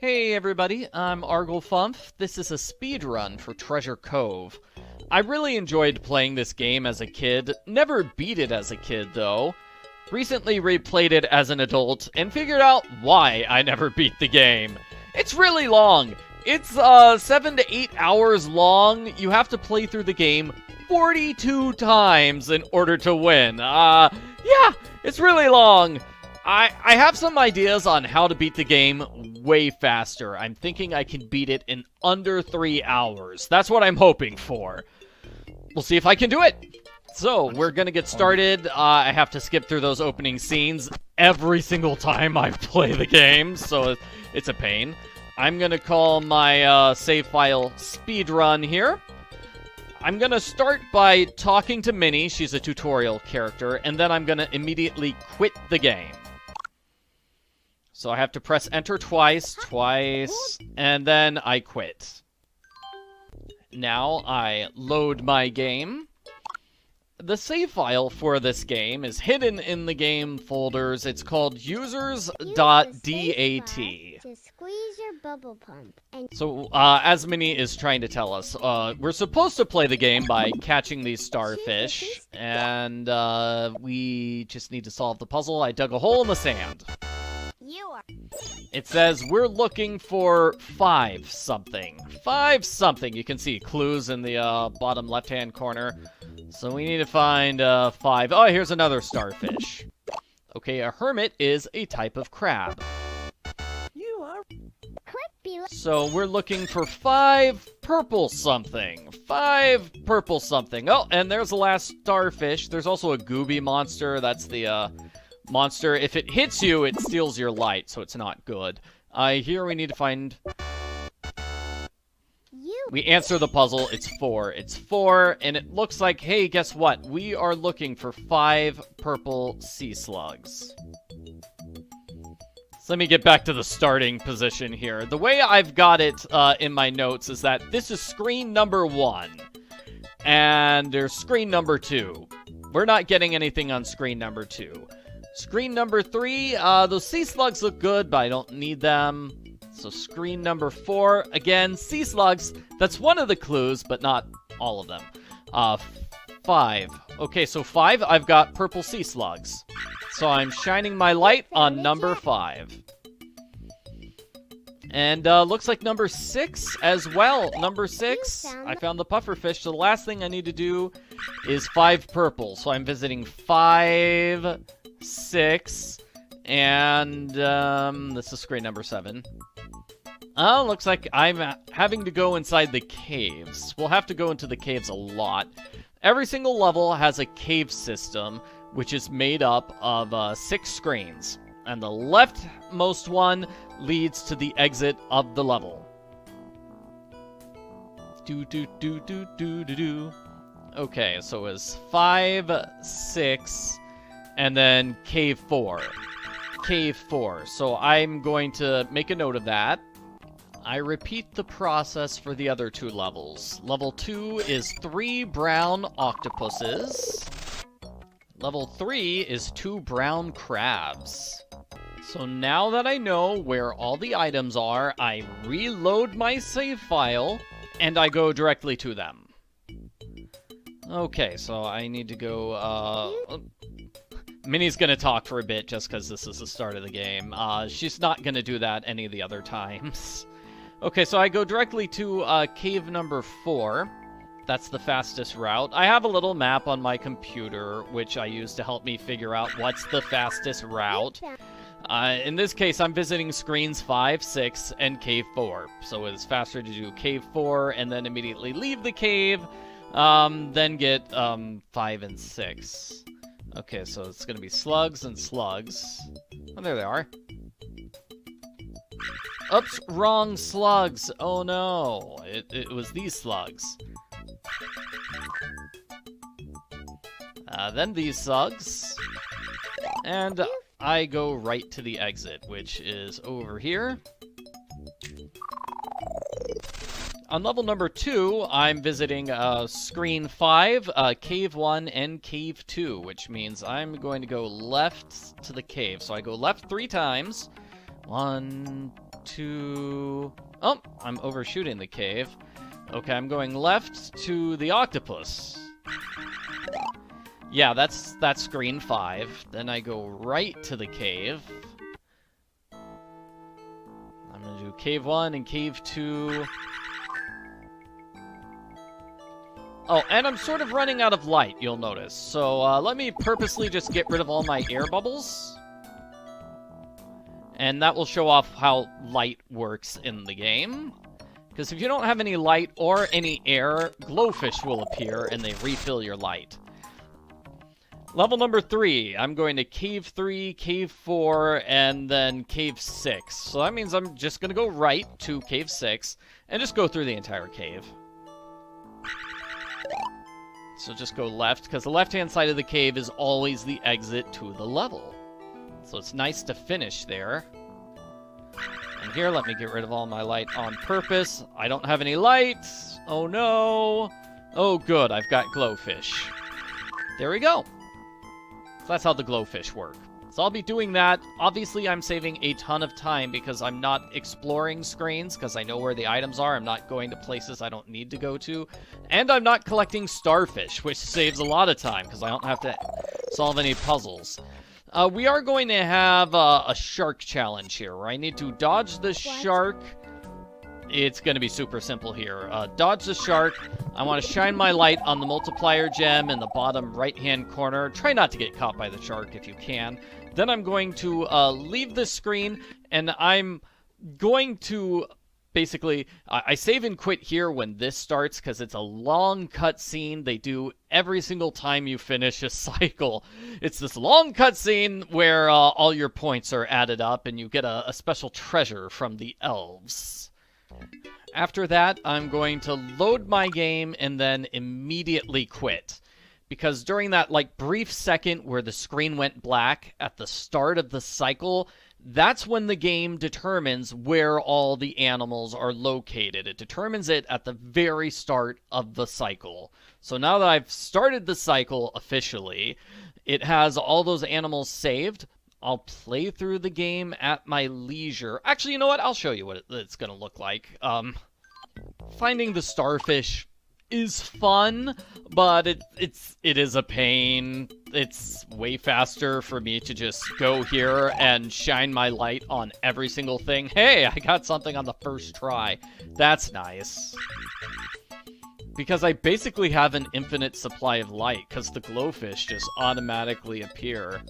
Hey everybody, I'm Arglefumf. This is a speedrun for Treasure Cove. I really enjoyed playing this game as a kid, never beat it as a kid though. Recently replayed it as an adult and figured out why I never beat the game. It's really long. It's 7 to 8 hours long. You have to play through the game 42 times in order to win. Yeah, it's really long. I have some ideas on how to beat the game way faster. I'm thinking I can beat it in under 3 hours. That's what I'm hoping for. We'll see if I can do it. So, we're gonna get started. I have to skip through those opening scenes every single time I play the game, so it's a pain. I'm gonna call my save file Speedrun here. I'm gonna start by talking to Minnie, she's a tutorial character, and then I'm gonna immediately quit the game. So I have to press enter twice, and then I quit. Now I load my game. The save file for this game is hidden in the game folders. It's called users.dat. To squeeze your bubble pump. So, as Minnie is trying to tell us, we're supposed to play the game by catching these starfish, and we just need to solve the puzzle. I dug a hole in the sand. It says we're looking for 5 something. 5 something. You can see clues in the bottom left-hand corner. So we need to find 5. Oh, here's another starfish. Okay, a hermit is a type of crab. So we're looking for 5 purple something. 5 purple something. Oh, and there's the last starfish. There's also a gooby monster. That's the monster. If it hits you, it steals your light, so it's not good. Here we need to find... We answer the puzzle. It's 4. It's 4, and it looks like, hey, guess what? We are looking for 5 purple sea slugs. So let me get back to the starting position here. The way I've got it in my notes is that this is screen number 1, and there's screen number 2. We're not getting anything on screen number 2. Screen number 3, those sea slugs look good, but I don't need them. So screen number 4, again, sea slugs. That's one of the clues, but not all of them. 5. Okay, so 5, I've got purple sea slugs. So I'm shining my light on number 5. And looks like number 6 as well. Number 6, I found the pufferfish. So the last thing I need to do is 5 purple. So I'm visiting 5, 6, and this is screen number 7. Looks like I'm having to go inside the caves. We'll have to go into the caves a lot. Every single level has a cave system, which is made up of 6 screens. And the leftmost one leads to the exit of the level. Okay, so it's 5, 6, and then cave 4. Cave 4. So I'm going to make a note of that. I repeat the process for the other 2 levels. Level 2 is 3 brown octopuses. Level 3 is 2 brown crabs. So now that I know where all the items are, I reload my save file, and I go directly to them. Okay, so I need to go, Minnie's gonna talk for a bit just because this is the start of the game. She's not gonna do that any of the other times. Okay, so I go directly to cave number 4. That's the fastest route. I have a little map on my computer, which I use to help me figure out what's the fastest route. In this case, I'm visiting screens 5, 6, and cave 4. So it's faster to do cave 4 and then immediately leave the cave, then get 5 and 6. Okay, so it's going to be slugs and slugs. Oh, there they are. Oops, wrong slugs. Oh no, it was these slugs. Then these slugs. And I go right to the exit, which is over here. On level number 2, I'm visiting screen 5, cave 1, and cave 2, which means I'm going to go left to the cave. So I go left 3 times. 1, to... Oh, I'm overshooting the cave. Okay, I'm going left to the octopus. Yeah, that's screen 5. Then I go right to the cave. I'm gonna do cave 1 and cave 2. Oh, and I'm sort of running out of light, you'll notice. So let me purposely just get rid of all my air bubbles. And that will show off how light works in the game. Because if you don't have any light or any air, glowfish will appear and they refill your light. Level number 3, I'm going to cave 3, cave 4, and then cave 6. So that means I'm just going to go right to cave 6 and just go through the entire cave. So just go left, because the left-hand side of the cave is always the exit to the level. So it's nice to finish there. And here, let me get rid of all my light on purpose. I don't have any light. Oh no. Oh good, I've got glowfish. There we go. So that's how the glowfish work. So I'll be doing that. Obviously, I'm saving a ton of time because I'm not exploring screens because I know where the items are. I'm not going to places I don't need to go to. And I'm not collecting starfish, which saves a lot of time because I don't have to solve any puzzles. We are going to have a shark challenge here where I need to dodge the shark. It's going to be super simple here. Dodge the shark. I want to shine my light on the multiplier gem in the bottom right-hand corner. Try not to get caught by the shark if you can. Then I'm going to leave the screen, and I'm going to basically... I save and quit here when this starts, because it's a long cutscene they do every single time you finish a cycle. It's this long cutscene where all your points are added up, and you get a special treasure from the elves. After that, I'm going to load my game and then immediately quit. Because during that, brief second where the screen went black at the start of the cycle, that's when the game determines where all the animals are located. It determines it at the very start of the cycle. So now that I've started the cycle officially, it has all those animals saved. I'll play through the game at my leisure. Actually, you know what? I'll show you what it's going to look like. Finding the starfish is fun, but it is a pain. It's way faster for me to just go here and shine my light on every single thing. Hey, I got something on the first try. That's nice. Because I basically have an infinite supply of light, because the glowfish just automatically appear.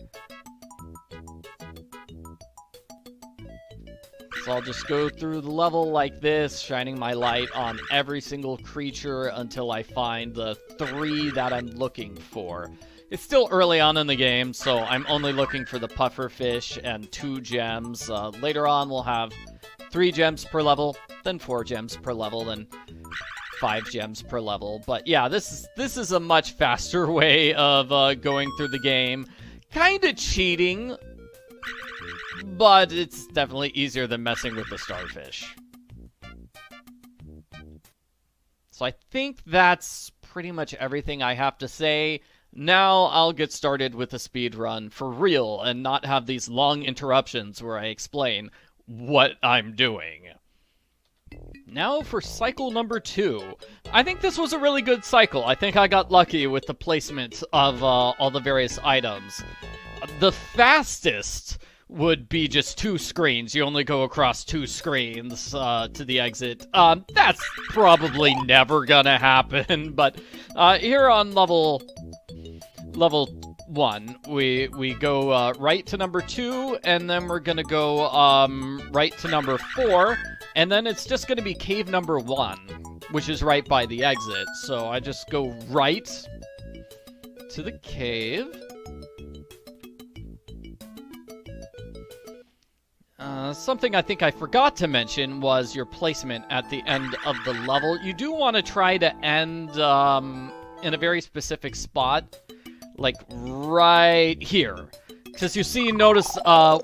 So I'll just go through the level like this, shining my light on every single creature until I find the 3 that I'm looking for. It's still early on in the game, so I'm only looking for the pufferfish and 2 gems. Later on, we'll have 3 gems per level, then 4 gems per level, then 5 gems per level. But yeah, this is a much faster way of going through the game. Kinda cheating, but it's definitely easier than messing with the starfish. So I think that's pretty much everything I have to say. Now I'll get started with the speedrun for real and not have these long interruptions where I explain what I'm doing. Now for cycle number 2. I think this was a really good cycle. I think I got lucky with the placement of all the various items. The fastest would be just 2 screens. You only go across 2 screens to the exit. That's probably never gonna happen, but here on level 1, we go right to number 2, and then we're gonna go right to number 4, and then it's just gonna be cave number 1, which is right by the exit. So I just go right to the cave. Something I think I forgot to mention was your placement at the end of the level. You do want to try to end in a very specific spot, like right here. Because notice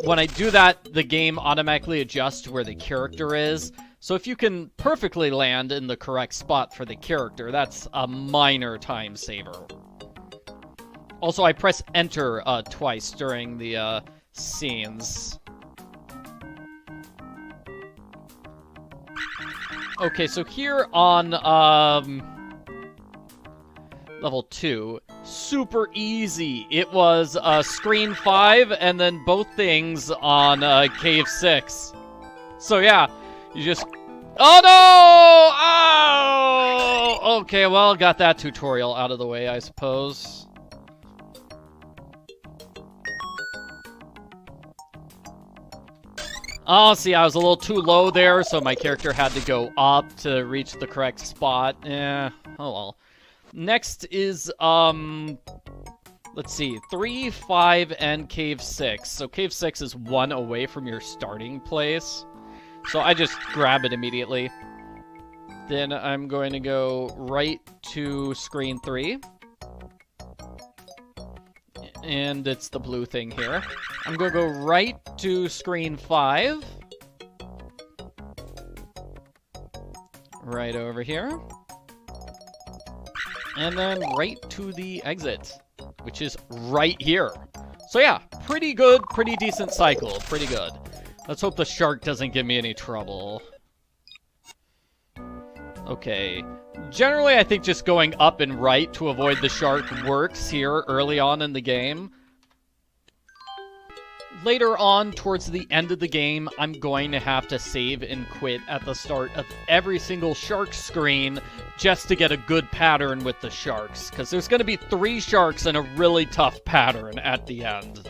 when I do that, the game automatically adjusts to where the character is. So if you can perfectly land in the correct spot for the character, that's a minor time saver. Also, I press enter twice during the scenes. Okay, so here on, level 2, super easy. It was, screen 5 and then both things on, cave 6. So yeah, you just... Oh no! Oh! Okay, well, got that tutorial out of the way, I suppose. Oh, see, I was a little too low there, so my character had to go up to reach the correct spot. Oh well. Next is, let's see, 3, 5, and Cave 6. So Cave 6 is 1 away from your starting place. So I just grab it immediately. Then I'm going to go right to screen 3. And it's the blue thing here. I'm going to go right to screen 5. Right over here. And then right to the exit, which is right here. So yeah, pretty good, pretty decent cycle, pretty good. Let's hope the shark doesn't give me any trouble. Okay. Generally, I think just going up and right to avoid the shark works here early on in the game. Later on, towards the end of the game, I'm going to have to save and quit at the start of every single shark screen just to get a good pattern with the sharks. Because there's going to be 3 sharks and a really tough pattern at the end.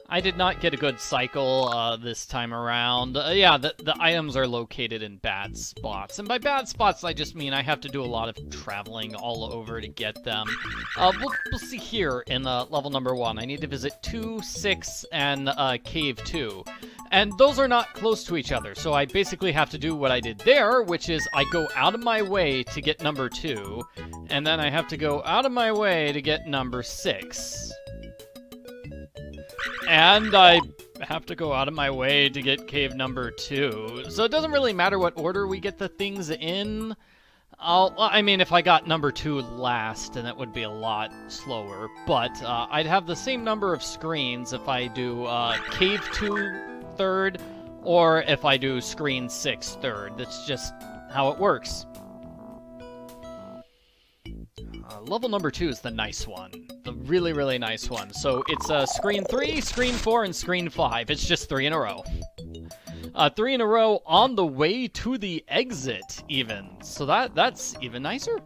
I did not get a good cycle this time around. Yeah, the items are located in bad spots. And by bad spots, I just mean I have to do a lot of traveling all over to get them. We'll see here in level number 1. I need to visit 2, 6, and Cave 2. And those are not close to each other, so I basically have to do what I did there, which is I go out of my way to get number 2, and then I have to go out of my way to get number 6. And I have to go out of my way to get cave number 2. So it doesn't really matter what order we get the things in. I mean, if I got number 2 last, then it would be a lot slower. But I'd have the same number of screens if I do cave 2 third, or if I do screen 6 third. That's just how it works. Level number 2 is the nice one. The really, really nice one. So it's screen 3, screen 4, and screen 5. It's just 3 in a row. 3 in a row on the way to the exit, even. So that's even nicer.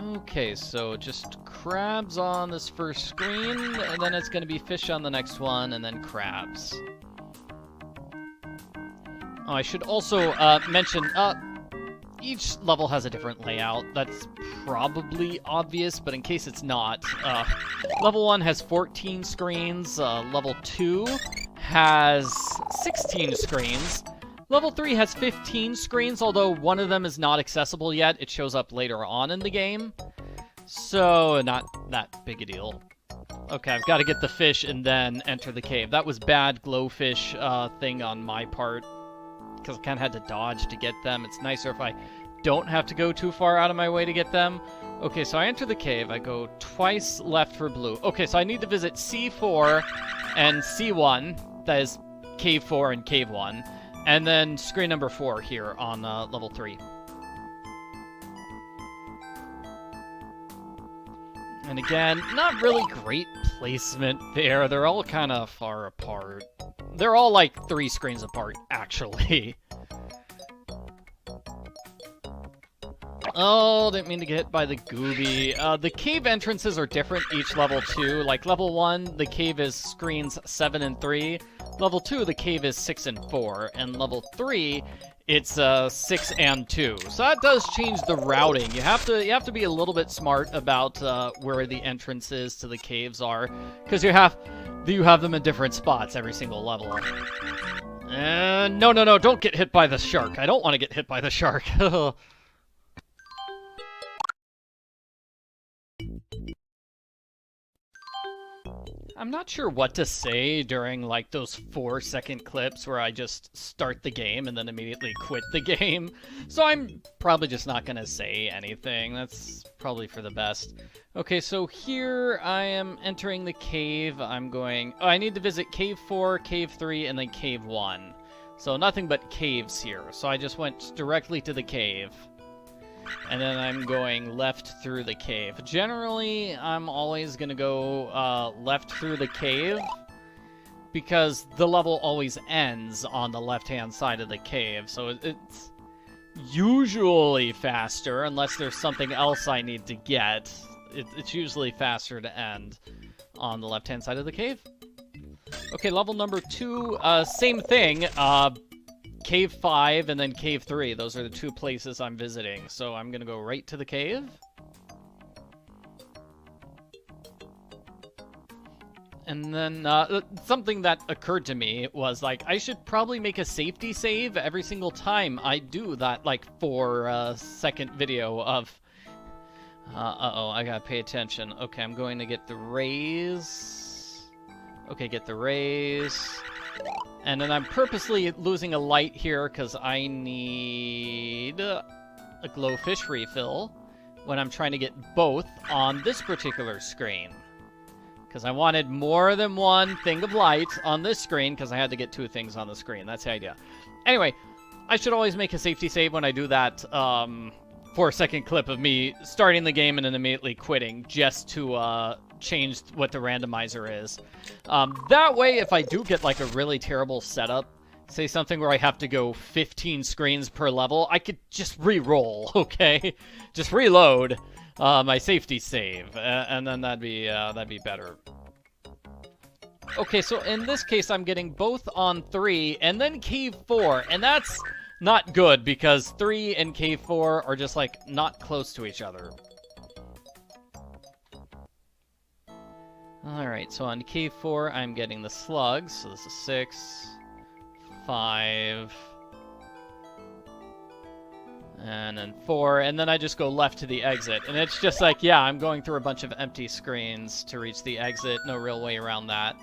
Okay, so just crabs on this first screen, and then it's going to be fish on the next one, and then crabs. Oh, I should also mention... each level has a different layout. That's probably obvious, but in case it's not, level 1 has 14 screens, level 2 has 16 screens, level 3 has 15 screens, although one of them is not accessible yet. It shows up later on in the game, so not that big a deal. Okay, I've got to get the fish and then enter the cave. That was bad glowfish thing on my part, because I kind of had to dodge to get them. It's nicer if I don't have to go too far out of my way to get them. Okay, so I enter the cave. I go twice left for blue. Okay, so I need to visit C4 and C1. That is Cave 4 and Cave 1. And then screen number 4 here on level 3. And again, not really great placement there. They're all kind of far apart. They're all like 3 screens apart, actually. Oh, didn't mean to get hit by the gooby. The cave entrances are different each level too. Like level 1, the cave is screens 7 and 3. Level 2, the cave is 6 and 4. And level 3, it's 6 and 2. So that does change the routing. You have to be a little bit smart about where the entrances to the caves are, because you have them in different spots every single level. No, don't get hit by the shark. I don't want to get hit by the shark. I'm not sure what to say during, like, those 4-second clips where I just start the game and then immediately quit the game. So I'm probably just not gonna say anything. That's probably for the best. Okay, so here I am entering the cave. I'm going... Oh, I need to visit Cave 4, Cave 3, and then Cave 1. So nothing but caves here. So I just went directly to the cave. And then I'm going left through the cave. Generally, I'm always going to go left through the cave because the level always ends on the left-hand side of the cave. So it's usually faster, unless there's something else I need to get. It's usually faster to end on the left-hand side of the cave. Okay, level number 2, same thing. Cave 5 and then Cave 3. Those are the 2 places I'm visiting. So I'm going to go right to the cave. And then something that occurred to me was, like, I should probably make a safety save every single time I do that, like, 4-second video of... uh-oh, I gotta pay attention. Okay, I'm going to get the raise. Okay, get the raise. And then I'm purposely losing a light here because I need a glowfish refill when I'm trying to get both on this particular screen. Because I wanted more than one thing of light on this screen because I had to get 2 things on the screen. That's the idea. Anyway, I should always make a safety save when I do that 4-second clip of me starting the game and then immediately quitting just to change what the randomizer is. That way, if I do get like a really terrible setup, say something where I have to go 15 screens per level, I could just re-roll, okay? Just reload my safety save, and then that'd be better. Okay, so in this case, I'm getting both on 3 and then Cave 4, and that's not good because 3 and Cave 4 are just like not close to each other. Alright, so on Cave 4, I'm getting the slugs. So this is 6, 5, and then 4, and then I just go left to the exit. And it's just like, yeah, I'm going through a bunch of empty screens to reach the exit. No real way around that.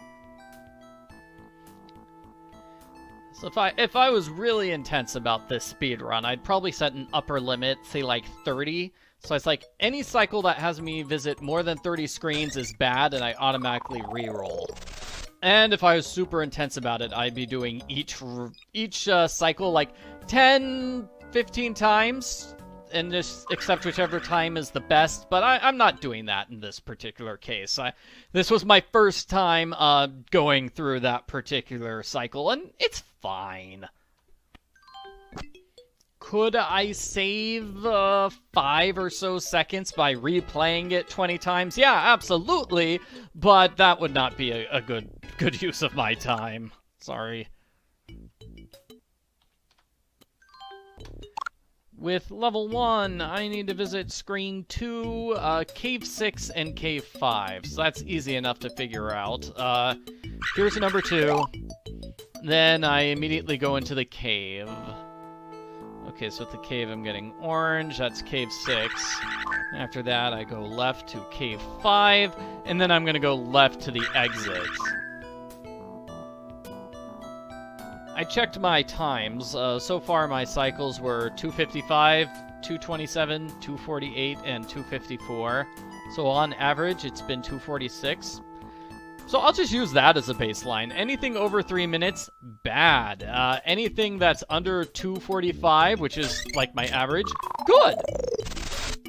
So if I was really intense about this speedrun, I'd probably set an upper limit, say like 30. So it's like, any cycle that has me visit more than 30 screens is bad, and I automatically re-roll. And if I was super intense about it, I'd be doing each cycle like 10, 15 times, and just accept whichever time is the best. But I'm not doing that in this particular case. This was my first time going through that particular cycle, and it's fine. Could I save 5 or so seconds by replaying it 20 times? Yeah, absolutely, but that would not be a good use of my time. Sorry. With level 1, I need to visit screen 2, Cave 6, and Cave 5. So that's easy enough to figure out. Here's number 2. Then I immediately go into the cave. Okay, so at the cave I'm getting orange. That's Cave 6. After that, I go left to Cave 5. And then I'm going to go left to the exit. I checked my times. So far, my cycles were 255, 227, 248, and 254. So on average, it's been 246. So I'll just use that as a baseline. Anything over 3 minutes, bad. Anything that's under 245, which is like my average, good.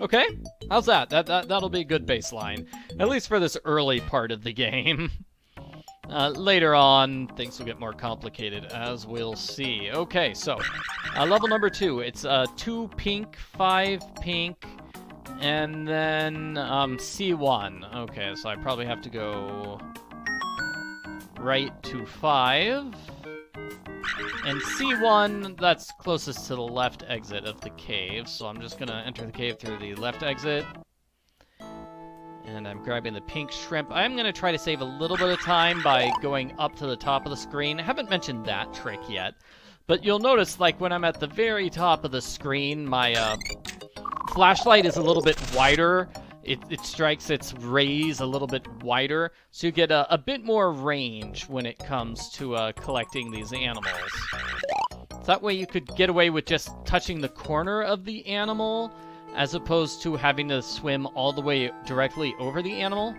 Okay, how's that? That'll be a good baseline. At least for this early part of the game. Later on, things will get more complicated, as we'll see. Okay, so, level number 2. It's 2 pink, 5 pink, and then C1. Okay, so I probably have to go right to 5. And C1, that's closest to the left exit of the cave, so I'm just gonna enter the cave through the left exit. And I'm grabbing the pink shrimp. I'm going to try to save a little bit of time by going up to the top of the screen. I haven't mentioned that trick yet. But you'll notice, like, when I'm at the very top of the screen, my flashlight is a little bit wider. it strikes its rays a little bit wider, so you get a bit more range when it comes to collecting these animals. So that way you could get away with just touching the corner of the animal, as opposed to having to swim all the way directly over the animal,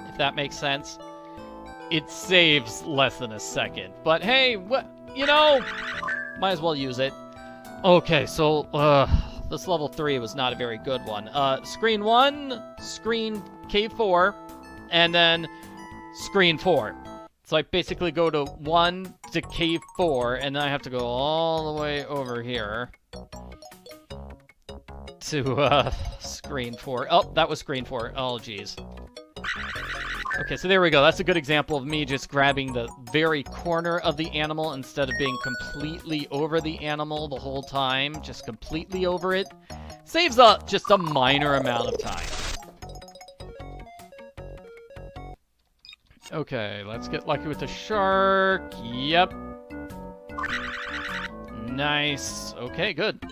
if that makes sense. It saves less than a second, but hey, you know, might as well use it. Okay, so, this level 3 was not a very good one. Screen 1, screen cave 4, and then screen 4. So I basically go to 1 to cave 4, and then I have to go all the way over here to, screen 4. Oh, that was screen 4. Oh, jeez. Okay, so there we go. That's a good example of me just grabbing the very corner of the animal instead of being completely over the animal the whole time. Just completely over it. Saves just a minor amount of time. Okay, let's get lucky with the shark. Yep. Nice. Okay, good.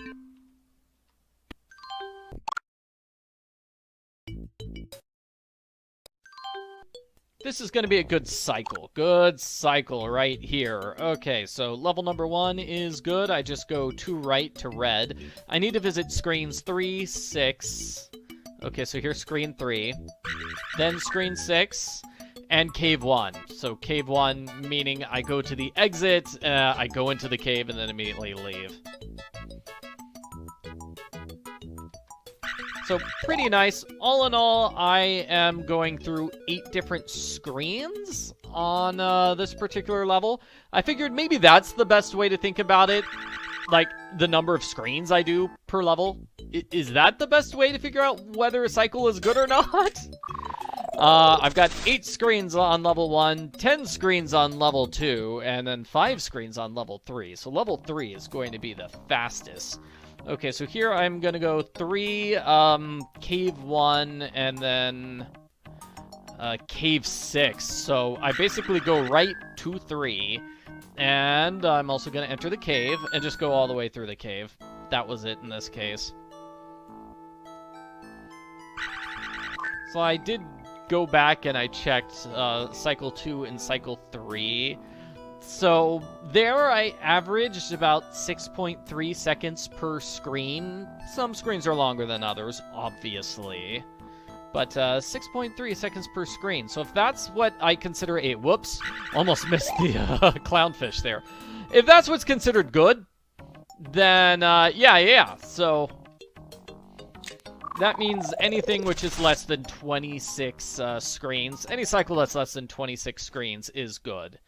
This is going to be a good cycle. Good cycle right here. Okay, so level number 1 is good. I just go to right to red. I need to visit screens 3, 6. Okay, so here's screen 3. Then screen 6. And cave 1. So cave 1 meaning I go to the exit, I go into the cave, and then immediately leave. So, pretty nice. All in all, I am going through 8 different screens on this particular level. I figured maybe that's the best way to think about it. Like, the number of screens I do per level. Is that the best way to figure out whether a cycle is good or not? I've got 8 screens on level 1, 10 screens on level 2, and then 5 screens on level 3. So level 3 is going to be the fastest. Okay, so here I'm gonna go 3, cave 1, and then cave 6. So I basically go right to 3, and I'm also gonna enter the cave and just go all the way through the cave. That was it in this case. So I did go back and I checked cycle 2 and cycle 3. So there I averaged about 6.3 seconds per screen. Some screens are longer than others, obviously. But 6.3 seconds per screen. So if that's what I consider a... Whoops. Almost missed the clownfish there. If that's what's considered good, then yeah. So that means anything which is less than 26 screens. Any cycle that's less than 26 screens is good.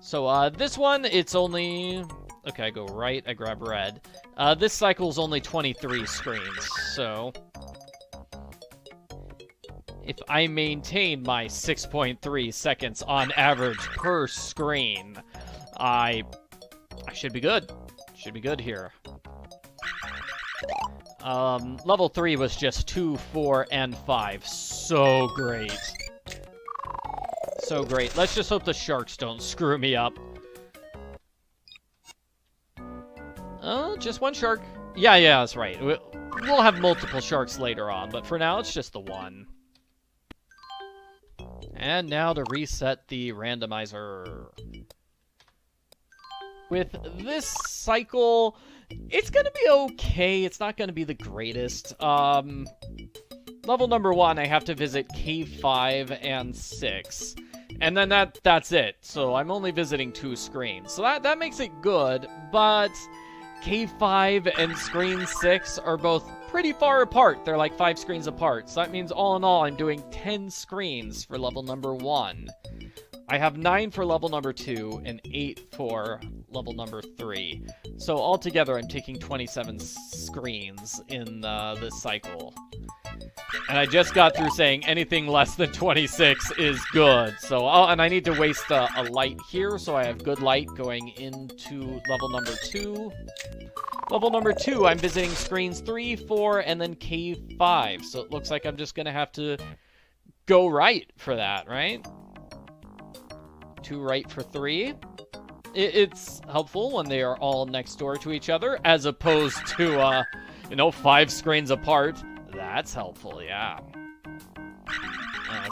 So, this one, it's only... Okay, I go right, I grab red. This cycle is only 23 screens, so... If I maintain my 6.3 seconds on average per screen, I should be good. Should be good here. Level 3 was just 2, 4, and 5. So great. So great. Let's just hope the sharks don't screw me up. Just one shark. Yeah, that's right. We'll have multiple sharks later on, but for now, it's just the one. And now to reset the randomizer. With this cycle, it's gonna be okay. It's not gonna be the greatest. Level number 1, I have to visit cave 5 and 6. And then that's it. So I'm only visiting 2 screens. So that makes it good, but cave 5 and screen 6 are both pretty far apart. They're like 5 screens apart. So that means all in all, I'm doing 10 screens for level number 1. I have 9 for level number 2 and 8 for level number 3. So altogether, I'm taking 27 screens in this cycle. And I just got through saying anything less than 26 is good. So, and I need to waste a light here, so I have good light going into level number 2. Level number 2, I'm visiting screens 3, 4, and then cave 5. So it looks like I'm just going to have to go right for that, right? 2 right for 3. It's helpful when they are all next door to each other, as opposed to, 5 screens apart. That's helpful, yeah.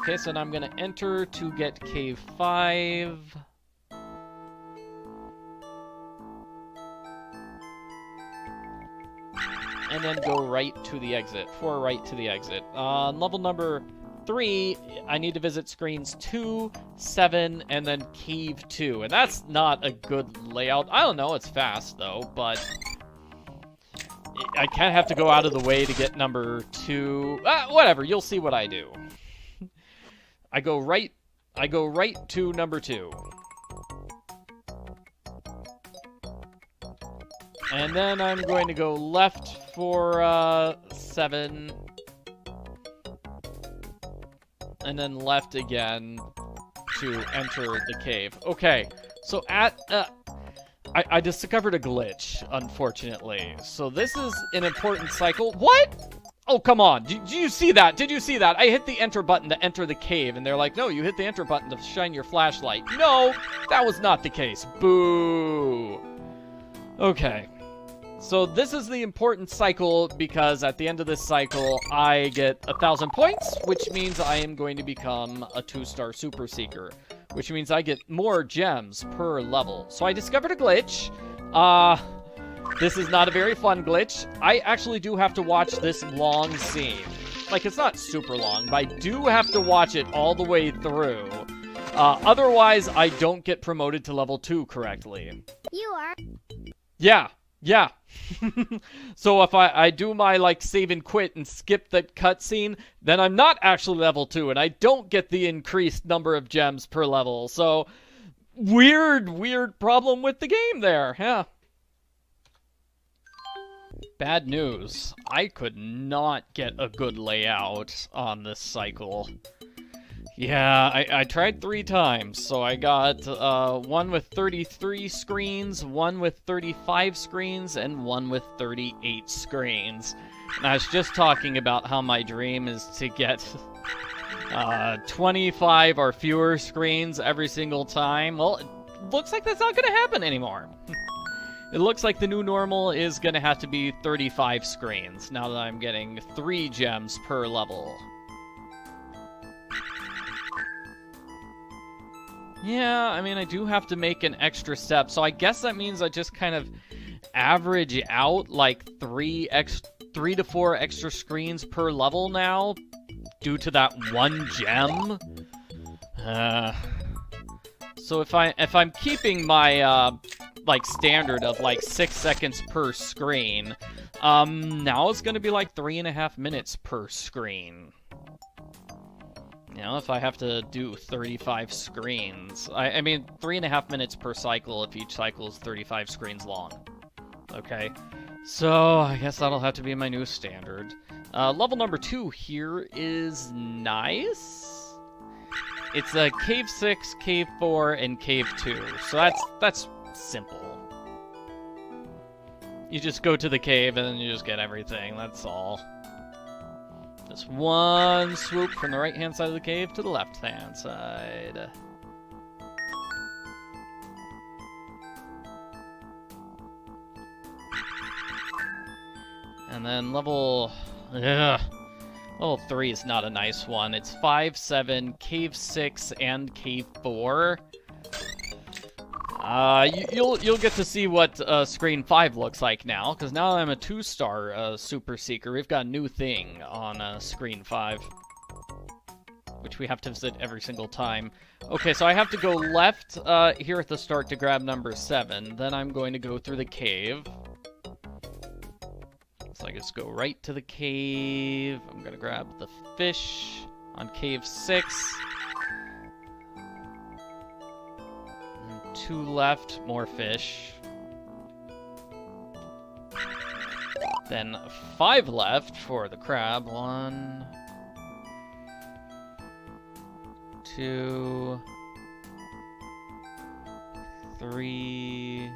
Okay, so now I'm gonna enter to get cave 5. And then go right to the exit. 4 right to the exit. Level number 3, I need to visit screens 2, 7, and then cave 2. And that's not a good layout. I don't know, it's fast though, but I kind of have to go out of the way to get number 2. Whatever, you'll see what I do. I go right to number 2. And then I'm going to go left for 7. And then left again to enter the cave. Okay, so I discovered a glitch, unfortunately. So this is an important cycle. What? Oh, come on. Did you see that? Did you see that? I hit the enter button to enter the cave, and they're like, no, you hit the enter button to shine your flashlight. No, that was not the case. Boo. Okay. So this is the important cycle because at the end of this cycle, I get 1,000 points, which means I am going to become a 2-star Super Seeker, which means I get more gems per level. So I discovered a glitch. This is not a very fun glitch. I actually do have to watch this long scene. Like, it's not super long, but I do have to watch it all the way through. Otherwise, I don't get promoted to level 2 correctly. You are. Yeah. So if I do my, like, save and quit and skip the cutscene, then I'm not actually level 2, and I don't get the increased number of gems per level. So, weird problem with the game there, yeah. Bad news. I could not get a good layout on this cycle. Yeah, I tried 3 times, so I got one with 33 screens, one with 35 screens, and one with 38 screens. And I was just talking about how my dream is to get 25 or fewer screens every single time. Well, it looks like that's not going to happen anymore. It looks like the new normal is going to have to be 35 screens, now that I'm getting 3 gems per level. Yeah, I mean, I do have to make an extra step, so I guess that means I just kind of average out like 3 to 4 extra screens per level now, due to that 1 gem. So if I'm keeping my like standard of like 6 seconds per screen, now it's gonna be like 3.5 minutes per screen. You know, if I have to do 35 screens. I mean, 3.5 minutes per cycle if each cycle is 35 screens long. Okay, so I guess that'll have to be my new standard. Level number 2 here is nice. It's a Cave 6, Cave 4, and Cave 2. So that's simple. You just go to the cave and then you just get everything, that's all. Just one swoop from the right-hand side of the cave to the left-hand side. And then level 3 is not a nice one. It's 5, 7, Cave 6, and Cave 4. You'll get to see what screen 5 looks like now, because now I'm a 2-star Super Seeker. We've got a new thing on screen 5, which we have to visit every single time. Okay, so I have to go left here at the start to grab number 7. Then I'm going to go through the cave. So I just go right to the cave. I'm going to grab the fish on Cave 6. 2 left, more fish. Then 5 left for the crab. 1, 2, 3.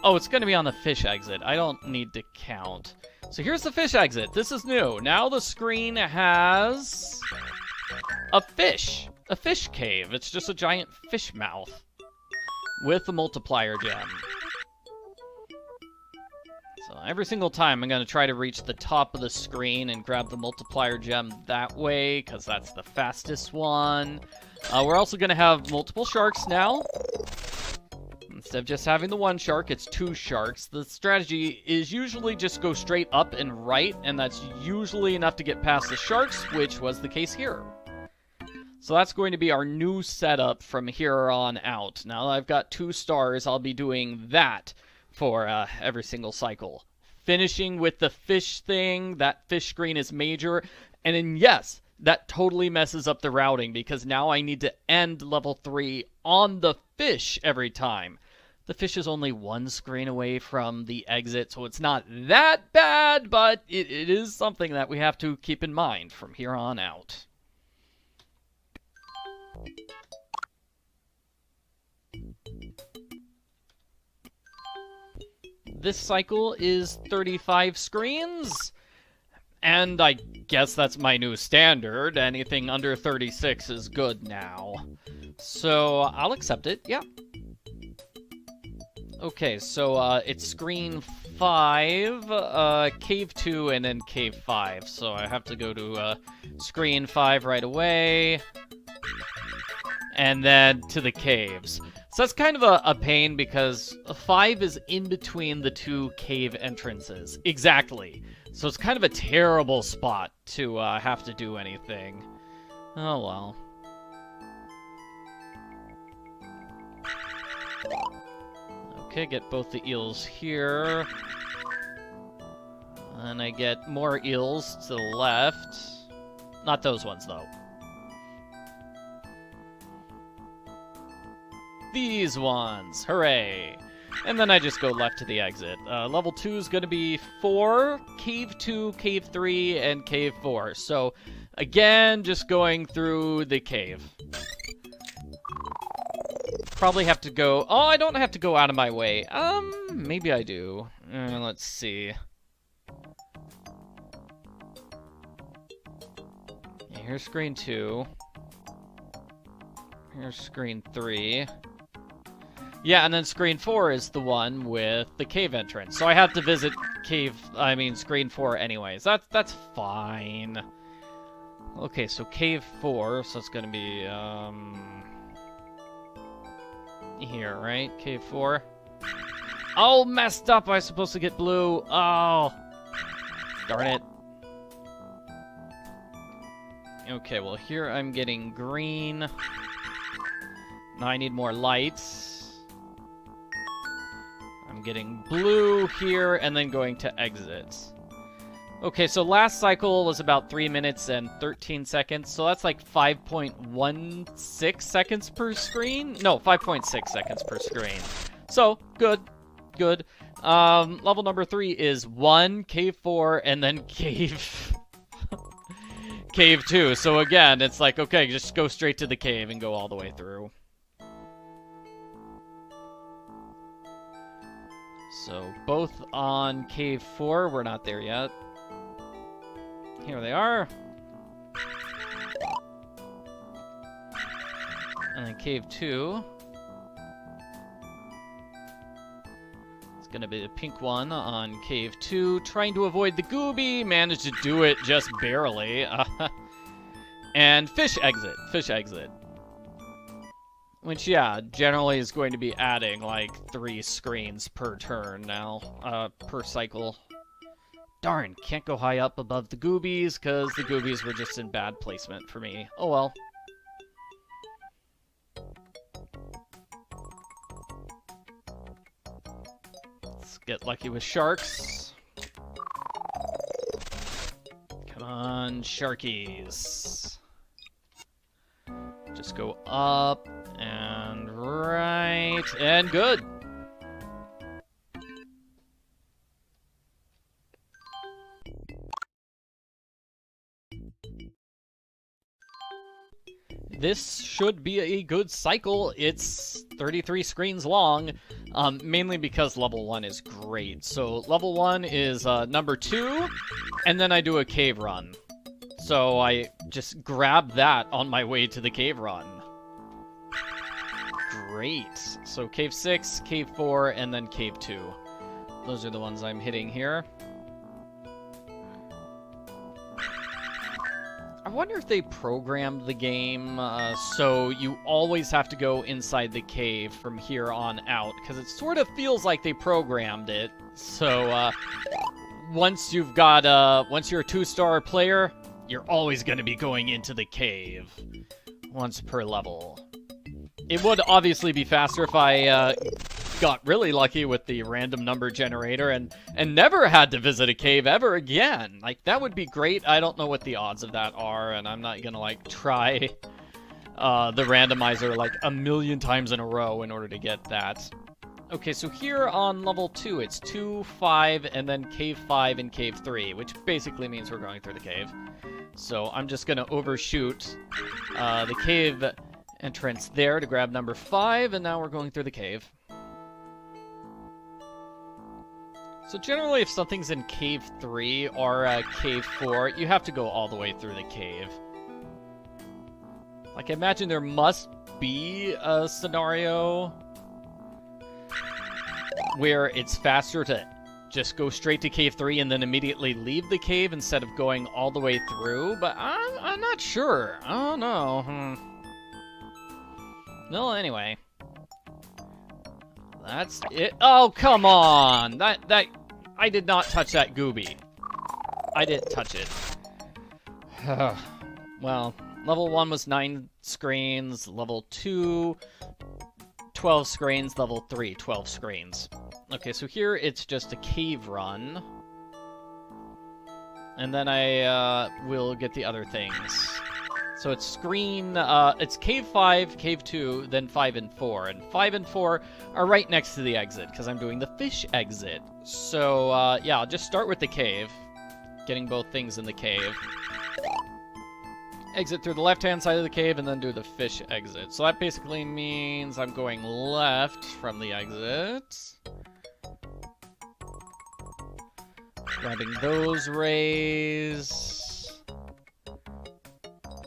Oh, it's going to be on the fish exit. I don't need to count. So here's the fish exit. This is new. Now the screen has a fish. A fish cave. It's just a giant fish mouth with a multiplier gem. So Every single time I'm going to try to reach the top of the screen and grab the multiplier gem that way, because that's the fastest one. We're also going to have multiple sharks now. Instead of just having the one shark, it's two sharks. The strategy is usually just go straight up and right, and that's usually enough to get past the sharks, which was the case here. So that's going to be our new setup from here on out. Now that I've got 2 stars, I'll be doing that for every single cycle. Finishing with the fish thing, that fish screen is major. And then yes, that totally messes up the routing because now I need to end level 3 on the fish every time. The fish is only 1 screen away from the exit, so it's not that bad, but it is something that we have to keep in mind from here on out. This cycle is 35 screens, and I guess that's my new standard. Anything under 36 is good now. So I'll accept it, yeah. Okay, so it's screen 5, cave 2, and then cave 5. So I have to go to screen 5 right away, and then to the caves. So that's kind of a pain because 5 is in between the 2 cave entrances. Exactly. So it's kind of a terrible spot to have to do anything. Oh well. Okay, get both the eels here. And I get more eels to the left. Not those ones, though. These ones! Hooray! And then I just go left to the exit. Level 2 is going to be 4, Cave 2, Cave 3, and Cave 4. So, again, just going through the cave. Probably have to go... Oh, I don't have to go out of my way. Maybe I do. Let's see. Yeah, here's screen 2. Here's screen 3. Yeah, and then screen 4 is the one with the cave entrance. So I have to visit screen 4 anyways. That's fine. Okay, so cave 4, so it's gonna be, here, right? Cave 4. Oh, messed up! I was supposed to get blue. Oh! Darn it. Okay, well here I'm getting green. Now I need more lights. I'm getting blue here, and then going to exit. Okay, so last cycle was about 3 minutes and 13 seconds, so that's like 5.16 seconds per screen? No, 5.6 seconds per screen. So, good, good. Level number 3 is 1, Cave 4, and then Cave... Cave 2. So again, it's like, okay, just go straight to the cave and go all the way through. So, both on Cave 4, we're not there yet. Here they are. And then Cave 2. It's gonna be the pink one on Cave 2. Trying to avoid the gooby. Managed to do it just barely. And fish exit. Fish exit. Which, yeah, generally is going to be adding, like, 3 screens per turn now, per cycle. Darn, can't go high up above the goobies, because the goobies were just in bad placement for me. Oh well. Let's get lucky with sharks. Come on, sharkies. Just go up and right and good. This should be a good cycle. It's 33 screens long, mainly because level 1 is great. So level 1 is number 2, and then I do a cave run. So I just grab that on my way to the cave run. Great. So cave 6, cave 4, and then cave 2. those are the ones I'm hitting here. I wonder if they programmed the game so you always have to go inside the cave from here on out, because it sort of feels like they programmed it. So once you're a 2-star player, you're always going to be going into the cave once per level. It would obviously be faster if I got really lucky with the random number generator and never had to visit a cave ever again. Like, that would be great. I don't know what the odds of that are, and I'm not gonna, like, try the randomizer, like, a million times in a row in order to get that. Okay, so here on level 2, it's 2, 5, and then cave 5 and cave 3, which basically means we're going through the cave. So I'm just gonna overshoot the cave entrance there to grab number 5, and now we're going through the cave. So generally, if something's in cave 3 or cave 4, you have to go all the way through the cave. Like, I imagine there must be a scenario where it's faster to just go straight to cave 3 and then immediately leave the cave instead of going all the way through, but I'm not sure. I don't know. Well, anyway. That's it. Oh, come on! I did not touch that gooby. I didn't touch it. Well, level 1 was 9 screens, level 2, 12 screens, level 3, 12 screens. Okay, so here it's just a cave run. And then I will get the other things. So it's it's cave 5, cave 2, then 5 and 4. And 5 and 4 are right next to the exit, because I'm doing the fish exit. So, yeah, I'll just start with the cave. Getting both things in the cave. Exit through the left-hand side of the cave, and then do the fish exit. So that basically means I'm going left from the exit. Grabbing those rays.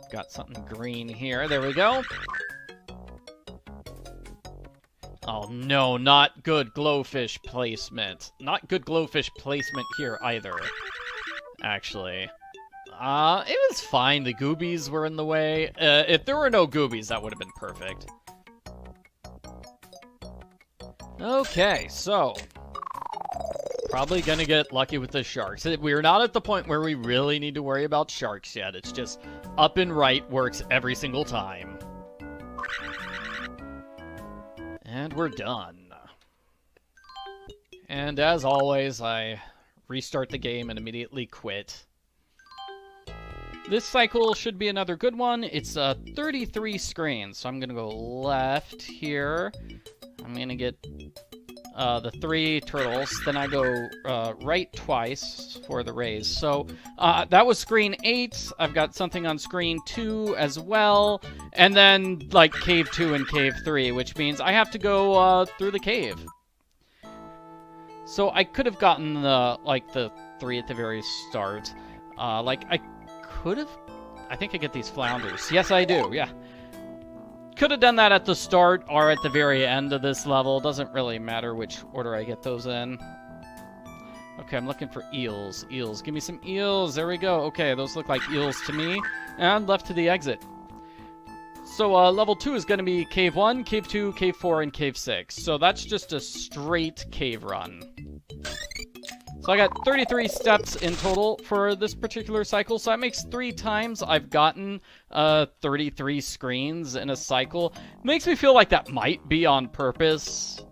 Got something green here. There we go. Oh no, not good glowfish placement. Not good glowfish placement here either, actually. It was fine. The goobies were in the way. If there were no goobies, that would have been perfect. Okay, so probably gonna get lucky with the sharks. We're not at the point where we really need to worry about sharks yet. It's just up and right works every single time. And we're done. And as always, I restart the game and immediately quit. This cycle should be another good one. It's 33 screens, so I'm gonna go left here. I'm gonna get the 3 turtles, then I go right twice for the rays. So that was screen 8. I've got something on screen 2 as well, and then like cave 2 and cave 3, which means I have to go through the cave. So I could have gotten the 3 at the very start. Like I could have. I think I get these flounders. Yes, I do. Yeah. Could have done that at the start or at the very end of this level. Doesn't really matter which order I get those in. Okay, I'm looking for eels. Eels. Give me some eels. There we go. Okay, those look like eels to me. And left to the exit. So level 2 is going to be cave 1, cave 2, cave 4, and cave 6. So that's just a straight cave run. So I got 33 steps in total for this particular cycle, so that makes 3 times I've gotten 33 screens in a cycle. Makes me feel like that might be on purpose.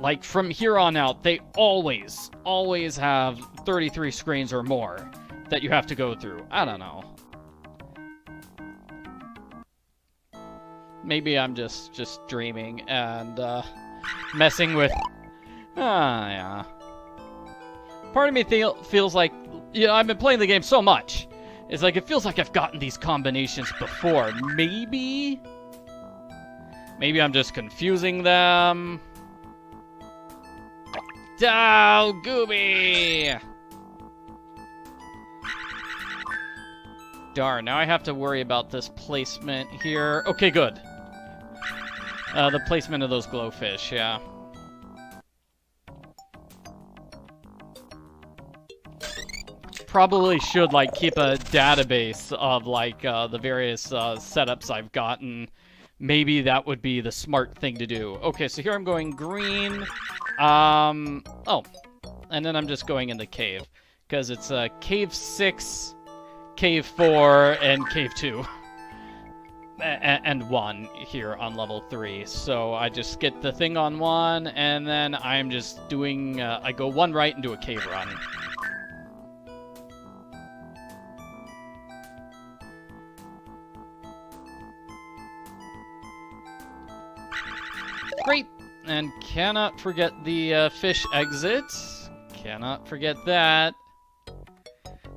Like, from here on out, they always have 33 screens or more that you have to go through. I don't know. Maybe I'm just dreaming and messing with... yeah. Part of me feels like, you know, I've been playing the game so much. It's like, it feels like I've gotten these combinations before. Maybe I'm just confusing them. Oh, Gooby! Darn, now I have to worry about this placement here. Okay, good. The placement of those glowfish, yeah. probably should, like, keep a database of, like, the various setups I've gotten. Maybe that would be the smart thing to do. Okay, so here I'm going green. Oh. And then I'm just going into cave. Because it's cave 6, cave 4, and cave 2. And 1 here on level 3. So I just get the thing on 1, and then I'm just doing... I go 1 right and do a cave run. Great! And cannot forget the fish exit. Cannot forget that.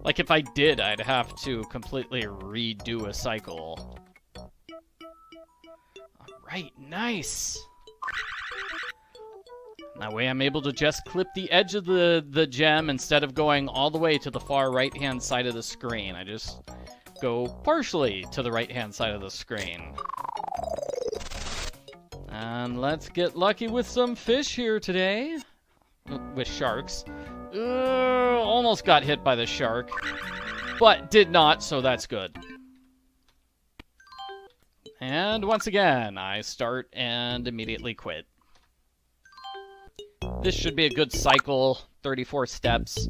Like, if I did, I'd have to completely redo a cycle. Alright, nice! That way I'm able to just clip the edge of the gem instead of going all the way to the far right-hand side of the screen. I just go partially to the right-hand side of the screen. And let's get lucky with some fish here today. With sharks. Almost got hit by the shark. But did not, so that's good. And once again, I start and immediately quit. This should be a good cycle, 34 steps.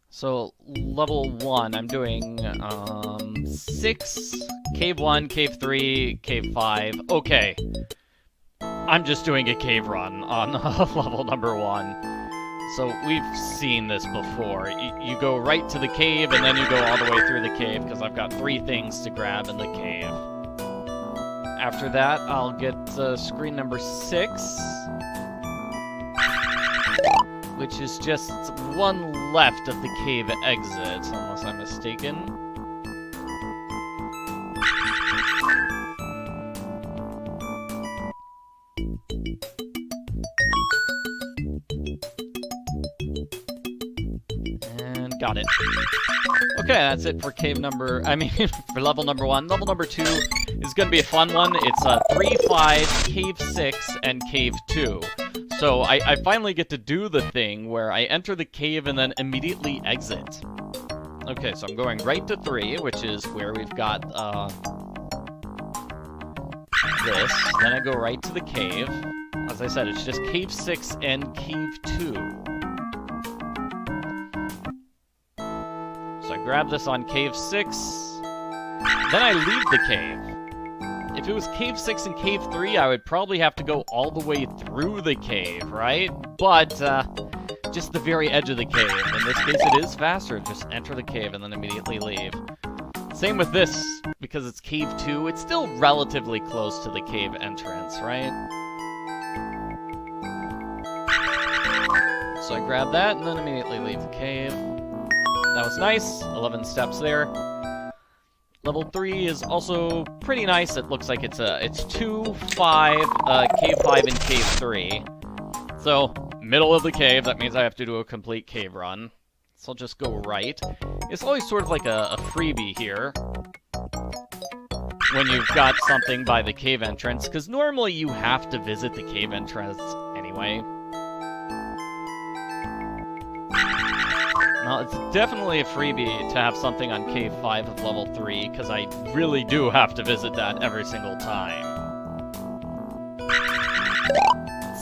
So, level 1, I'm doing 6, cave 1, cave 3, cave 5. Okay. I'm just doing a cave run on level number 1. So, we've seen this before. You go right to the cave, and then you go all the way through the cave, because I've got 3 things to grab in the cave. After that, I'll get screen number 6. Which is just 1 left of the cave exit, unless I'm mistaken. And got it. Okay, that's it for for level number 1. Level number 2 is going to be a fun one. It's 3, 5, cave 6, and cave 2. So I finally get to do the thing where I enter the cave and then immediately exit. Okay, so I'm going right to 3, which is where we've got this. Then I go right to the cave. As I said, it's just cave 6 and cave 2. So I grab this on cave 6. Then I leave the cave. If it was cave 6 and cave 3, I would probably have to go all the way through the cave, right? But, just the very edge of the cave. In this case, it is faster. Just enter the cave and then immediately leave. Same with this, because it's cave 2, it's still relatively close to the cave entrance, right? So I grab that and then immediately leave the cave. That was nice. 11 steps there. Level 3 is also pretty nice. It looks like it's 2, 5, cave 5, and cave 3. So, middle of the cave, that means I have to do a complete cave run. So I'll just go right. It's always sort of like a freebie here. When you've got something by the cave entrance, because normally you have to visit the cave entrance anyway. Now, it's definitely a freebie to have something on Cave 5 of level 3, because I really do have to visit that every single time.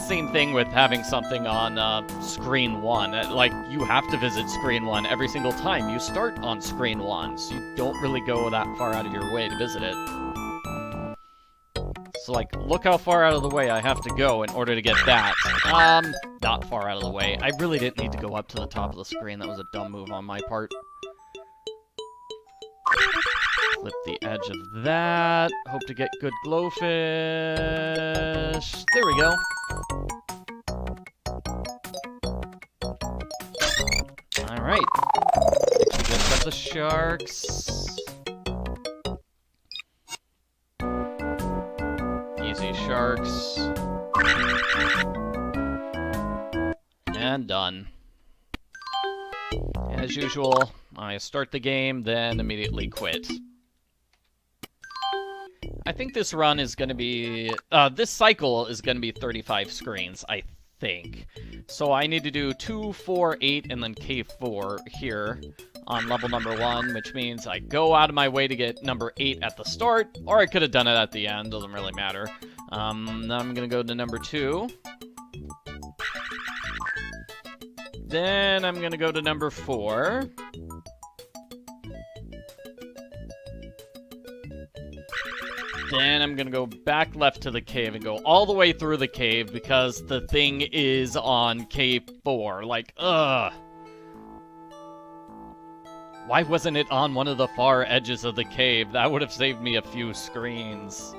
Same thing with having something on Screen 1. Like, you have to visit Screen 1 every single time you start on Screen 1, so you don't really go that far out of your way to visit it. So, like, look how far out of the way I have to go in order to get that. Not far out of the way. I really didn't need to go up to the top of the screen. That was a dumb move on my part. Flip the edge of that. Hope to get good glowfish. There we go. Alright. We just got the sharks. Easy sharks. And done. As usual, I start the game, then immediately quit. I think this run is going to be... this cycle is going to be 35 screens, I think. So I need to do 2, 4, 8, and then cave 4 here on level number 1, which means I go out of my way to get number 8 at the start, or I could have done it at the end, doesn't really matter. Now I'm gonna go to number 2. Then I'm gonna go to number 4. Then I'm gonna go back left to the cave and go all the way through the cave because the thing is on cave 4. Like, ugh. Why wasn't it on one of the far edges of the cave? That would have saved me a few screens.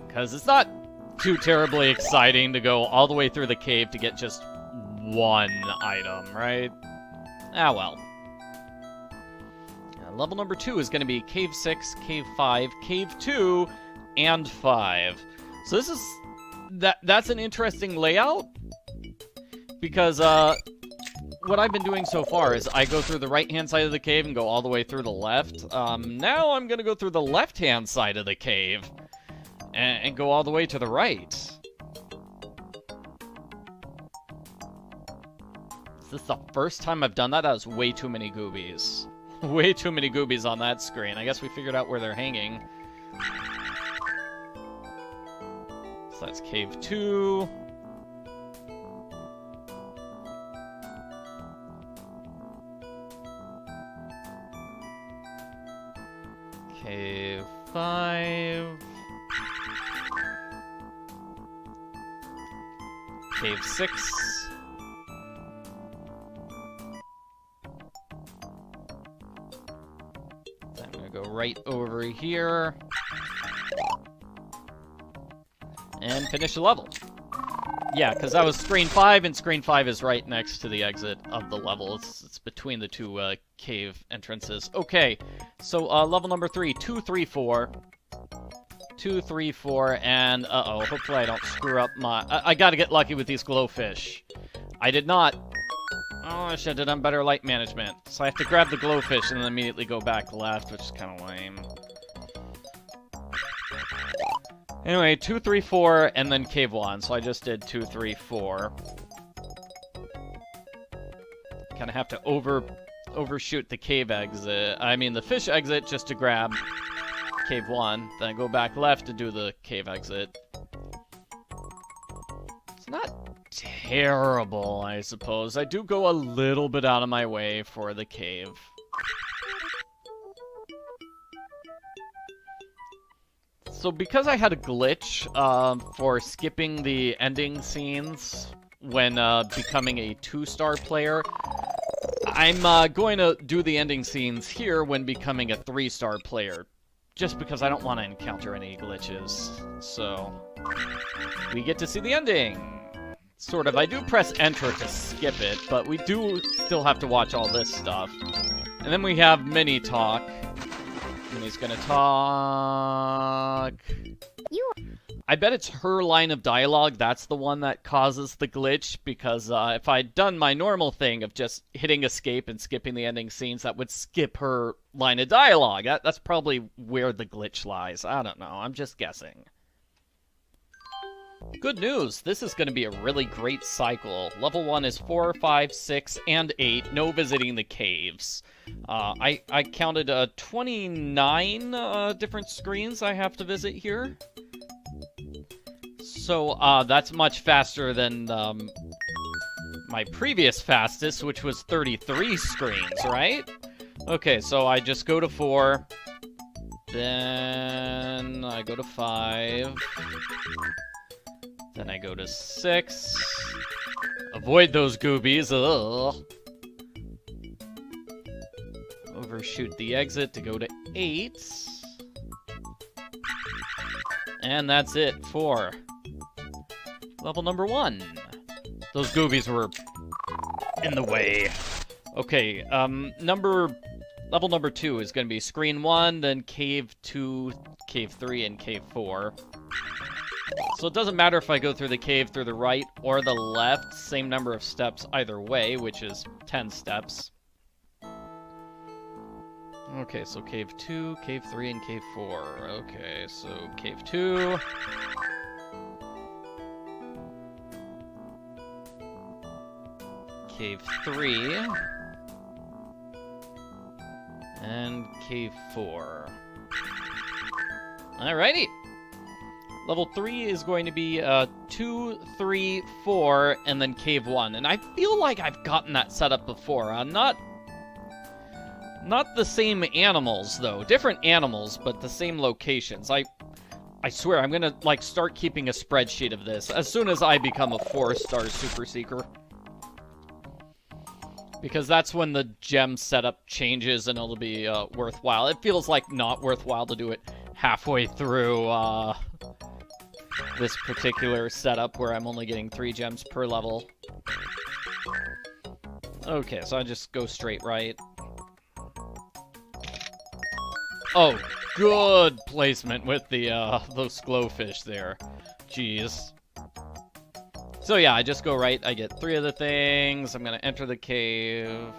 Because it's not too terribly exciting to go all the way through the cave to get just one item, right? Ah, well. Level number 2 is going to be Cave 6, Cave 5, Cave 2, and 5. So this is... That's an interesting layout. Because, what I've been doing so far is I go through the right-hand side of the cave and go all the way through the left. Now I'm going to go through the left-hand side of the cave and go all the way to the right. Is this the first time I've done that? That was way too many goobies. Way too many goobies on that screen. I guess we figured out where they're hanging. So that's Cave 2. Cave 5. Cave 6. I'm gonna go right over here. And finish the level. Yeah, because that was screen 5, and screen 5 is right next to the exit of the level. It's between the two cave entrances. Okay, so level number 3, 2, 3, 4. 2, 3, 4, and uh-oh, hopefully I don't screw up my... I gotta get lucky with these glowfish. I did not... Oh, I should have done better light management. So I have to grab the glowfish and then immediately go back left, which is kind of lame. Anyway, 2, 3, 4, and then cave 1. So I just did 2, 3, 4. Kind of have to overshoot the cave exit. I mean, the fish exit just to grab cave 1. Then I go back left to do the cave exit. It's not terrible, I suppose. I do go a little bit out of my way for the cave. So because I had a glitch for skipping the ending scenes when becoming a 2-star player, I'm going to do the ending scenes here when becoming a 3-star player, just because I don't want to encounter any glitches. So we get to see the ending. Sort of. I do press enter to skip it, but we do still have to watch all this stuff. And then we have Minnie talk. Minnie's gonna talk. I bet it's her line of dialogue that's the one that causes the glitch, because if I'd done my normal thing of just hitting escape and skipping the ending scenes, that would skip her line of dialogue. That's probably where the glitch lies. I don't know. I'm just guessing. Good news, this is going to be a really great cycle. Level 1 is 4, 5, 6, and 8. No visiting the caves. I counted 29 different screens I have to visit here. So that's much faster than my previous fastest, which was 33 screens, right? Okay, so I just go to 4. Then I go to 5. Then I go to 6. Avoid those goobies. Ugh. Overshoot the exit to go to 8. And that's it for level number 1. Those goobies were in the way. Okay, level number 2 is going to be screen 1, then cave 2, cave 3, and cave 4. So it doesn't matter if I go through the cave through the right or the left, same number of steps either way, which is 10 steps. Okay, so cave 2, cave 3, and cave 4. Okay, so cave 2. Cave 3. And Cave 4. Alrighty. Level 3 is going to be 2, 3, 4, and then Cave 1. And I feel like I've gotten that setup before. Not the same animals, though. Different animals, but the same locations. I swear, I'm gonna, like, start keeping a spreadsheet of this as soon as I become a 4-star Super Seeker. Because that's when the gem setup changes and it'll be worthwhile. It feels like not worthwhile to do it halfway through this particular setup where I'm only getting 3 gems per level. Okay, so I just go straight right. Oh, good placement with the those glowfish there. Jeez. So yeah, I just go right, I get 3 of the things, I'm gonna enter the cave.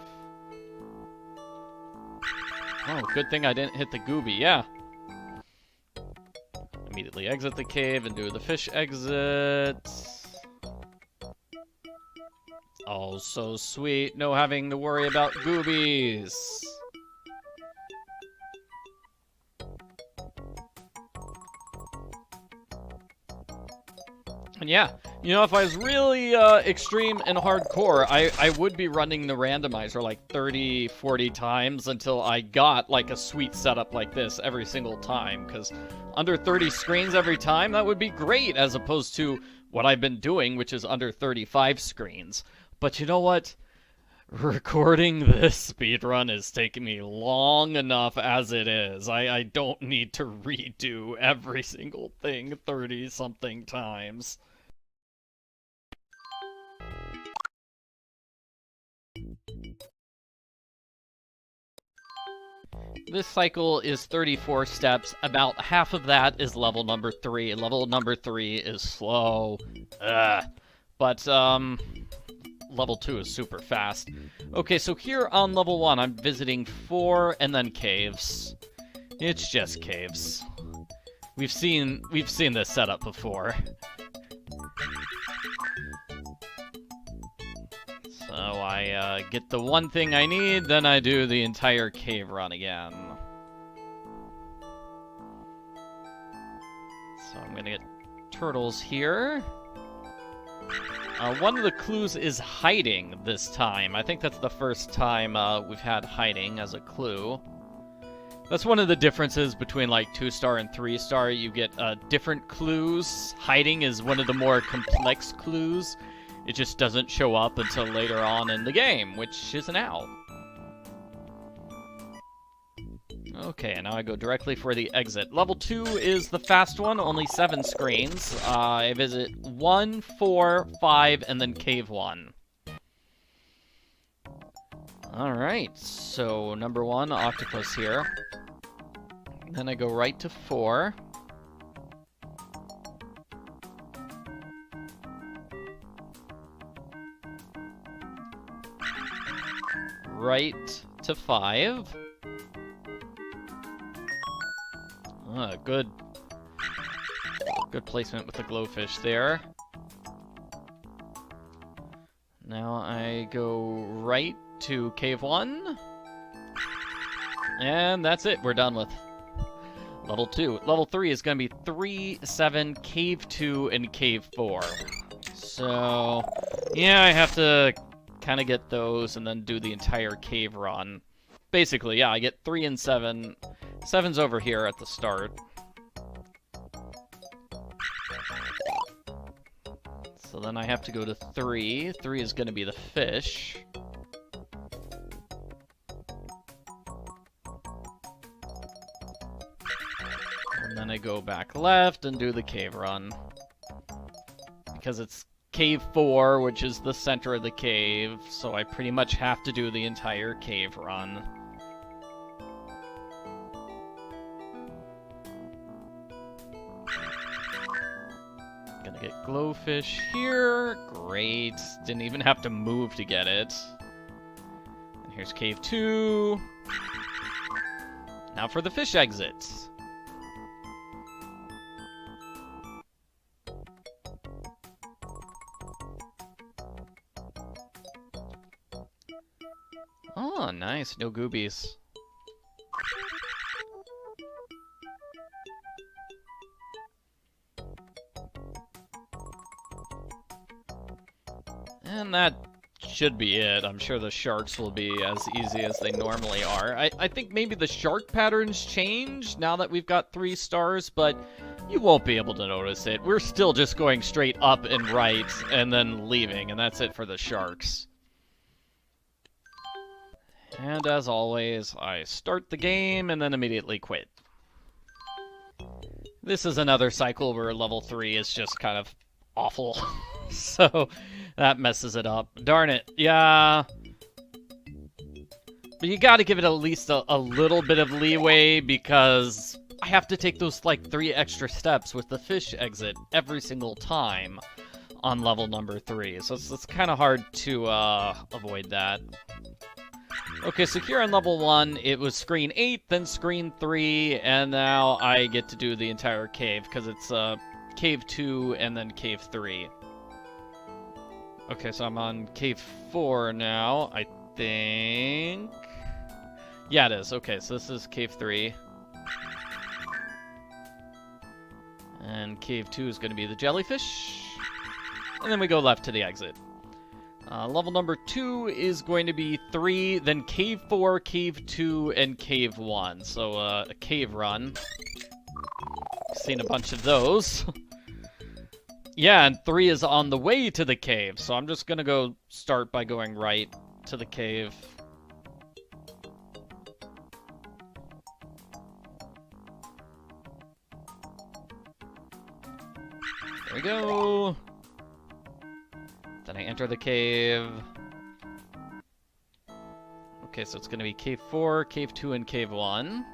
Oh, good thing I didn't hit the gooby, yeah. Immediately exit the cave and do the fish exit. Oh, so sweet, no having to worry about goobies. And yeah, you know, if I was really extreme and hardcore, I would be running the randomizer like 30, 40 times until I got like a sweet setup like this every single time, because under 30 screens every time, that would be great, as opposed to what I've been doing, which is under 35 screens. But you know what? Recording this speedrun is taking me long enough as it is. I don't need to redo every single thing 30-something times. This cycle is 34 steps. About half of that is level number 3. Level number 3 is slow. But, level 2 is super fast. Okay, so here on level 1, I'm visiting 4 and then caves. It's just caves. We've seen this setup before. So I get the one thing I need, then I do the entire cave run again. So I'm gonna get turtles here. One of the clues is hiding this time. I think that's the first time we've had hiding as a clue. That's one of the differences between like 2-star and 3-star. You get different clues. Hiding is one of the more complex clues. It just doesn't show up until later on in the game, which is now. Okay, now I go directly for the exit. Level 2 is the fast one, only 7 screens. I visit 1, 4, 5, and then Cave 1. Alright, so number 1, octopus here. Then I go right to 4. Right to 5. Good placement with the glowfish there. Now I go right to Cave 1. And that's it, we're done with level 2. Level 3 is going to be 3, 7, Cave 2, and Cave 4. So, yeah, I have to kind of get those and then do the entire cave run. Basically, yeah, I get 3 and 7. 7's over here at the start. So then I have to go to 3. 3 is going to be the fish. And then I go back left and do the cave run. Because it's Cave 4, which is the center of the cave, so I pretty much have to do the entire cave run. Gonna get glowfish here. Great. Didn't even have to move to get it. And here's Cave 2. Now for the fish exit. Oh, nice. No goobies. And that should be it. I'm sure the sharks will be as easy as they normally are. I think maybe the shark patterns change now that we've got 3 stars, but you won't be able to notice it. We're still just going straight up and right and then leaving, and that's it for the sharks. And as always, I start the game and then immediately quit. This is another cycle where level 3 is just kind of awful. So that messes it up. Darn it. Yeah. But you gotta give it at least a little bit of leeway because I have to take those like 3 extra steps with the fish exit every single time on level number 3. So it's kind of hard to avoid that. Okay, so here on level 1, it was screen 8, then screen 3, and now I get to do the entire cave, because it's cave 2 and then cave 3. Okay, so I'm on cave 4 now, I think. Yeah, it is. Okay, so this is cave 3. And cave 2 is going to be the jellyfish. And then we go left to the exit. Level number 2 is going to be 3, then cave 4, cave 2, and cave 1. So, a cave run. Seen a bunch of those. Yeah, and 3 is on the way to the cave, so I'm just gonna go start by going right to the cave. There we go. Then I enter the cave. Okay, so it's going to be cave 4, cave 2, and cave 1.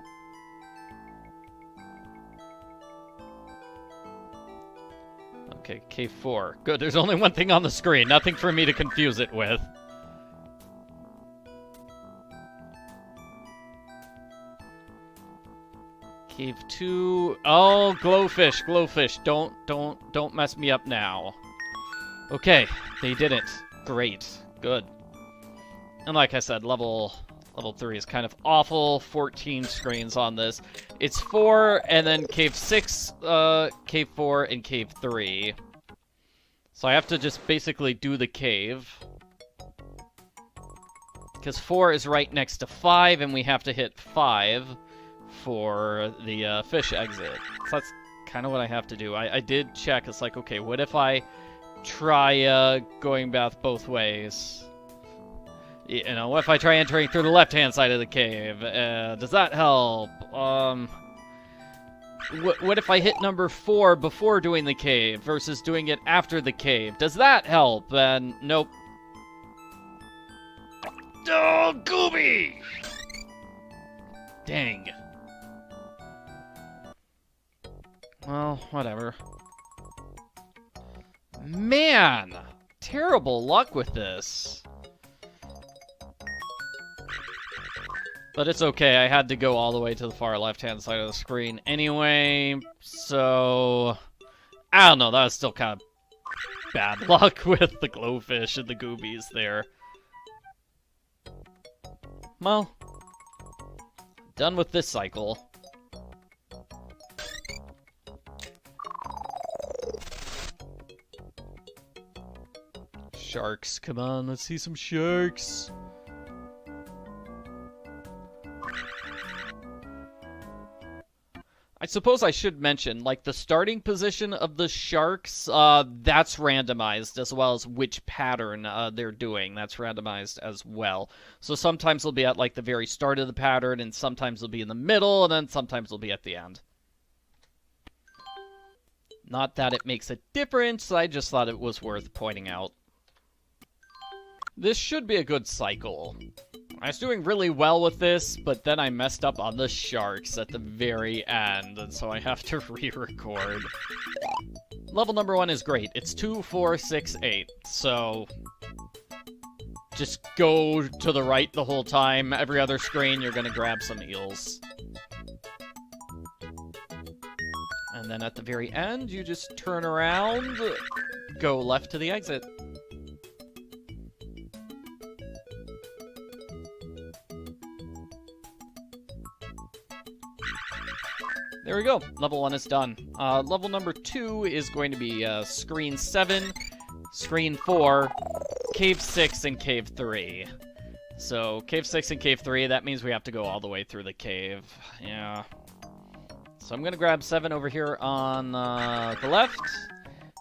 Okay, cave 4. Good, there's only one thing on the screen. Nothing for me to confuse it with. Cave 2. Oh, glowfish, glowfish. Don't mess me up now. Okay, they didn't. Great. Good. And like I said, level 3 is kind of awful. 14 screens on this. It's 4, and then cave 6, cave 4, and cave 3. So I have to just basically do the cave. Because 4 is right next to 5, and we have to hit 5 for the fish exit. So that's kind of what I have to do. I did check. It's like, okay, what if I try going back both ways? You know, what if I try entering through the left-hand side of the cave? Does that help? What if I hit number 4 before doing the cave versus doing it after the cave? Does that help? And nope. Oh, Gooby! Dang. Well, whatever. Man! Terrible luck with this. But it's okay, I had to go all the way to the far left-hand side of the screen anyway, so... I don't know, that was still kind of bad luck with the glowfish and the goobies there. Well, done with this cycle. Sharks, come on, let's see some sharks. I suppose I should mention, like, the starting position of the sharks, that's randomized, as well as which pattern they're doing. That's randomized as well. So sometimes they'll be at, like, the very start of the pattern, and sometimes they'll be in the middle, and then sometimes they'll be at the end. Not that it makes a difference, I just thought it was worth pointing out. This should be a good cycle. I was doing really well with this, but then I messed up on the sharks at the very end, and so I have to re-record. Level number 1 is great. It's 2, 4, 6, 8. So just go to the right the whole time. Every other screen, you're gonna grab some eels. And then at the very end, you just turn around, go left to the exit. There we go. Level 1 is done. Level number 2 is going to be Screen 7, Screen 4, Cave 6, and Cave 3. So, Cave 6 and Cave 3, that means we have to go all the way through the cave. Yeah. So I'm going to grab 7 over here on the left.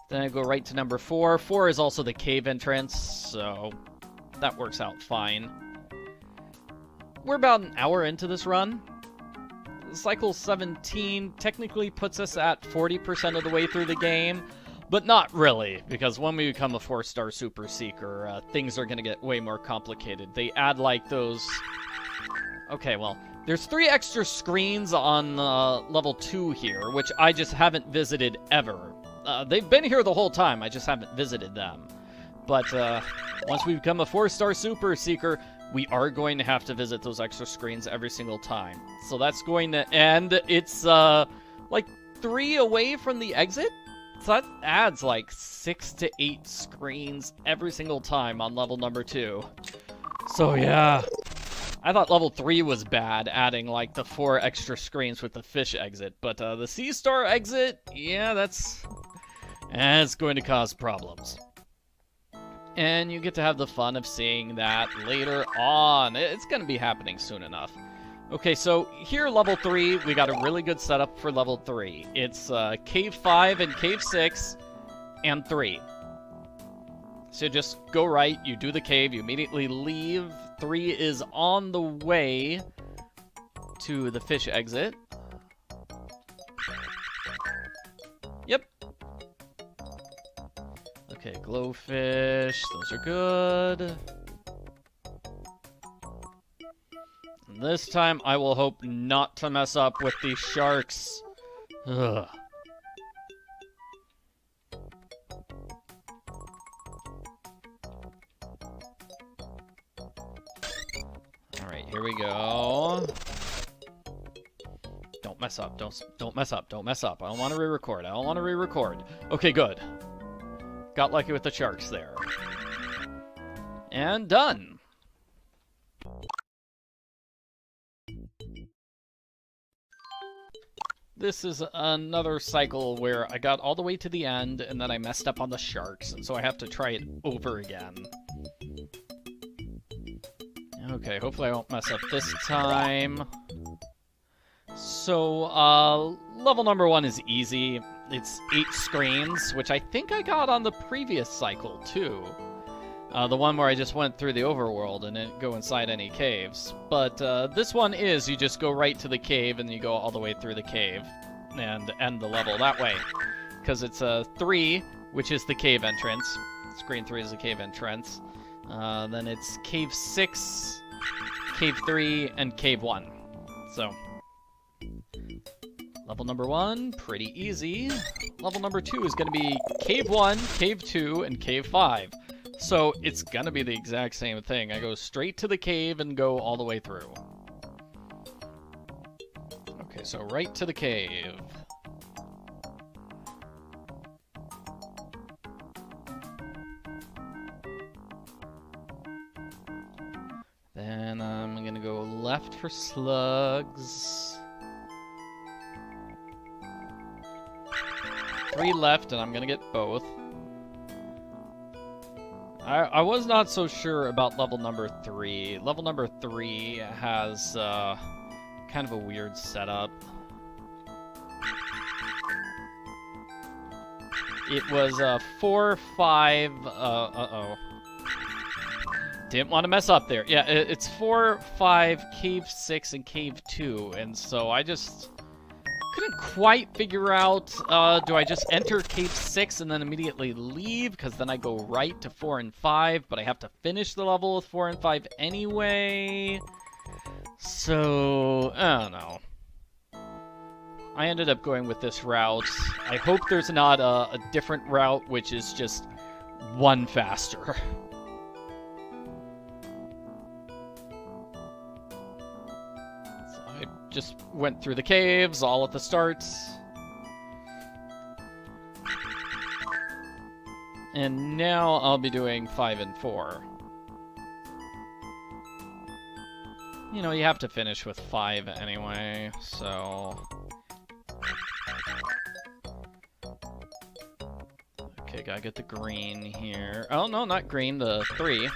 Then I go right to number 4. 4 is also the cave entrance, so that works out fine. We're about an hour into this run. Cycle 17 technically puts us at 40% of the way through the game, but not really, because when we become a 4-star Super Seeker, things are going to get way more complicated. They add, like, those... Okay, well, there's 3 extra screens on level 2 here, which I just haven't visited ever. They've been here the whole time, I just haven't visited them. But once we become a 4-star Super Seeker, we are going to have to visit those extra screens every single time. So that's going to end. It's like 3 away from the exit. So that adds like 6 to 8 screens every single time on level number 2. So yeah. I thought level 3 was bad, adding like the 4 extra screens with the fish exit. But the sea star exit, yeah, that's going to cause problems. And you get to have the fun of seeing that later on. It's going to be happening soon enough. Okay, so here, level 3, we got a really good setup for level 3. It's Cave 5 and Cave 6 and 3. So just go right, you do the cave, you immediately leave. 3 is on the way to the fish exit. Yep. Okay, glowfish, those are good. And this time, I will hope not to mess up with these sharks. Ugh. Alright, here we go. Don't mess up, don't mess up, don't mess up. I don't want to re-record, I don't want to re-record. Okay, good. Got lucky with the sharks there. And done. This is another cycle where I got all the way to the end and then I messed up on the sharks, and so I have to try it over again. Okay, hopefully I won't mess up this time. So, level number 1 is easy. It's 8 screens, which I think I got on the previous cycle, too. The one where I just went through the overworld and didn't go inside any caves. But this one is, you just go right to the cave and you go all the way through the cave and end the level that way. Because it's 3, which is the cave entrance. Screen 3 is the cave entrance. Then it's Cave 6, Cave 3, and Cave 1. So... level number 1, pretty easy. Level number 2 is going to be Cave 1, Cave 2, and Cave 5. So it's going to be the exact same thing. I go straight to the cave and go all the way through. Okay, so right to the cave. Then I'm going to go left for slugs. 3 left, and I'm gonna get both. I was not so sure about level number 3. Level number 3 has kind of a weird setup. It was 4, 5. Uh-oh. Didn't want to mess up there. Yeah, it's 4, 5, Cave 6, and Cave 2, and so I just couldn't quite figure out, do I just enter Cave 6 and then immediately leave? Because then I go right to 4 and 5, but I have to finish the level with 4 and 5 anyway. So, I don't know. I ended up going with this route. I hope there's not a different route, which is just 1 faster. Just went through the caves, all at the start. And now I'll be doing 5 and 4. You know, you have to finish with 5 anyway, so... Okay, gotta get the green here. Oh, no, not green, the 3.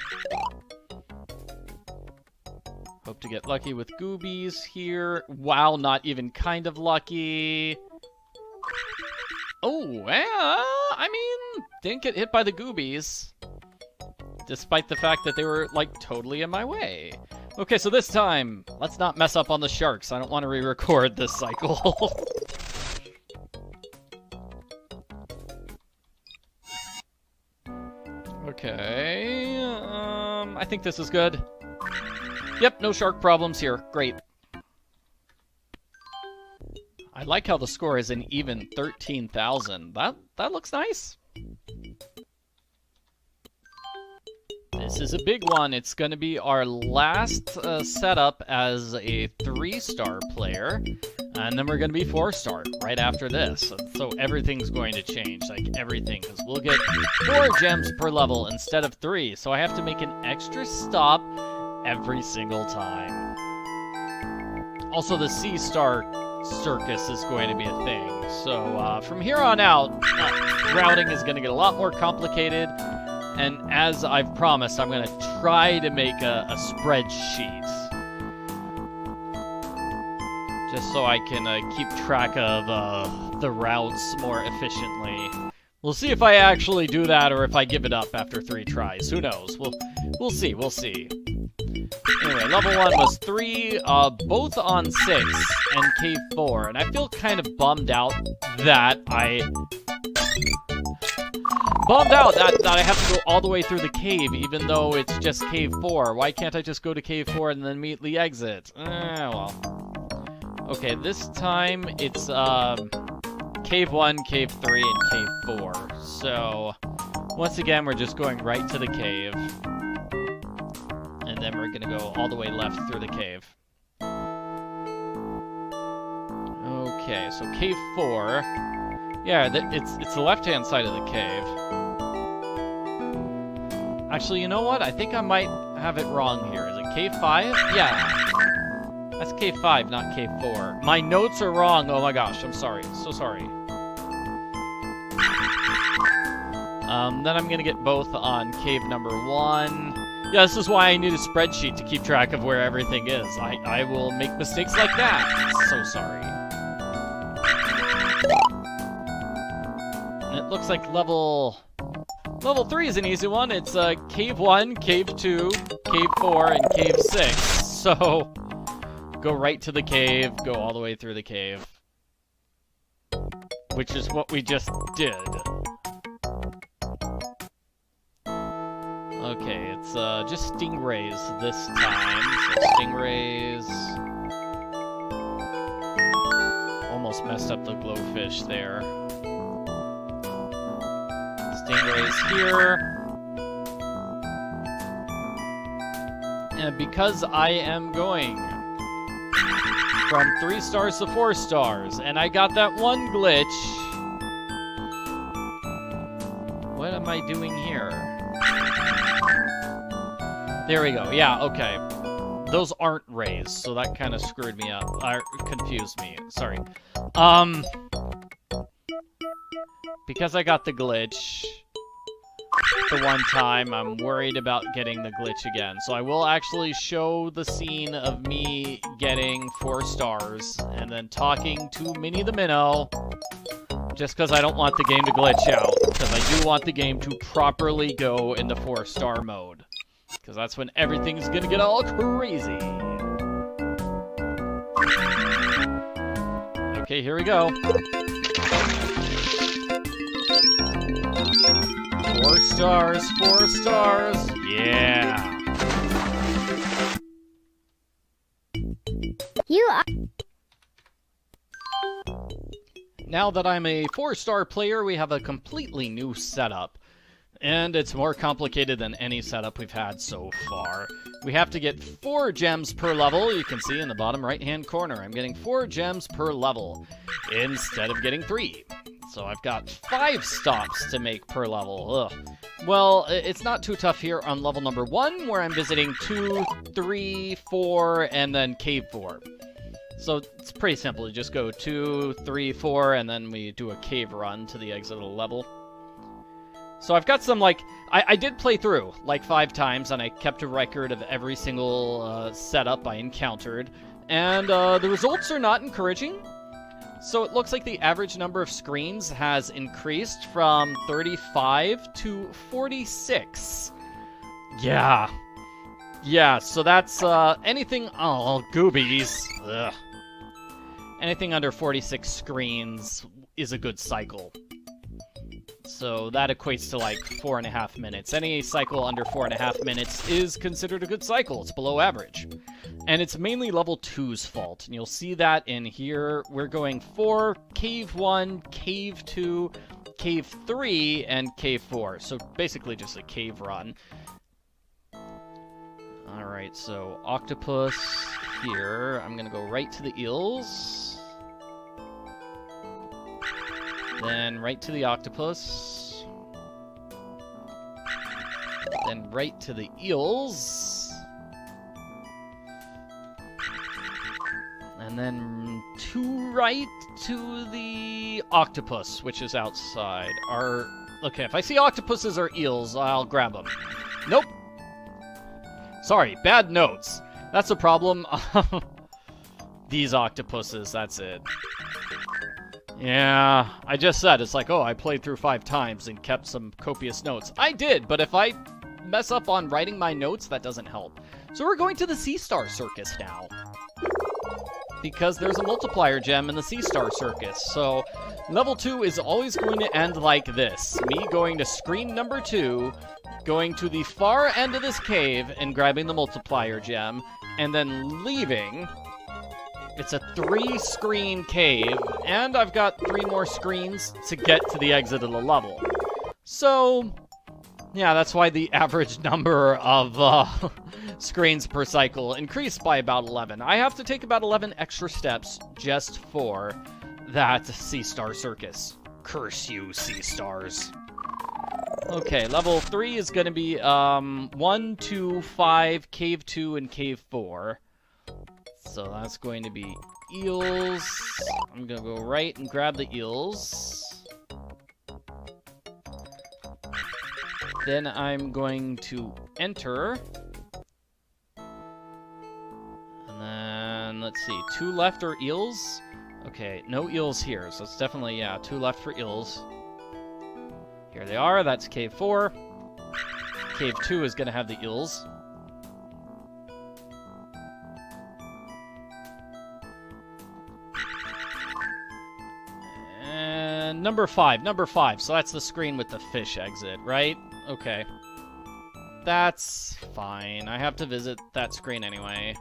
Hope to get lucky with goobies here. Wow, not even kind of lucky. Oh, I mean, didn't get hit by the goobies. Despite the fact that they were, like, totally in my way. Okay, so this time, let's not mess up on the sharks. I don't want to re-record this cycle. Okay, I think this is good. Yep, no shark problems here. Great. I like how the score is an even 13,000. That looks nice. This is a big one. It's going to be our last setup as a 3-star player. And then we're going to be 4-star right after this. So everything's going to change. Like, everything. Because we'll get 4 gems per level instead of 3. So I have to make an extra stop every single time. Also, the C-star circus is going to be a thing. So from here on out, routing is going to get a lot more complicated. And as I've promised, I'm going to try to make a spreadsheet. Just so I can keep track of the routes more efficiently. We'll see if I actually do that or if I give it up after 3 tries. Who knows? We'll see. We'll see. Anyway, level 1 was 3, both on 6 and cave 4. And I feel kind of bummed out that I have to go all the way through the cave, even though it's just cave 4. Why can't I just go to cave 4 and then immediately exit? Well. Okay, this time it's cave 1, cave 3, and cave 4. So, once again, we're just going right to the cave. And then we're going to go all the way left through the cave. Okay, so cave 4. Yeah, it's the left-hand side of the cave. Actually, you know what? I think I might have it wrong here. Is it cave 5? Yeah. That's cave 5, not cave 4. My notes are wrong. Oh my gosh, I'm sorry. So sorry. Then I'm gonna get both on cave number 1. Yeah, this is why I need a spreadsheet to keep track of where everything is. I will make mistakes like that. So sorry. And it looks like level 3 is an easy one. It's cave 1, cave 2, cave 4, and cave 6. So go right to the cave, go all the way through the cave. Which is what we just did. Okay, it's just stingrays this time. So stingrays. Almost messed up the glowfish there. Stingrays here. And because I am going from 3 stars to 4 stars, and I got that one glitch. What am I doing here? There we go. Yeah, okay. Those aren't rays, so that kind of screwed me up. Confused me. Sorry. Because I got the glitch the one time, I'm worried about getting the glitch again. So I will actually show the scene of me getting 4 stars and then talking to Minnie the Minnow, just because I don't want the game to glitch out, because I do want the game to properly go into 4-star mode, because that's when everything's gonna get all crazy. Okay, here we go. 4 stars, 4 stars. Yeah. You are. Now that I'm a 4-star player, we have a completely new setup. And it's more complicated than any setup we've had so far. We have to get 4 gems per level. You can see in the bottom right-hand corner, I'm getting 4 gems per level instead of getting 3. So I've got 5 stops to make per level. Ugh. Well, it's not too tough here on level number 1, where I'm visiting 2, 3, 4, and then cave 4. So it's pretty simple. You just go 2, 3, 4, and then we do a cave run to the exit of the level. So I've got some, like, I did play through, like, 5 times, and I kept a record of every single setup I encountered. And the results are not encouraging. So it looks like the average number of screens has increased from 35 to 46. Yeah. Yeah, so that's anything... Oh, goobies. Ugh. Anything under 46 screens is a good cycle. So that equates to like 4.5 minutes. Any cycle under 4.5 minutes is considered a good cycle. It's below average. And it's mainly level 2's fault. And you'll see that in here. We're going 4, Cave 1, Cave 2, Cave 3, and Cave 4. So basically just a cave run. Alright, so octopus here. I'm going to go right to the eels. Then right to the octopus. Then right to the eels. And then to right to the octopus, which is outside. Okay, if I see octopuses or eels, I'll grab them. Nope. Sorry, bad notes. That's a problem. These octopuses, that's it. Yeah, I just said, it's like, oh, I played through 5 times and kept some copious notes. I did, but if I mess up on writing my notes, that doesn't help. So we're going to the Sea Star Circus now. Because there's a multiplier gem in the Sea Star Circus. So level 2 is always going to end like this. Me going to screen number 2, going to the far end of this cave and grabbing the multiplier gem, and then leaving. It's a 3-screen cave, and I've got 3 more screens to get to the exit of the level. So, yeah, that's why the average number of screens per cycle increased by about 11. I have to take about 11 extra steps just for that Sea Star Circus. Curse you, Sea Stars. Okay, level 3 is going to be 1, 2, 5, Cave 2, and Cave 4. So that's going to be eels. I'm going to go right and grab the eels. Then I'm going to enter. And then, let's see, 2 left are eels. Okay, no eels here, so it's definitely, yeah, 2 left for eels. Here they are, that's Cave 4. Cave 2 is going to have the eels. And number 5, so that's the screen with the fish exit, right? Okay. That's fine. I have to visit that screen anyway.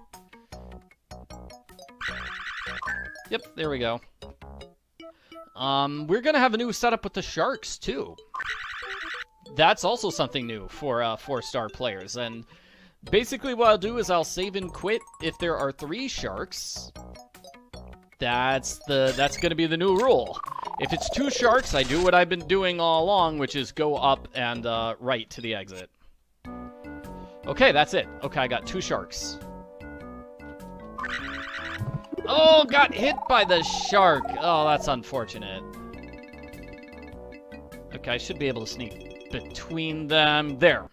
Yep, there we go. We're gonna have a new setup with the sharks, too. That's also something new for 4-star players, and basically what I'll do is I'll save and quit if there are 3 sharks. That's gonna be the new rule. If it's 2 sharks, I do what I've been doing all along, which is go up and right to the exit. Okay, that's it. Okay, I got 2 sharks. Oh, got hit by the shark. Oh, that's unfortunate. Okay, I should be able to sneak between them. There.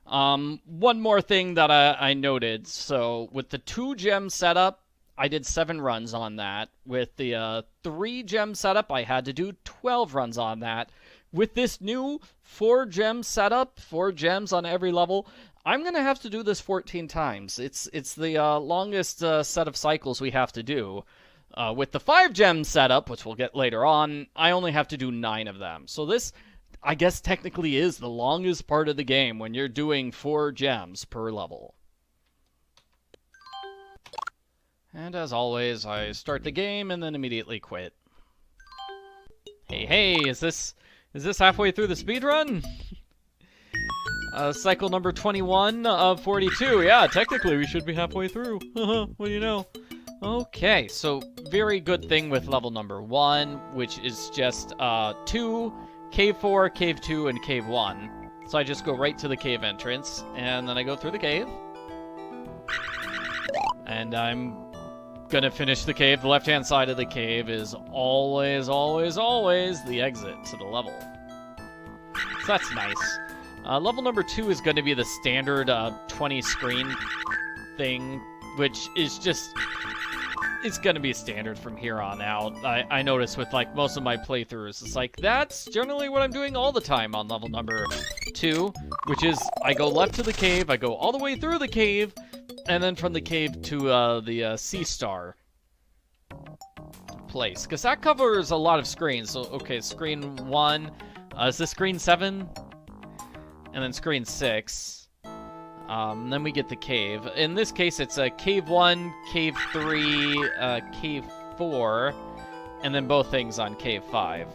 One more thing that I noted. So, with the 2 gem setup, I did 7 runs on that. With the 3 gem setup, I had to do 12 runs on that. With this new 4 gem setup, 4 gems on every level, I'm going to have to do this 14 times. It's the longest set of cycles we have to do. With the 5 gem setup, which we'll get later on, I only have to do 9 of them. So this, I guess, technically is the longest part of the game when you're doing 4 gems per level. And as always, I start the game and then immediately quit. Hey, is this halfway through the speedrun? Cycle number 21 of 42. Yeah, technically we should be halfway through. What do you know? Okay, so very good thing with level number 1, which is just 2, Cave 4, Cave 2, and Cave 1. So I just go right to the cave entrance, and then I go through the cave. And I'm gonna finish the cave. The left-hand side of the cave is always the exit to the level. So that's nice. Level number 2 is going to be the standard 20 screen thing, which is just... It's going to be standard from here on out. I notice with, like, most of my playthroughs, it's like, that's generally what I'm doing all the time on level number 2, which is I go left to the cave, I go all the way through the cave, and then from the cave to the sea star place. Because that covers a lot of screens. So, okay, screen 1. Is this screen 7? And then screen 6. Then we get the cave. In this case, it's cave 1, cave 3, cave 4, and then both things on cave 5.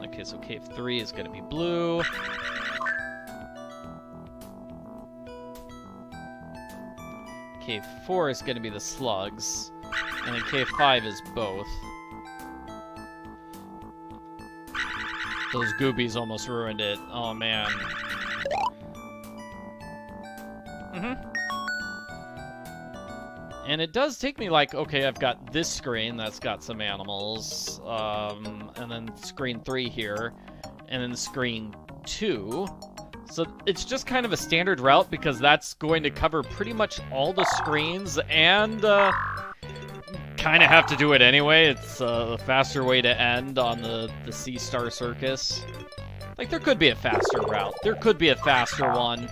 Okay, so cave 3 is going to be blue. Cave 4 is going to be the slugs. And then cave 5 is both. Those goobies almost ruined it. Oh, man. And it does take me like, okay, I've got this screen that's got some animals, and then screen 3 here, and then screen 2. So it's just kind of a standard route because that's going to cover pretty much all the screens, and kind of have to do it anyway. It's a faster way to end on the Sea Star Circus. Like, there could be a faster route. There could be a faster one.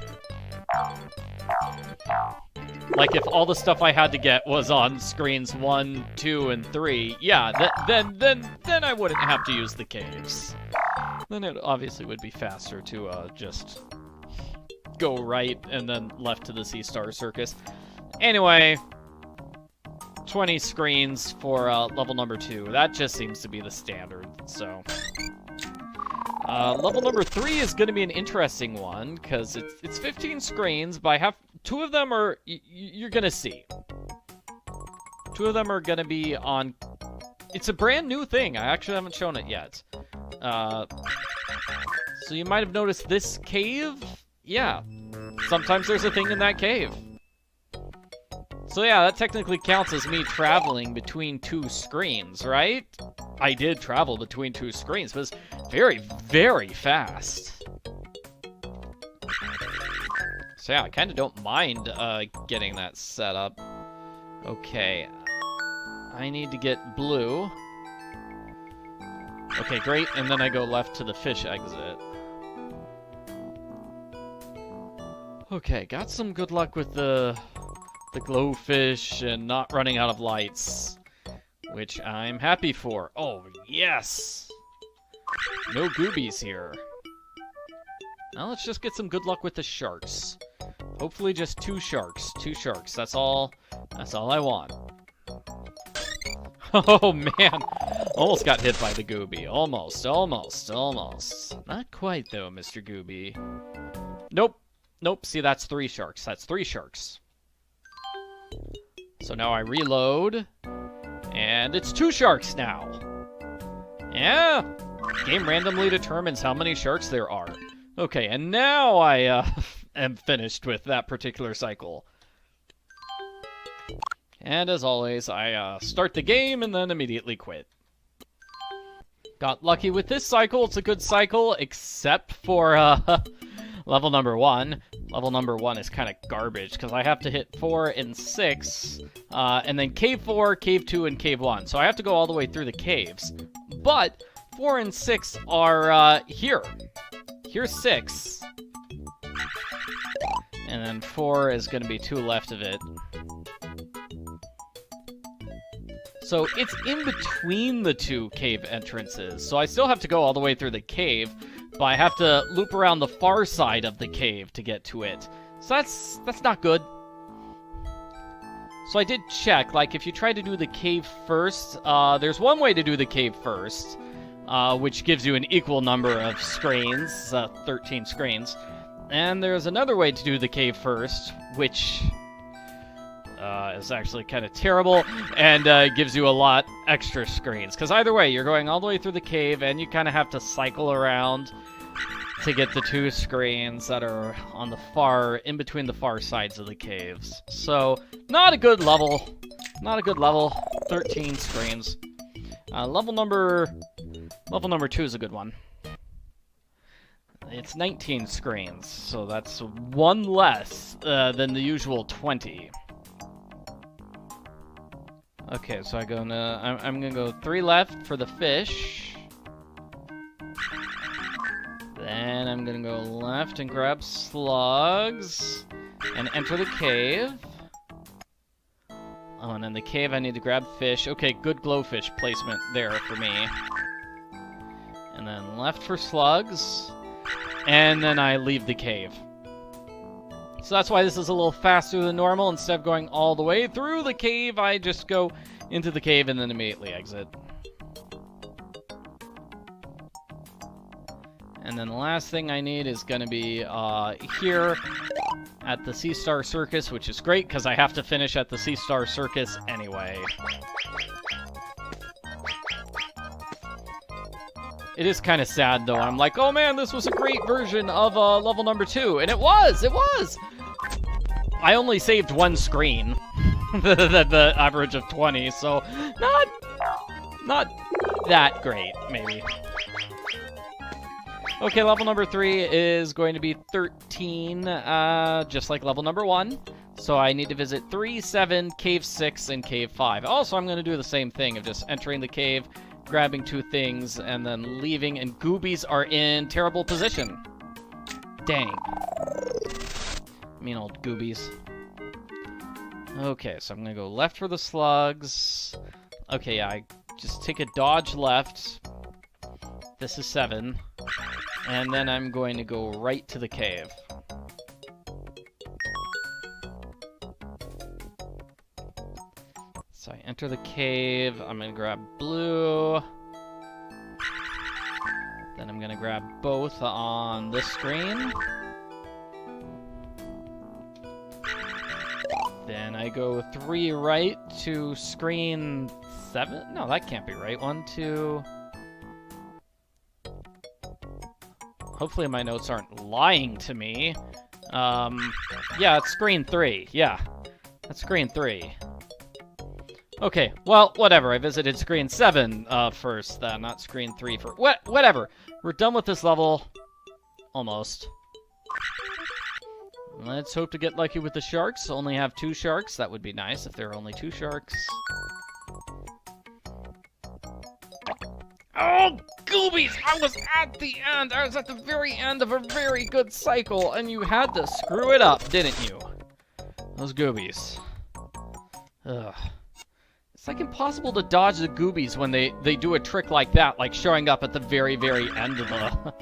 Like, if all the stuff I had to get was on screens 1, 2, and 3, yeah, then I wouldn't have to use the caves. Then it obviously would be faster to just go right and then left to the Sea Star Circus. Anyway, 20 screens for level number 2. That just seems to be the standard, so... level number 3 is going to be an interesting one, because it's 15 screens, but 2 of them are... you're going to see. 2 of them are going to be on... It's a brand new thing. I actually haven't shown it yet. So you might have noticed this cave? Yeah. Sometimes there's a thing in that cave. So yeah, that technically counts as me traveling between 2 screens, right? I did travel between 2 screens, but it's very, very fast. So yeah, I kind of don't mind getting that set up. Okay. I need to get blue. Okay, great, and then I go left to the fish exit. Okay, got some good luck with the glowfish and not running out of lights, which I'm happy for. Oh, yes! No goobies here. Now let's just get some good luck with the sharks. Hopefully just 2 sharks. 2 sharks. That's all I want. Oh, man. Almost got hit by the gooby. Almost. Not quite, though, Mr. Gooby. Nope. Nope. See, that's 3 sharks. That's 3 sharks. So now I reload, and it's 2 sharks now. Yeah, game randomly determines how many sharks there are. Okay, and now I am finished with that particular cycle. And as always, I start the game and then immediately quit. Got lucky with this cycle. It's a good cycle, except for level number 1. Level number 1 is kind of garbage, because I have to hit 4 and 6, and then cave 4, cave 2, and cave 1. So I have to go all the way through the caves. But 4 and 6 are here. Here's 6. And then 4 is going to be 2 left of it. So it's in between the 2 cave entrances. So I still have to go all the way through the cave, but I have to loop around the far side of the cave to get to it. So that's not good. So I did check, like, if you try to do the cave first, there's one way to do the cave first, which gives you an equal number of screens, 13 screens. And there's another way to do the cave first, which is actually kind of terrible, and gives you a lot extra screens. Because either way, you're going all the way through the cave, and you kind of have to cycle around to get the 2 screens that are on the far, in between the far sides of the caves. So, not a good level. Not a good level. 13 screens. Level number 2 is a good one. It's 19 screens, so that's one less than the usual 20. Okay, so I'm gonna go 3 left for the fish. Then I'm gonna go left and grab slugs and enter the cave. Oh, and in the cave I need to grab fish. Okay, good glowfish placement there for me. And then left for slugs. And then I leave the cave. So that's why this is a little faster than normal. Instead of going all the way through the cave, I just go into the cave and then immediately exit. And then the last thing I need is going to be here at the Sea Star Circus, which is great because I have to finish at the Sea Star Circus anyway. It is kind of sad, though. I'm like, oh man, this was a great version of level number 2. And it was! It was! I only saved 1 screen. the average of 20, so not that great, maybe. Okay, level number 3 is going to be 13, just like level number 1. So I need to visit 3, 7, Cave 6, and Cave 5. Also, I'm going to do the same thing of just entering the cave, grabbing 2 things, and then leaving, and goobies are in terrible position. Dang. Mean old goobies. Okay, so I'm gonna go left for the slugs. Okay, yeah, I just take a dodge left. This is 7. And then I'm going to go right to the cave. So I enter the cave, I'm gonna grab blue. Then I'm gonna grab both on this screen. Then I go 3 right to screen 7? No, that can't be right. 1, 2... Hopefully my notes aren't lying to me. Yeah, it's screen 3. Yeah, that's screen 3. Okay, well, whatever. I visited screen 7 first, not screen 3 for... Whatever. We're done with this level. Almost. Let's hope to get lucky with the sharks. Only have 2 sharks. That would be nice if there were only 2 sharks. Oh, goobies! I was at the end! I was at the very end of a very good cycle, and you had to screw it up, didn't you? Those goobies. Ugh. It's like impossible to dodge the goobies when they do a trick like that, like showing up at the very, very end of the...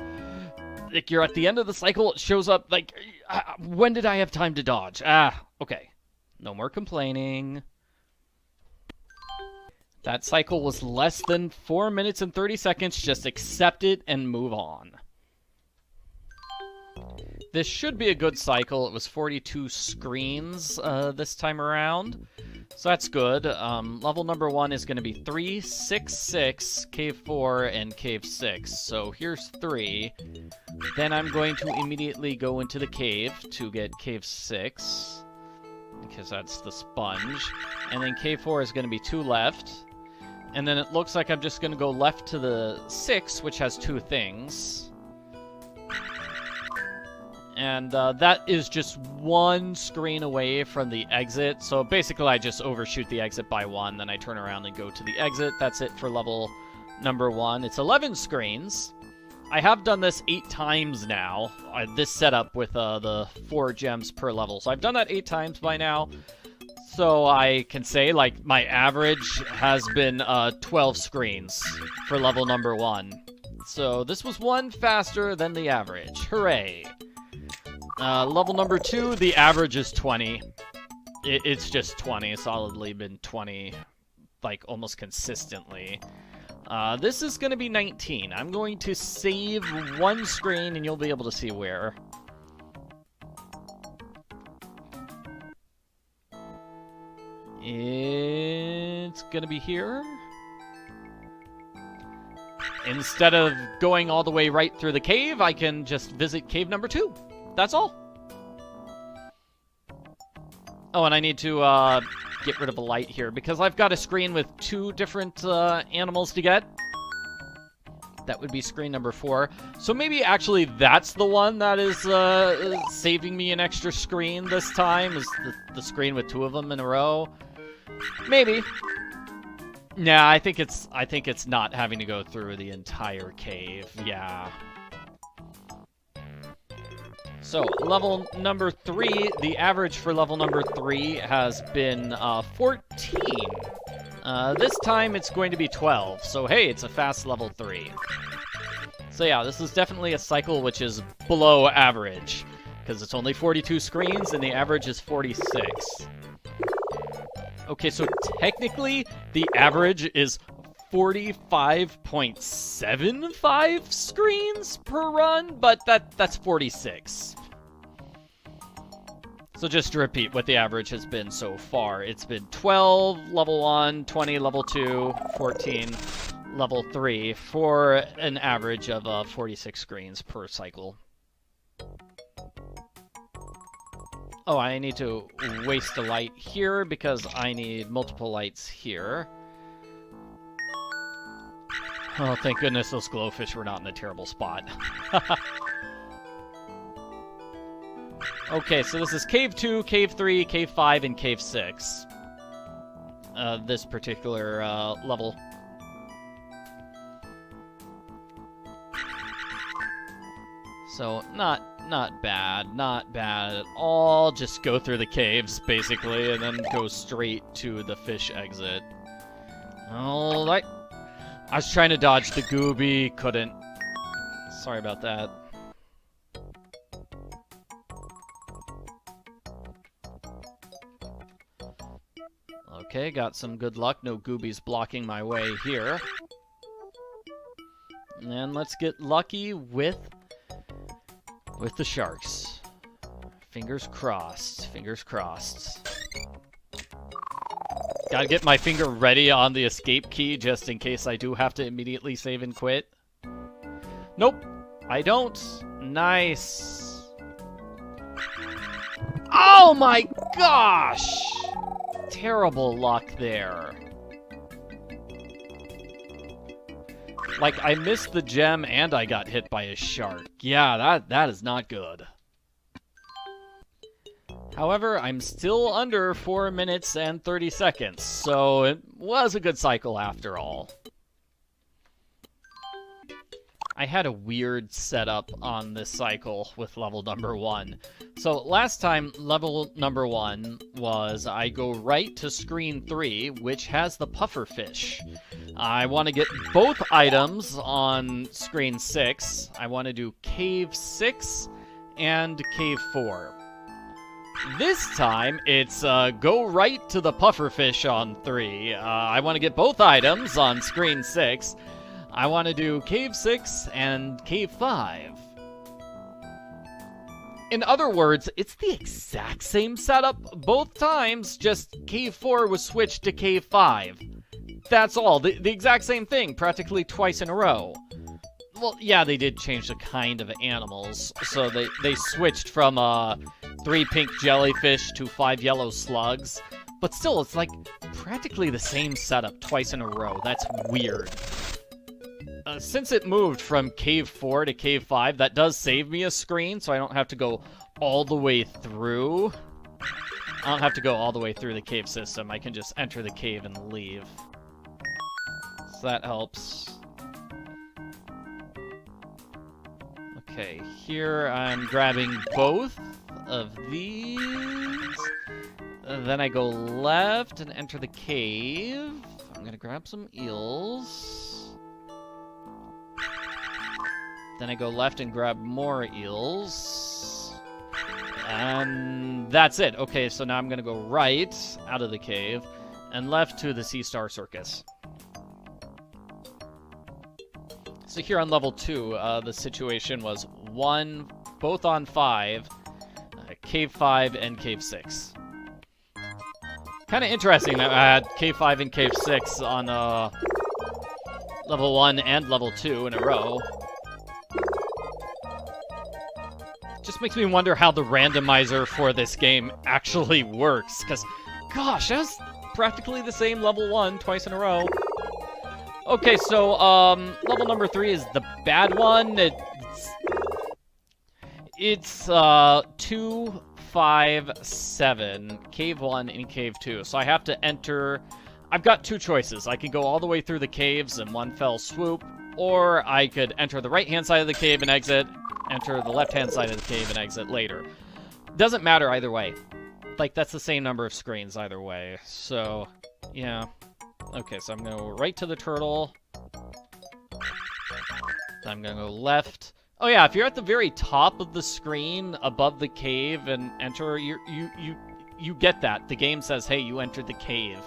Like, you're at the end of the cycle, it shows up, like, when did I have time to dodge? Okay. No more complaining. That cycle was less than 4 minutes and 30 seconds. Just accept it and move on. This should be a good cycle. It was 42 screens this time around. So that's good. Level number 1 is going to be 3, 6, 6, Cave 4, and Cave 6. So here's 3. Then I'm going to immediately go into the cave to get Cave 6. Because that's the sponge. And then Cave 4 is going to be 2 left. And then it looks like I'm just going to go left to the 6, which has 2 things. And that is just 1 screen away from the exit. So basically I just overshoot the exit by 1, then I turn around and go to the exit. That's it for level number 1. It's 11 screens. I have done this 8 times now. This setup with the 4 gems per level. So I've done that 8 times by now. So I can say, like, my average has been 12 screens for level number 1. So this was 1 faster than the average. Hooray! Level number 2, the average is 20. It's just 20. Solidly been 20, like, almost consistently. This is going to be 19. I'm going to save 1 screen, and you'll be able to see where. It's going to be here. Instead of going all the way right through the cave, I can just visit cave number 2. That's all. Oh, and I need to get rid of a light here because I've got a screen with 2 different animals to get. That would be screen number 4. So maybe actually that's the one that is saving me an extra screen this time, is the screen with 2 of them in a row. Maybe. Yeah, I think it's not having to go through the entire cave. Yeah. So, level number 3, the average for level number 3 has been 14. This time it's going to be 12, so hey, it's a fast level 3. So yeah, this is definitely a cycle which is below average, because it's only 42 screens and the average is 46. Okay, so technically the average is 45.75 screens per run, but that's 46. So just to repeat what the average has been so far, it's been 12 level 1, 20 level 2, 14 level 3, for an average of 46 screens per cycle. Oh, I need to waste a light here because I need multiple lights here. Oh, thank goodness those glowfish were not in a terrible spot. Okay, so this is Cave 2, Cave 3, Cave 5, and Cave 6. This particular level. So, not bad at all. Just go through the caves, basically, and then go straight to the fish exit. Alright. I was trying to dodge the gooby, couldn't. Sorry about that. Okay, got some good luck. No goobies blocking my way here. And let's get lucky with the sharks. Fingers crossed. Fingers crossed. Gotta get my finger ready on the escape key just in case I do have to immediately save and quit. Nope, I don't. Nice. Oh my gosh! Terrible luck there. Like, I missed the gem and I got hit by a shark. Yeah, that is not good. However, I'm still under 4 minutes and 30 seconds, so it was a good cycle after all. I had a weird setup on this cycle with level number 1. So last time, level number 1 was I go right to screen 3, which has the pufferfish. I want to get both items on screen 6. I want to do Cave 6 and Cave 4. This time, it's go right to the pufferfish on 3. I want to get both items on screen 6. I want to do Cave 6 and Cave 5. In other words, it's the exact same setup both times, just Cave 4 was switched to Cave 5. That's all. The exact same thing, practically twice in a row. Well, yeah, they did change the kind of animals. So they switched from 3 pink jellyfish to 5 yellow slugs. But still, it's like practically the same setup twice in a row. That's weird. Since it moved from Cave 4 to Cave 5, that does save me a screen, so I don't have to go all the way through. I don't have to go all the way through the cave system. I can just enter the cave and leave. So that helps. Okay, here I'm grabbing both of these. Then I go left and enter the cave. I'm gonna grab some eels. Then I go left and grab more eels. And that's it. Okay, so now I'm gonna go right out of the cave and left to the Sea Star Circus. So here on level 2, the situation was both on 5, Cave 5 and Cave 6. Kind of interesting that I had Cave 5 and Cave 6 on level 1 and level 2 in a row. Just makes me wonder how the randomizer for this game actually works, because, gosh, that's practically the same level 1 twice in a row. Okay, so, level number 3 is the bad one. It's 2, 5, 7, Cave 1 and Cave 2. So I have to enter... I've got two choices. I can go all the way through the caves in one fell swoop, or I could enter the right-hand side of the cave and exit, enter the left-hand side of the cave and exit later. Doesn't matter either way. Like, that's the same number of screens either way. So, yeah. Okay, so I'm going to go right to the turtle. I'm going to go left. Oh yeah, if you're at the very top of the screen above the cave and enter, you get that. The game says, hey, you entered the cave.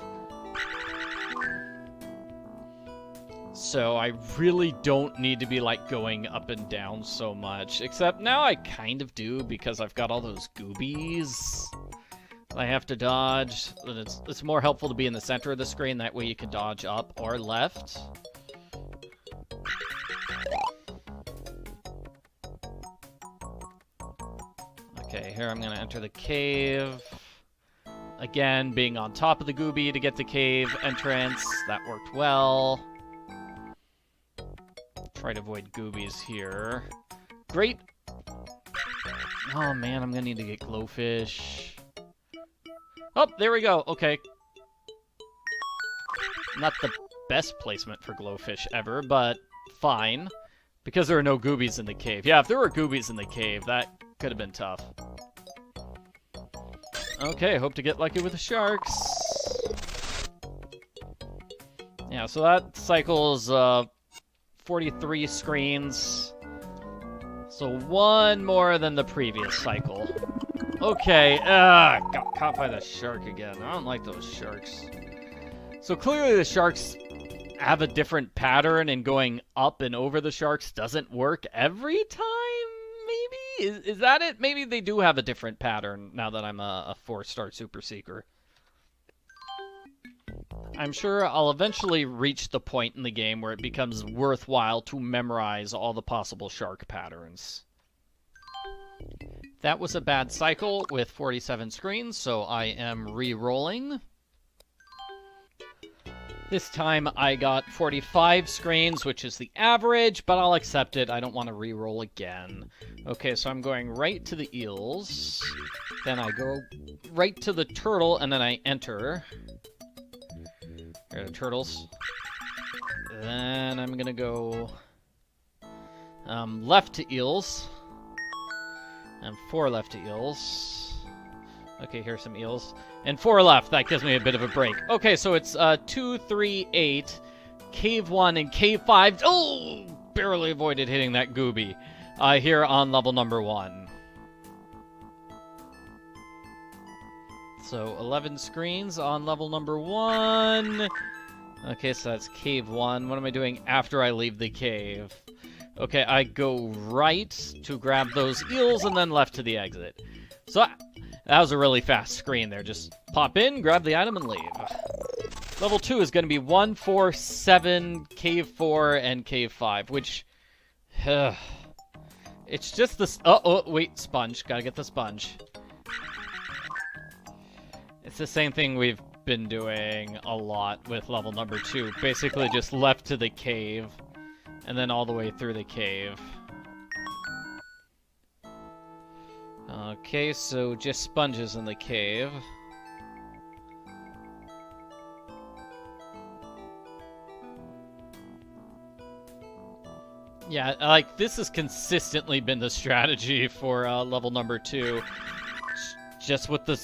So I really don't need to be, like, going up and down so much. Except now I kind of do because I've got all those goobies I have to dodge. It's more helpful to be in the center of the screen. That way you can dodge up or left. Okay, here I'm going to enter the cave. Again, being on top of the gooby to get the cave entrance. That worked well. Try to avoid goobies here. Great. Oh man, I'm going to need to get glowfish. Oh, there we go. Okay. Not the best placement for glowfish ever, but fine. Because there are no goobies in the cave. Yeah, if there were goobies in the cave, that could have been tough. Okay, hope to get lucky with the sharks. Yeah, so that cycles 43 screens. So one more than the previous cycle. Okay, got caught by the shark again. I don't like those sharks. So clearly the sharks have a different pattern, and going up and over the sharks doesn't work every time, maybe? Is that it? Maybe they do have a different pattern now that I'm a 4-star Super Seeker. I'm sure I'll eventually reach the point in the game where it becomes worthwhile to memorize all the possible shark patterns. That was a bad cycle with 47 screens, so I am re-rolling. This time I got 45 screens, which is the average, but I'll accept it. I don't want to re-roll again. Okay, so I'm going right to the eels. Then I go right to the turtle, and then I enter. Here are the turtles. Then I'm going to go left to eels. And 4 left to eels. Okay, here's some eels. And 4 left. That gives me a bit of a break. Okay, so it's 2, 3, 8, Cave 1, and Cave 5. Oh! Barely avoided hitting that gooby here on level number 1. So 11 screens on level number 1. Okay, so that's Cave 1. What am I doing after I leave the cave? Okay, I go right to grab those eels and then left to the exit. So that was a really fast screen there. Just pop in, grab the item, and leave. Level 2 is going to be 1, 4, 7, Cave 4, and Cave 5, which... it's just this... Oh, wait, sponge. Gotta get the sponge. It's the same thing we've been doing a lot with level number 2. Basically just left to the cave, and then all the way through the cave. Okay, so just sponges in the cave. Yeah, like, this has consistently been the strategy for level number 2. Just with the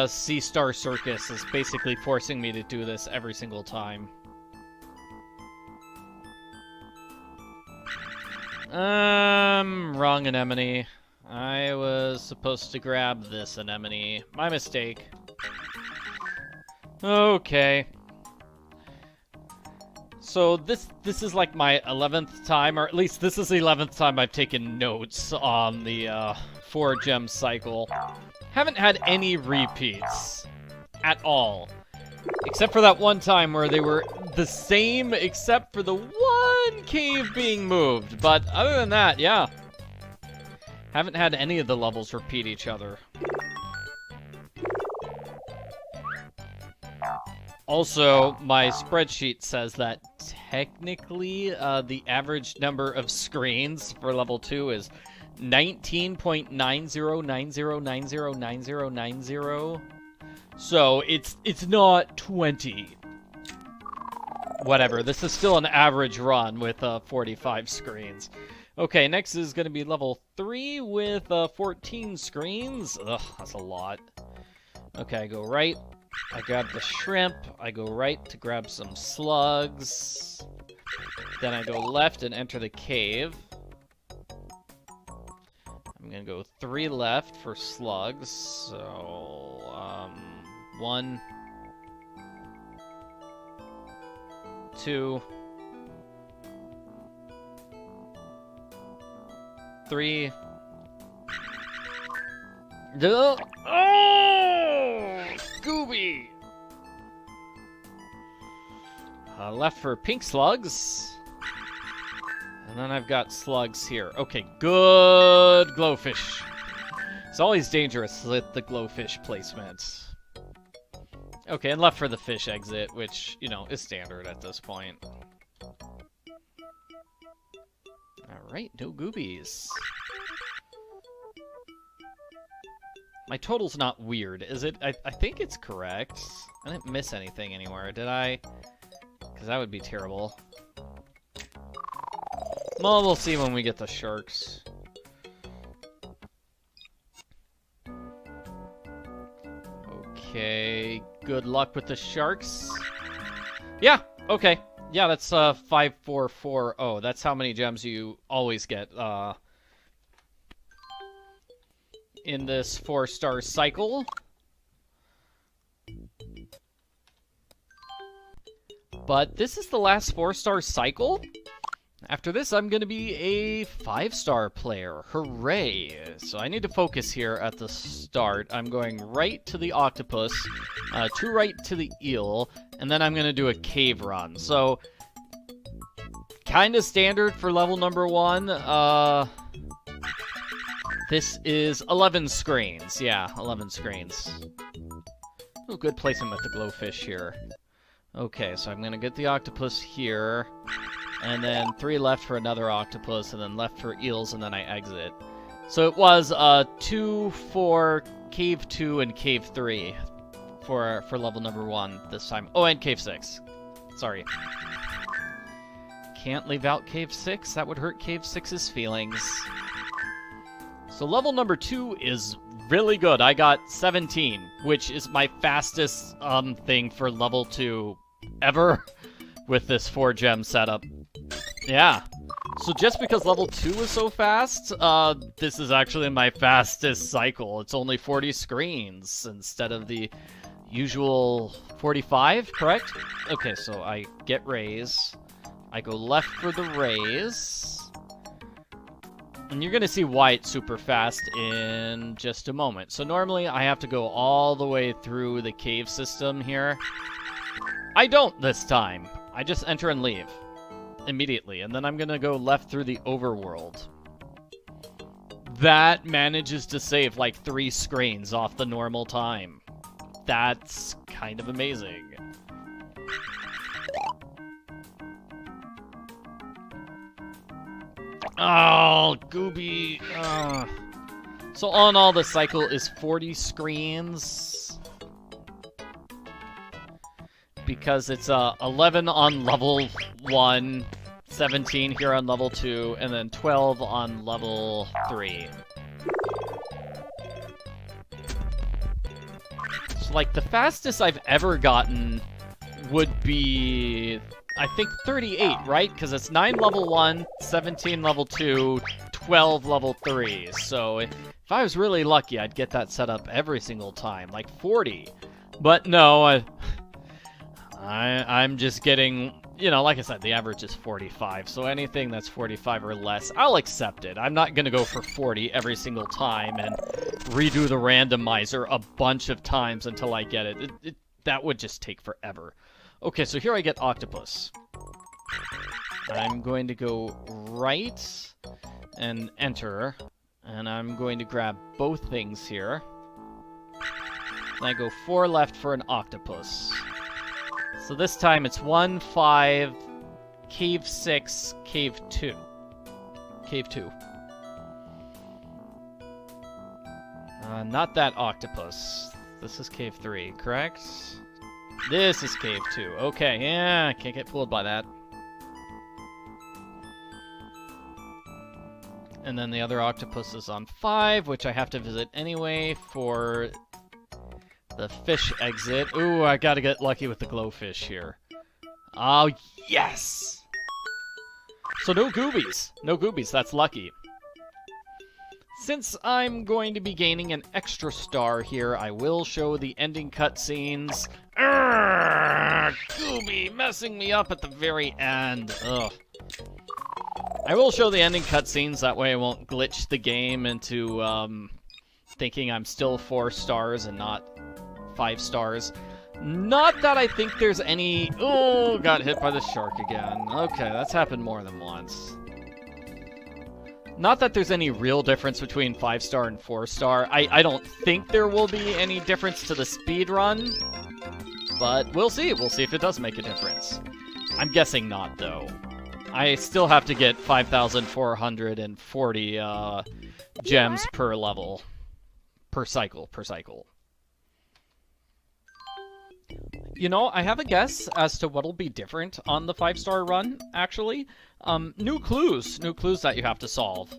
C-Star Circus is basically forcing me to do this every single time. Wrong anemone. I was supposed to grab this anemone. My mistake. Okay. So this is like my 11th time, or at least this is the 11th time I've taken notes on the 4-gem cycle. Haven't had any repeats at all. Except for that one time where they were the same except for the one cave being moved. But other than that, yeah. Haven't had any of the levels repeat each other. Also, my spreadsheet says that technically the average number of screens for level 2 is 19.9090909090. So it's not 20. Whatever, this is still an average run with 45 screens. Okay, next is going to be level 3 with 14 screens. Ugh, that's a lot. Okay, I go right. I grab the shrimp. I go right to grab some slugs. Then I go left and enter the cave. I'm going to go 3 left for slugs. So, 1, 2, 3. Oh! Scooby! Left for pink slugs. And then I've got slugs here. Okay, good glowfish. It's always dangerous with the glowfish placement. Okay, and left for the fish exit, which, you know, is standard at this point. Alright, no goobies. My total's not weird, is it? I think it's correct. I didn't miss anything anywhere, did I? Because that would be terrible. Well, we'll see when we get the sharks. Okay, good luck with the sharks. Yeah, okay. Yeah, that's 5440. That's how many gems you always get in this 4-star cycle. But this is the last 4-star cycle. After this, I'm going to be a 5-star player. Hooray! So I need to focus here at the start. I'm going right to the octopus, 2 right to the eel, and then I'm going to do a cave run. So, kind of standard for level number 1. This is 11 screens. Yeah, 11 screens. Oh, good placement with the glowfish here. Okay, so I'm going to get the octopus here. And then 3 left for another octopus, and then left for eels, and then I exit. So it was 2 for Cave 2 and Cave 3 for level number 1 this time. Oh, and Cave 6. Sorry. Can't leave out Cave 6. That would hurt Cave 6's feelings. So level number 2 is really good. I got 17, which is my fastest thing for level 2 ever with this 4-gem setup. Yeah. So just because level 2 was so fast, this is actually my fastest cycle. It's only 40 screens instead of the usual 45, correct? Okay, so I get raise. I go left for the raise. And you're going to see why it's super fast in just a moment. So normally I have to go all the way through the cave system here. I don't this time. I just enter and leave immediately. And then I'm going to go left through the overworld. That manages to save like 3 screens off the normal time. That's kind of amazing. Oh, Gooby. So all in all, the cycle is 40 screens. Because it's 11 on level 1, 17 here on level 2, and then 12 on level 3. So, like, the fastest I've ever gotten would be, I think, 38, right? Because it's 9 level 1, 17 level 2, 12 level 3. So if I was really lucky, I'd get that set up every single time, like 40. But no, I'm just getting, you know, like I said, the average is 45. So anything that's 45 or less, I'll accept it. I'm not going to go for 40 every single time and redo the randomizer a bunch of times until I get it. That would just take forever. Okay, so here I get octopus. I'm going to go right and enter, and I'm going to grab both things here. And I go 4 left for an octopus. So this time it's 1, 5, Cave 6, Cave 2. Cave 2. Not that octopus. This is Cave 3, correct? This is Cave 2. Okay, yeah, can't get fooled by that. And then the other octopus is on 5, which I have to visit anyway for the fish exit. Ooh, I gotta get lucky with the glowfish here. Oh, yes! So no goobies. No goobies, that's lucky. Since I'm going to be gaining an extra star here, I will show the ending cutscenes. Gooby messing me up at the very end. Ugh. I will show the ending cutscenes, that way I won't glitch the game into thinking I'm still 4 stars and not 5 stars. Not that I think there's any... Oh, got hit by the shark again. Okay, that's happened more than once. Not that there's any real difference between 5-star and 4-star. I don't think there will be any difference to the speedrun, but we'll see. We'll see if it does make a difference. I'm guessing not, though. I still have to get 5,440 gems per level. Per cycle. You know, I have a guess as to what'll be different on the 5-star run, actually. New clues that you have to solve.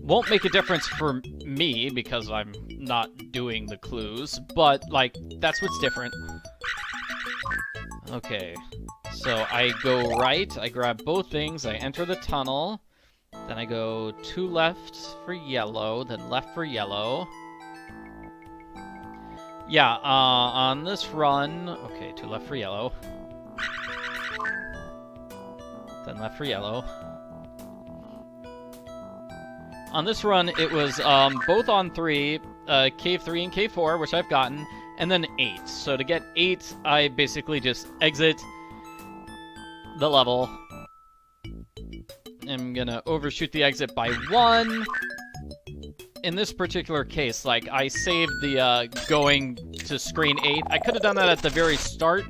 Won't make a difference for me, because I'm not doing the clues, but, like, that's what's different. Okay, so I go right, I grab both things, I enter the tunnel, then I go 2 left for yellow, then left for yellow. Yeah, on this run... Okay, 2 left for yellow. Then left for yellow. On this run, it was both on 3, Cave 3 and Cave 4, which I've gotten, and then 8. So to get 8, I basically just exit the level. I'm gonna overshoot the exit by 1. In this particular case, like, I saved the going to screen 8. I could have done that at the very start.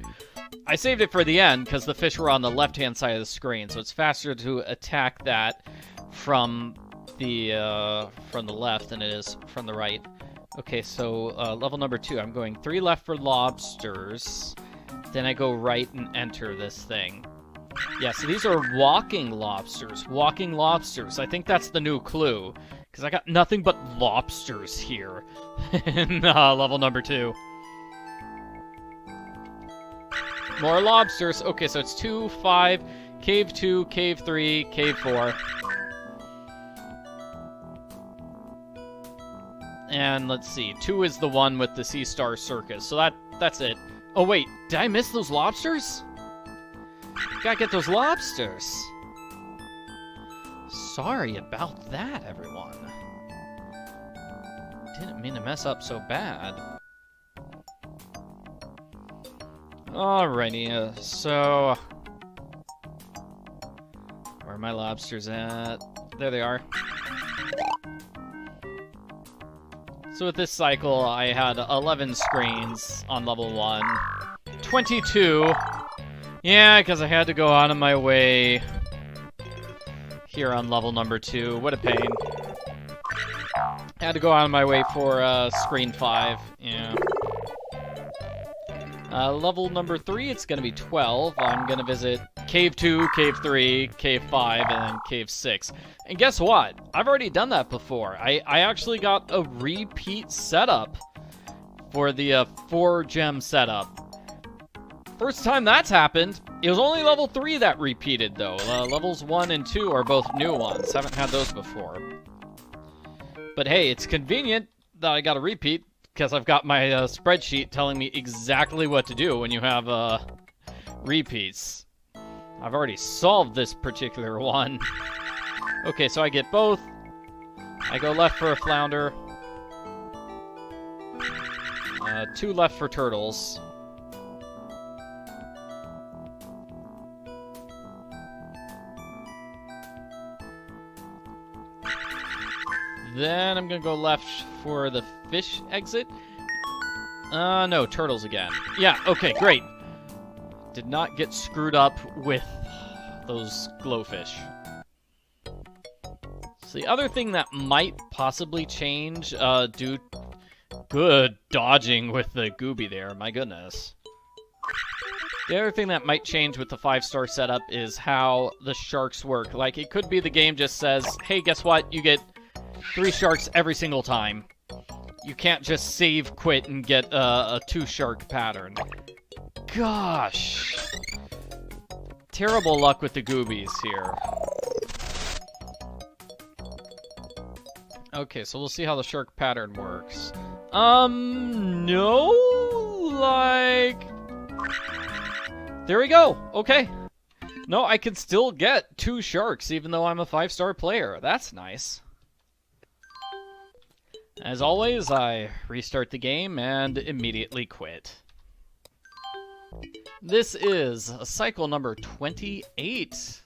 I saved it for the end because the fish were on the left-hand side of the screen, so it's faster to attack that from the left than it is from the right. Okay, so level number 2, I'm going 3 left for lobsters. Then I go right and enter this thing. Yeah, so these are walking lobsters. Walking lobsters. I think that's the new clue. Because I got nothing but lobsters here in level number 2. More lobsters. Okay, so it's 2, 5, Cave 2, Cave 3, Cave 4. And let's see, 2 is the one with the Sea Star Circus. So that's it. Oh wait, did I miss those lobsters? Gotta get those lobsters. Sorry about that, everyone. Didn't mean to mess up so bad. Alrighty, so... Where are my lobsters at? There they are. So with this cycle, I had 11 screens on level 1. 22! Yeah, because I had to go out of my way here on level number 2. What a pain. Had to go out of my way for screen 5. Yeah. Level number 3, it's going to be 12. I'm going to visit Cave 2, Cave 3, Cave 5, and then Cave 6. And guess what? I've already done that before. I actually got a repeat setup for the 4-gem setup. First time that's happened, it was only level 3 that repeated, though. Levels 1 and 2 are both new ones. Haven't had those before. But hey, it's convenient that I got a repeat, because I've got my spreadsheet telling me exactly what to do when you have repeats. I've already solved this particular one. Okay, so I get both. I go left for a flounder. 2 left for turtles. Then I'm gonna go left for the fish exit. No, turtles again. Yeah, okay, great. Did not get screwed up with those glowfish. So the other thing that might possibly change, good dodging with the gooby there, my goodness. The other thing that might change with the 5-star setup is how the sharks work. Like, it could be the game just says, hey, guess what? You get 3 sharks every single time. You can't just save, quit, and get a 2-shark pattern. Gosh. Terrible luck with the goobies here. Okay, so we'll see how the shark pattern works. No? Like... There we go. Okay. No, I can still get 2 sharks even though I'm a 5-star player. That's nice. As always, I restart the game and immediately quit. This is cycle number 28.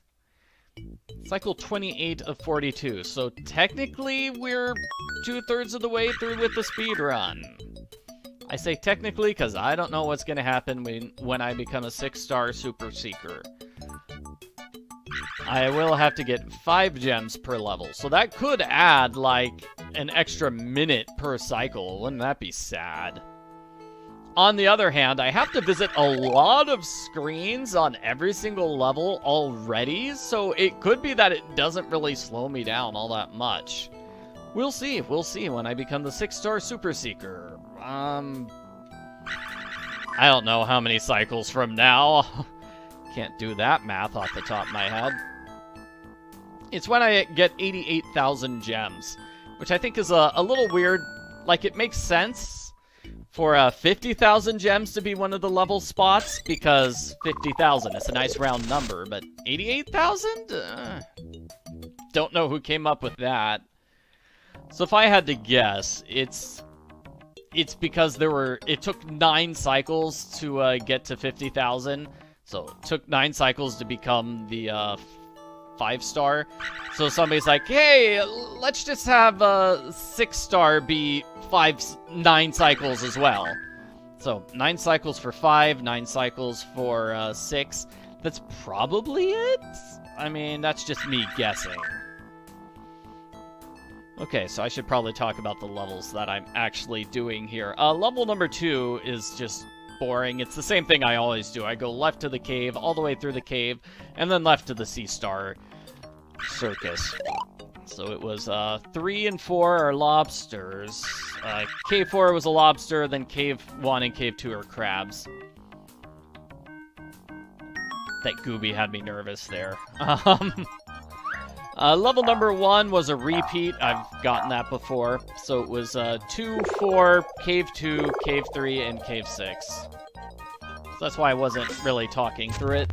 Cycle 28 of 42. So technically, we're 2/3 of the way through with the speedrun. I say technically because I don't know what's going to happen when I become a 6-star super seeker. I will have to get 5 gems per level, so that could add like an extra minute per cycle. Wouldn't that be sad? On the other hand, I have to visit a lot of screens on every single level already, so it could be that it doesn't really slow me down all that much. We'll see when I become the 6-star super seeker. I don't know how many cycles from now. Can't do that math off the top of my head. It's when I get 88,000 gems, which I think is a little weird. Like, it makes sense for 50,000 gems to be one of the level spots, because 50,000 is a nice round number, but 88,000? Don't know who came up with that. So if I had to guess, it's because it took 9 cycles to get to 50,000. So it took 9 cycles to become the 5-star. So somebody's like, hey, let's just have a 6-star be 9 cycles as well. So 9 cycles for 5, 9 cycles for 6. That's probably it? I mean, that's just me guessing. Okay, so I should probably talk about the levels that I'm actually doing here. Level number 2 is just boring. It's the same thing I always do. I go left to the cave, all the way through the cave, and then left to the Sea-Star Circus. So it was 3 and 4 are lobsters. Cave 4 was a lobster, then Cave 1 and Cave 2 are crabs. That gooby had me nervous there. Level number 1 was a repeat. I've gotten that before. So it was 2, 4, Cave 2, Cave 3, and Cave 6. So that's why I wasn't really talking through it.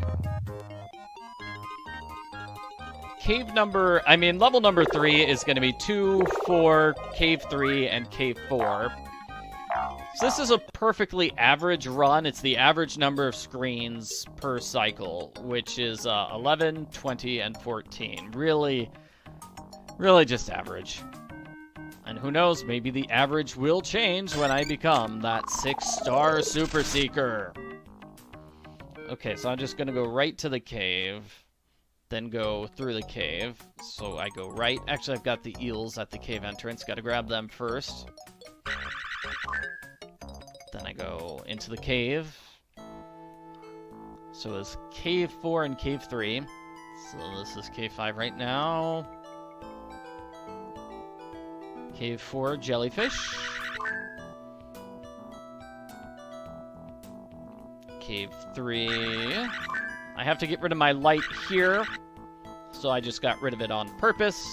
Level number 3 is going to be 2, 4, Cave 3, and Cave 4. So this is a perfectly average run. It's the average number of screens per cycle, which is 11, 20, and 14. Really, really just average. And who knows, maybe the average will change when I become that 6-star Super Seeker. Okay, so I'm just going to go right to the cave, then go through the cave. So I go right. Actually, I've got the eels at the cave entrance. Got to grab them first. Then I go into the cave. So it's Cave 4 and Cave 3. So this is Cave 5 right now. Cave 4, jellyfish. Cave 3. I have to get rid of my light here, so I just got rid of it on purpose.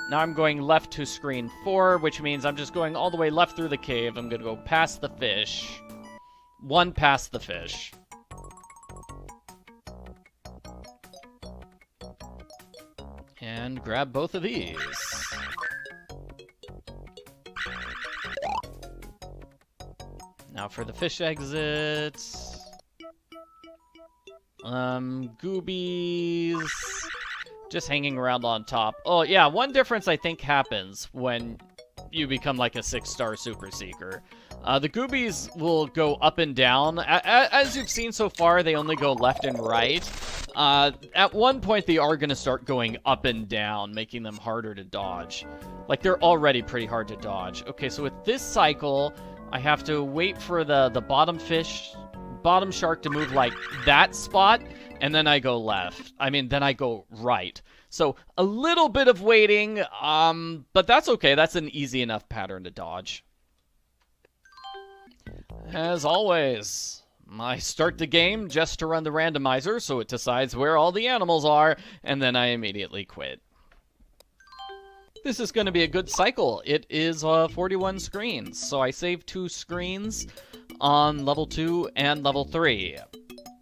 Now I'm going left to screen 4, which means I'm just going all the way left through the cave. I'm going to go past the fish. 1 past the fish. And grab both of these. Now for the fish exits. Goobies. Just hanging around on top. Oh, yeah, one difference I think happens when you become like a 6-star Super Seeker. The Goobies will go up and down. As you've seen so far, they only go left and right. At one point, they are going to start going up and down, making them harder to dodge. Like, they're already pretty hard to dodge. Okay, so with this cycle, I have to wait for the bottom shark to move like that spot, and then I go left. Then I go right. So a little bit of waiting, but that's okay. That's an easy enough pattern to dodge. As always, I start the game just to run the randomizer, so it decides where all the animals are, and then I immediately quit. This is going to be a good cycle. It is 41 screens, so I saved 2 screens on level 2 and level 3.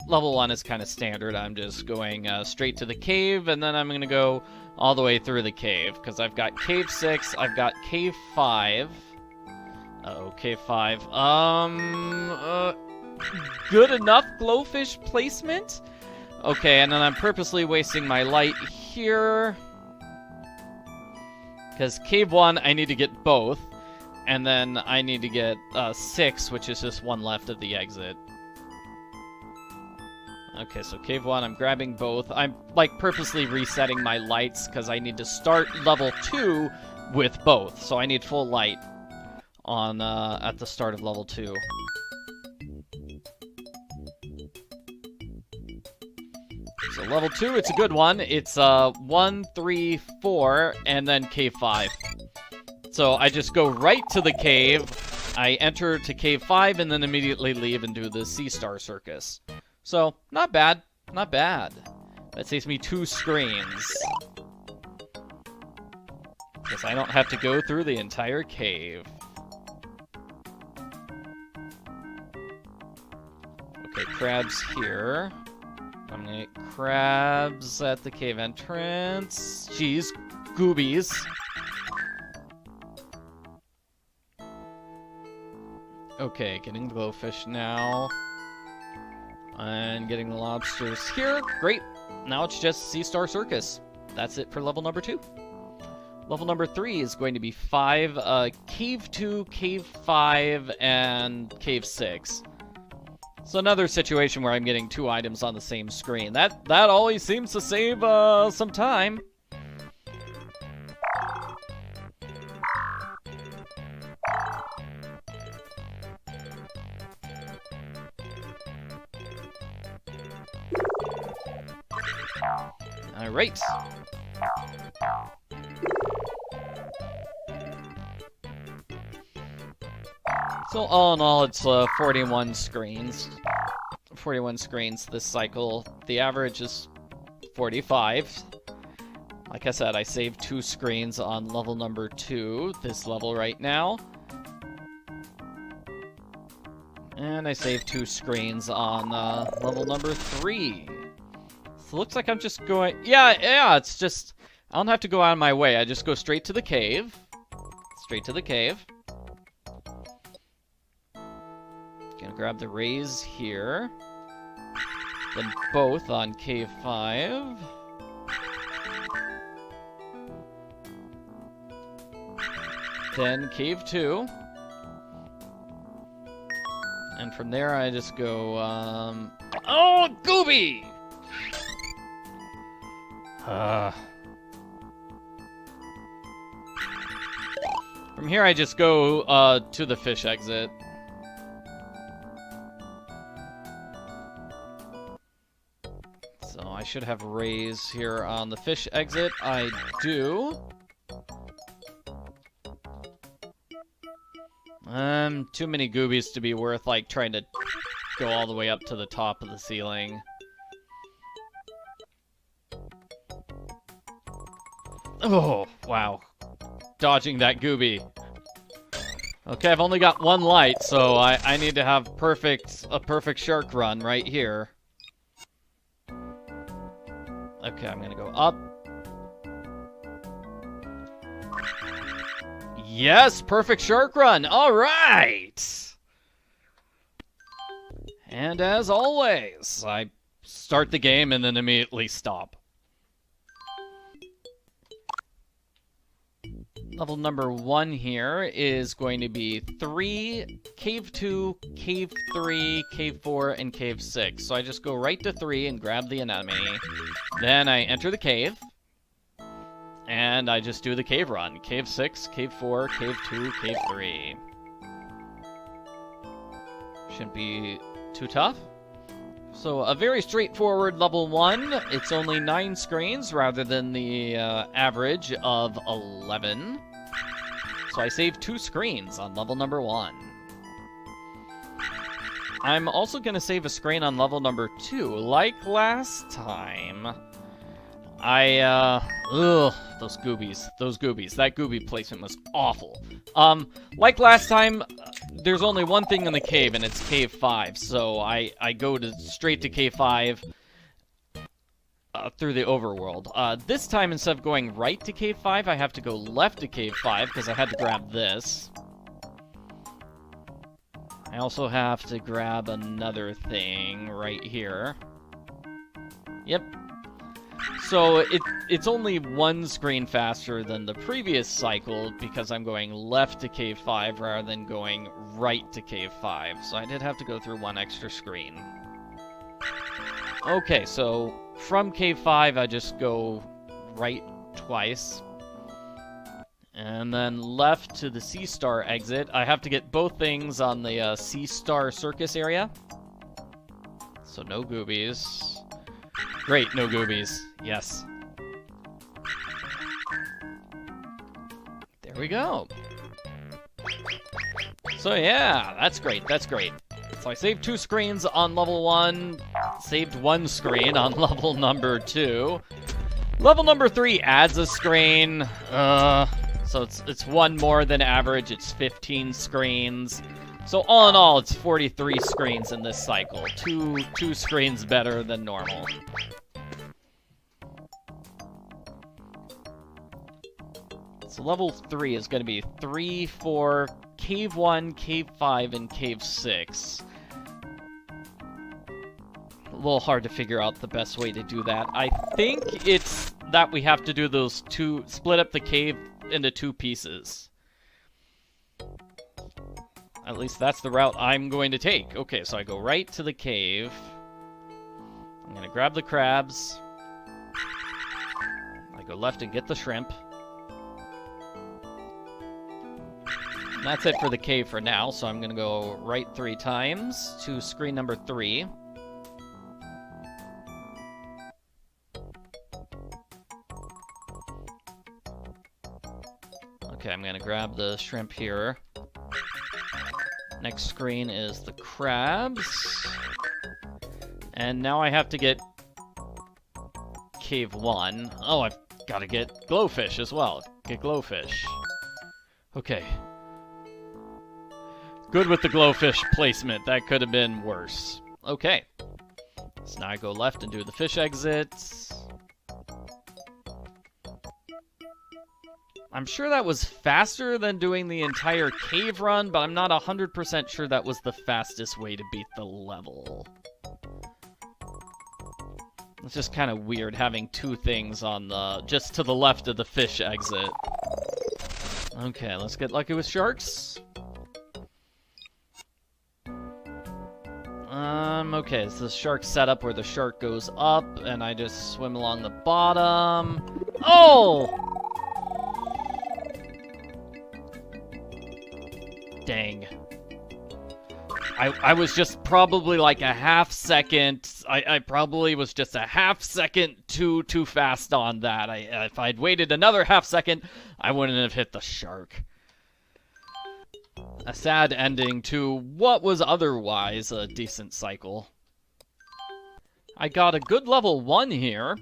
Level 1 is kind of standard. I'm just going straight to the cave, and then I'm going to go all the way through the cave, because I've got Cave 6, I've got Cave 5. Uh-oh, Cave 5. Good enough glowfish placement? Okay, and then I'm purposely wasting my light here. Because Cave 1, I need to get both. And then I need to get 6, which is just one left of the exit. Okay, so Cave 1, I'm grabbing both. I'm, like, purposely resetting my lights because I need to start level 2 with both. So I need full light on at the start of level 2. So level 2, it's a good one. It's 1, 3, 4, and then Cave 5. So I just go right to the cave, I enter to Cave 5, and then immediately leave and do the Sea-Star Circus. So, not bad. Not bad. That saves me 2 screens. Because I don't have to go through the entire cave. Okay, crabs here. I'm gonna get crabs at the cave entrance. Jeez, goobies. Okay, getting glowfish now. And getting the lobsters here. Great. Now it's just Sea-Star Circus. That's it for level number 2. Level number 3 is going to be 5, Cave 2, Cave 5, and Cave 6. So another situation where I'm getting 2 items on the same screen. That always seems to save some time. All right. So all in all, it's 41 screens. 41 screens this cycle. The average is 45. Like I said, I saved 2 screens on level number 2, this level right now. And I saved 2 screens on level number 3. So it looks like I'm just going... Yeah, it's just... I don't have to go out of my way. I just go straight to the cave. Straight to the cave. Gonna grab the rays here. Then both on Cave 5. Then Cave 2. And from there I just go, Oh, Gooby! From here I just go to the fish exit. So I should have rays here on the fish exit. I do. Too many goobies to be worth, like, trying to go all the way up to the top of the ceiling. Oh, wow. Dodging that gooby. Okay, I've only got 1 light, so I need to have a perfect shark run right here. Okay, I'm gonna go up. Yes, perfect shark run. All right. And as always, I start the game and then immediately stop. Level number 1 here is going to be 3, Cave 2, Cave 3, Cave 4, and Cave 6. So I just go right to 3 and grab the enemy. Then I enter the cave. And I just do the cave run. Cave 6, Cave 4, Cave 2, Cave 3. Shouldn't be too tough. So a very straightforward level 1. It's only 9 screens rather than the average of 11. So I saved 2 screens on level number 1. I'm also going to save a screen on level number 2. Like last time, those goobies. That gooby placement was awful. Like last time, there's only one thing in the cave, and it's Cave 5. So I go straight to Cave 5 through the overworld. This time, instead of going right to Cave 5, I have to go left to Cave 5, because I had to grab this. I also have to grab another thing right here. Yep. So it's only 1 screen faster than the previous cycle because I'm going left to Cave 5 rather than going right to Cave 5. So I did have to go through 1 extra screen. Okay, so from Cave 5 I just go right twice. And then left to the Sea Star exit. I have to get both things on the Sea Star Circus area. So no goobies. Great, no goobies. Yes. There we go. So yeah, that's great, that's great. So I saved 2 screens on level 1, saved 1 screen on level number 2. Level number 3 adds a screen. So it's 1 more than average, it's 15 screens. So all in all, it's 43 screens in this cycle. Two screens better than normal. So level 3 is going to be 3, 4, Cave 1, Cave 5, and Cave 6. A little hard to figure out the best way to do that. I think it's that we have to do those 2, split up the cave into 2 pieces. At least that's the route I'm going to take. Okay, so I go right to the cave. I'm going to grab the crabs. I go left and get the shrimp. And that's it for the cave for now, so I'm going to go right 3 times to screen number 3. Okay, I'm going to grab the shrimp here. Next screen is the crabs. And now I have to get Cave 1. Oh, I've got to get glowfish as well. Get glowfish. Okay. Good with the glowfish placement. That could have been worse. Okay. So now I go left and do the fish exits. I'm sure that was faster than doing the entire cave run, but I'm not 100% sure that was the fastest way to beat the level. It's just kind of weird having 2 things on the just to the left of the fish exit. Okay, let's get lucky with sharks. Okay, it's the shark setup where the shark goes up, and I just swim along the bottom. Oh! Dang. I was just probably like a half second. I probably was just a half second too fast on that. If I'd waited another half second, I wouldn't have hit the shark. A sad ending to what was otherwise a decent cycle. I got a good level 1 here.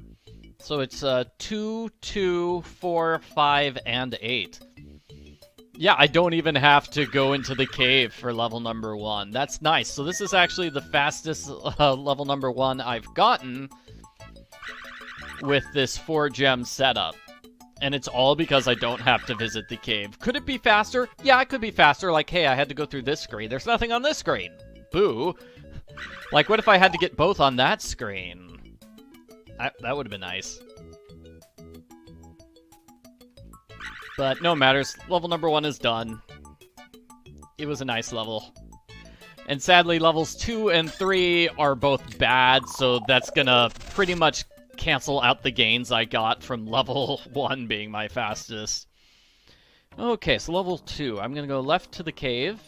So it's 2, 2, 4, 5, and 8. Yeah, I don't even have to go into the cave for level number 1. That's nice. So this is actually the fastest level number 1 I've gotten with this 4-gem setup. And it's all because I don't have to visit the cave. Could it be faster? Yeah, it could be faster. Like, hey, I had to go through this screen. There's nothing on this screen. Boo. Like, what if I had to get both on that screen? That would have been nice. But no matters. Level number 1 is done. It was a nice level. And sadly, levels 2 and 3 are both bad, so that's gonna pretty much cancel out the gains I got from level 1 being my fastest. Okay, so level 2. I'm gonna go left to the cave.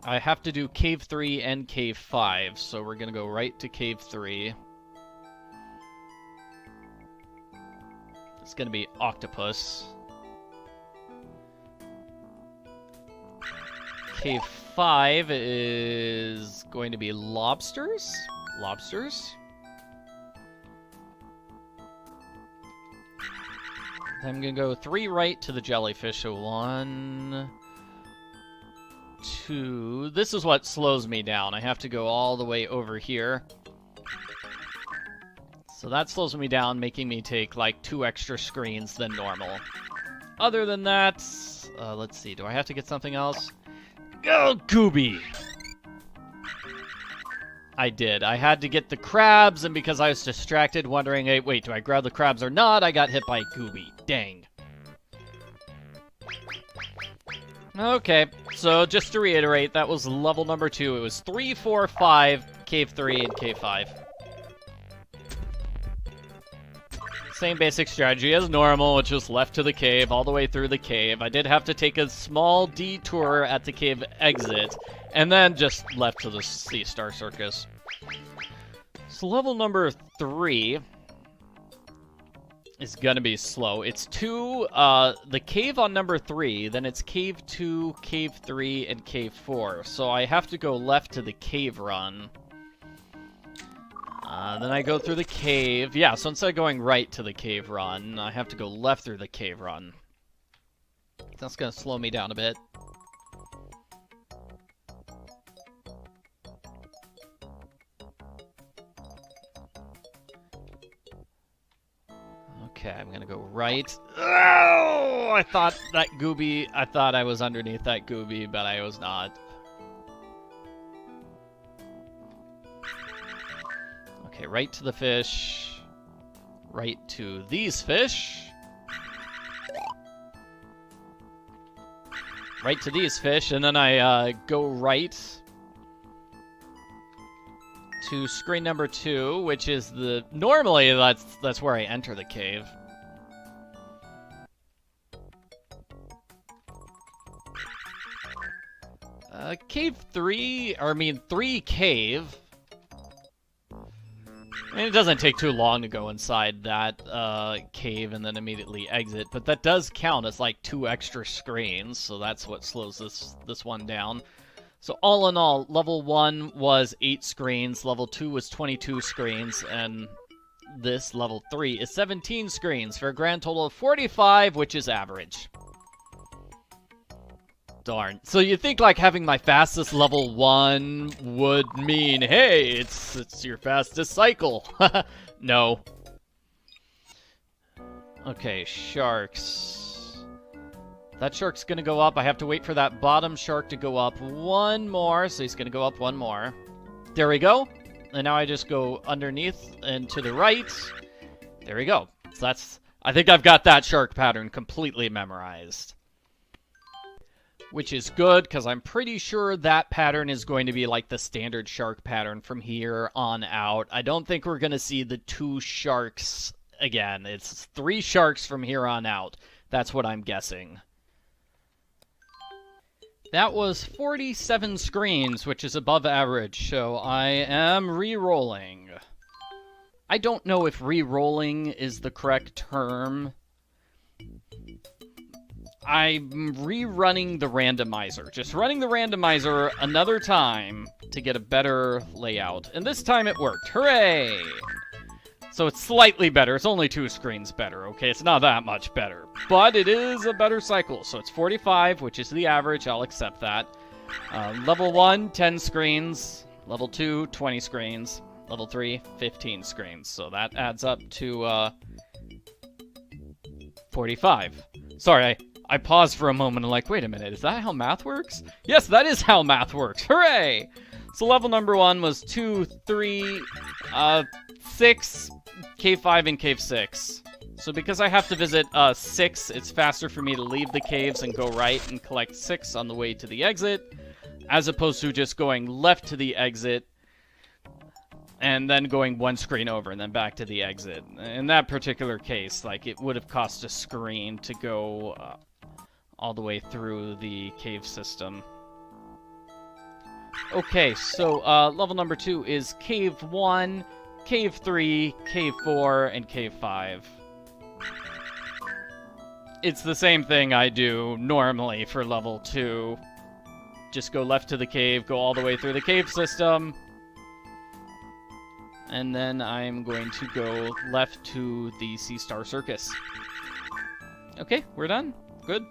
I have to do cave 3 and cave 5, so we're gonna go right to cave 3. It's gonna be octopus. Cave 5 is going to be lobsters? Lobsters? I'm gonna go 3 right to the jellyfish. So 1, 2. This is what slows me down. I have to go all the way over here. So that slows me down, making me take like 2 extra screens than normal. Other than that, let's see. Do I have to get something else? Oh, Gooby! I did. I had to get the crabs, and because I was distracted wondering, hey, wait, do I grab the crabs or not? I got hit by Gooby. Dang. Okay, so just to reiterate, that was level number 2. It was 3, 4, 5, cave 3, and cave 5. Same basic strategy as normal, which was left to the cave, all the way through the cave. I did have to take a small detour at the cave exit, and then just left to the Sea Star Circus. So level number 3 is gonna be slow. It's 2, the cave on number 3, then it's cave 2, cave 3, and cave 4. So I have to go left to the cave run. Then I go through the cave. Yeah, so instead of going right to the cave run, I have to go left through the cave run. That's gonna slow me down a bit. Okay, I'm gonna go right. Oh! I thought that Gooby... I thought I was underneath that Gooby, but I was not. Okay, right to the fish. Right to these fish. Right to these fish, and then I go right to screen number 2, which is the... Normally, that's where I enter the cave. Cave 3, or I mean 3 cave. I mean, it doesn't take too long to go inside that cave and then immediately exit, but that does count as like 2 extra screens, so that's what slows this one down. So all in all, level 1 was 8 screens, level 2 was 22 screens, and this level 3 is 17 screens for a grand total of 45, which is average. Darn. So you think like having my fastest level 1 would mean, hey, it's your fastest cycle. No. Okay, sharks. That shark's gonna go up. I have to wait for that bottom shark to go up 1 more, so he's gonna go up 1 more. There we go. And now I just go underneath and to the right. There we go. So that's... I think I've got that shark pattern completely memorized. Which is good, because I'm pretty sure that pattern is going to be like the standard shark pattern from here on out. I don't think we're going to see the 2 sharks again. It's 3 sharks from here on out. That's what I'm guessing. That was 47 screens, which is above average, so I am re-rolling. I don't know if re-rolling is the correct term. I'm rerunning the randomizer. Just running the randomizer another time to get a better layout. And this time it worked. Hooray! So it's slightly better. It's only 2 screens better, okay? It's not that much better. But it is a better cycle. So it's 45, which is the average. I'll accept that. Level 1, 10 screens. Level 2, 20 screens. Level 3, 15 screens. So that adds up to 45. Sorry, I paused for a moment and like, wait a minute, is that how math works? Yes, that is how math works. Hooray! So level number 1 was 2, 3, 6, Cave 5 and Cave 6. So because I have to visit 6, it's faster for me to leave the caves and go right and collect 6 on the way to the exit, as opposed to just going left to the exit and then going one screen over and then back to the exit. In that particular case, like, it would have cost a screen to go all the way through the cave system. Okay, so level number 2 is Cave 1, Cave 3, Cave 4, and Cave 5. It's the same thing I do normally for level 2. Just go left to the cave, go all the way through the cave system, and then I'm going to go left to the Sea Star Circus. Okay, we're done. Good.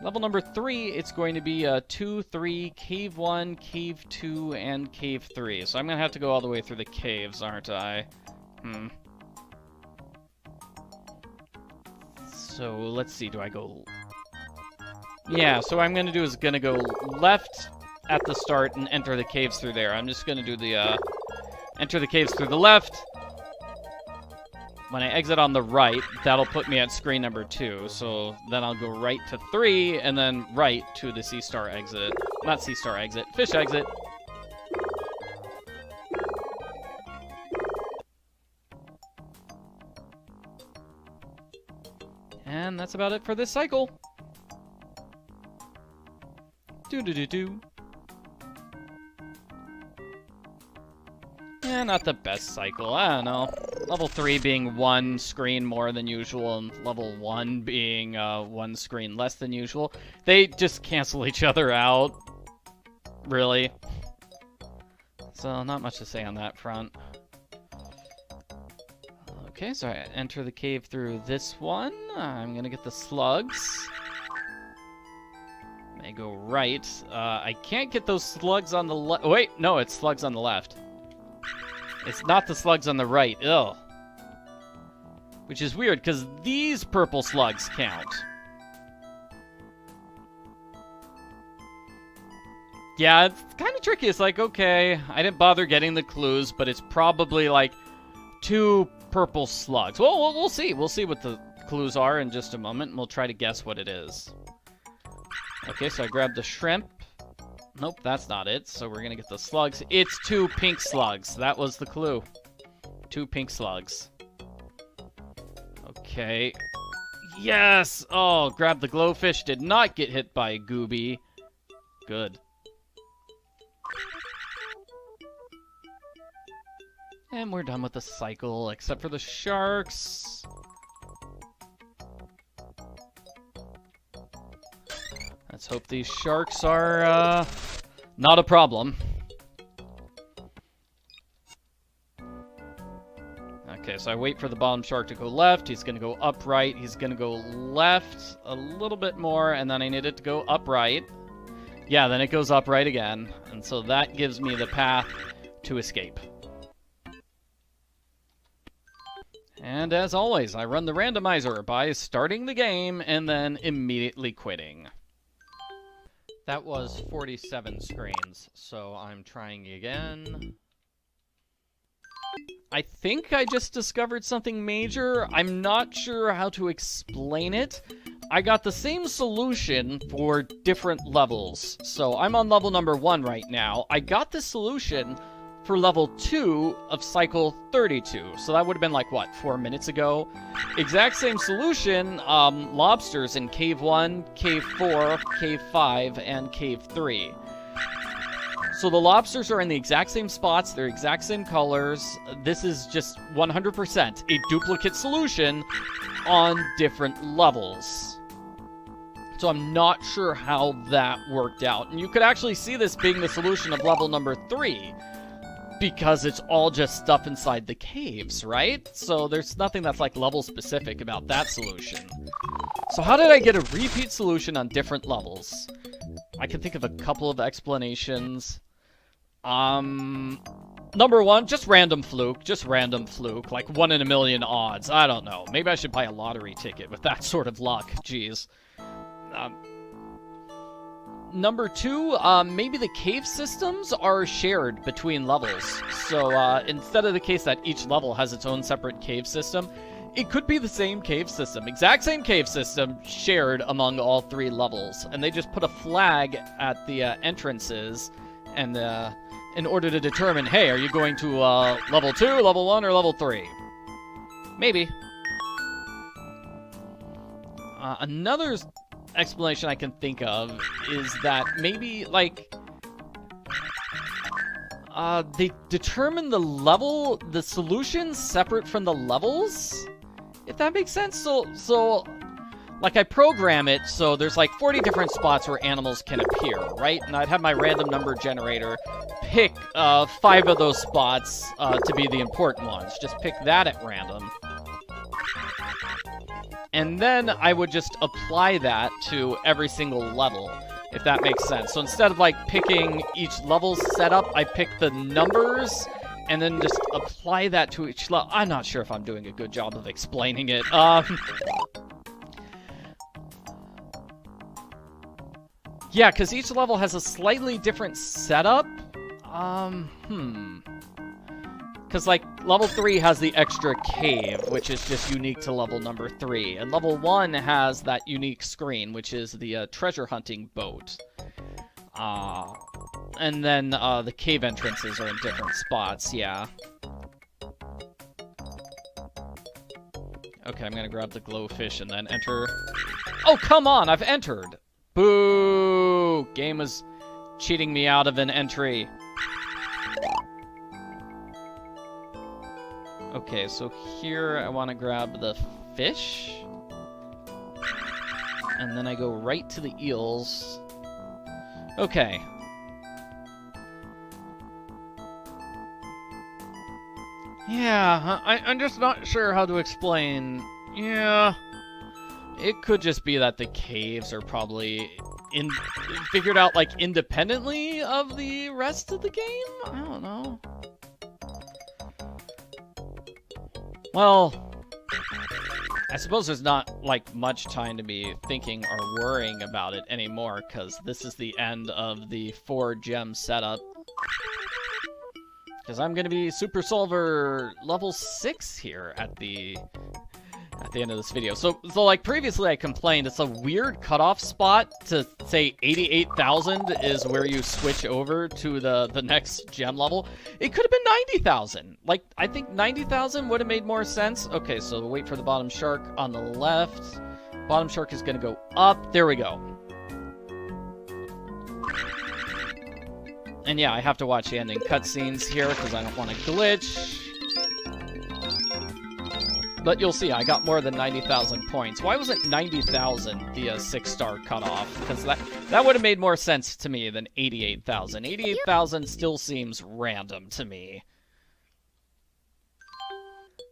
Level number 3, it's going to be 2, 3, Cave 1, Cave 2, and Cave 3. So I'm going to have to go all the way through the caves, aren't I? So let's see, do I go... Yeah, so what I'm going to do is going to go left at the start and enter the caves through there. I'm just going to do the, enter the caves through the left. When I exit on the right, that'll put me at screen number 2. So then I'll go right to 3, and then right to the Sea Star exit. Not Sea Star exit, Fish exit. And that's about it for this cycle. Do-do-do-do. Yeah, not the best cycle. I don't know. Level 3 being 1 screen more than usual, and level 1 being 1 screen less than usual. They just cancel each other out. Really. So, not much to say on that front. Okay, so I enter the cave through this one. I'm gonna get the slugs. They go right. I can't get those slugs on the left. Wait, no, it's slugs on the left. It's not the slugs on the right. Ugh. Which is weird, because these purple slugs count. Yeah, it's kind of tricky. It's like, okay, I didn't bother getting the clues, but it's probably like 2 purple slugs. Well, we'll see. We'll see what the clues are in just a moment, and we'll try to guess what it is. Okay, so I grabbed the shrimp. Nope, that's not it. So we're gonna get the slugs. It's 2 pink slugs. That was the clue. 2 pink slugs. Okay. Yes! Oh, grab the glowfish. Did not get hit by a gooby. Good. And we're done with the cycle, except for the sharks. Let's hope these sharks are, not a problem. Okay, so I wait for the bottom shark to go left. He's going to go upright. He's going to go left a little bit more, and then I need it to go upright. Yeah, then it goes upright again. And so that gives me the path to escape. And as always, I run the randomizer by starting the game and then immediately quitting. That was 47 screens, so I'm trying again. I think I just discovered something major. I'm not sure how to explain it. I got the same solution for different levels. So I'm on level number 1 right now. I got the solution for level 2 of cycle 32. So that would have been like, what, 4 minutes ago? Exact same solution, lobsters in Cave 1, Cave 4, Cave 5, and Cave 3. So the lobsters are in the exact same spots, they're exact same colors. This is just 100% a duplicate solution on different levels. So I'm not sure how that worked out. And you could actually see this being the solution of level number 3. Because it's all just stuff inside the caves, right? So there's nothing that's like level specific about that solution. So how did I get a repeat solution on different levels? I can think of a couple of explanations. Number 1, just random fluke. Just random fluke. Like 1 in a million odds. I don't know. Maybe I should buy a lottery ticket with that sort of luck. Jeez. number 2, maybe the cave systems are shared between levels. So instead of the case that each level has its own separate cave system, it could be the same cave system, exact same cave system, shared among all 3 levels. And they just put a flag at the entrances, and in order to determine, hey, are you going to level 2, level 1, or level 3? Maybe. Another explanation I can think of is that maybe, like, they determine the solutions separate from the levels? If that makes sense? So, like, I program it so there's, like, 40 different spots where animals can appear, right? And I'd have my random number generator pick 5 of those spots to be the important ones. Just pick that at random. And then I would just apply that to every single level, if that makes sense. So instead of, like, picking each level setup, I pick the numbers and then just apply that to each level. I'm not sure if I'm doing a good job of explaining it. Yeah, because each level has a slightly different setup. Because, like, level 3 has the extra cave, which is just unique to level number 3. And level 1 has that unique screen, which is the treasure hunting boat. And then the cave entrances are in different spots, yeah. Okay, I'm gonna grab the glowfish and then enter. Oh, come on, I've entered! Boo! Game was cheating me out of an entry. Okay, so here I want to grab the fish. And then I go right to the eels. Okay. Yeah, I'm just not sure how to explain. Yeah. It could just be that the caves are probably figured out, like, independently of the rest of the game? I don't know. Well, I suppose there's not, like, much time to be thinking or worrying about it anymore, because this is the end of the 4-gem setup. Because I'm going to be Super Solver level 6 here at the end of this video. So like previously I complained, it's a weird cutoff spot to say 88,000 is where you switch over to the next gem level. It could have been 90,000. Like, I think 90,000 would have made more sense. Okay, so wait for the bottom shark on the left. Bottom shark is going to go up. There we go. And yeah, I have to watch the ending cutscenes here because I don't want to glitch. But you'll see, I got more than 90,000 points. Why wasn't 90,000 the 6-star cutoff? Because that would have made more sense to me than 88,000. 88,000 still seems random to me.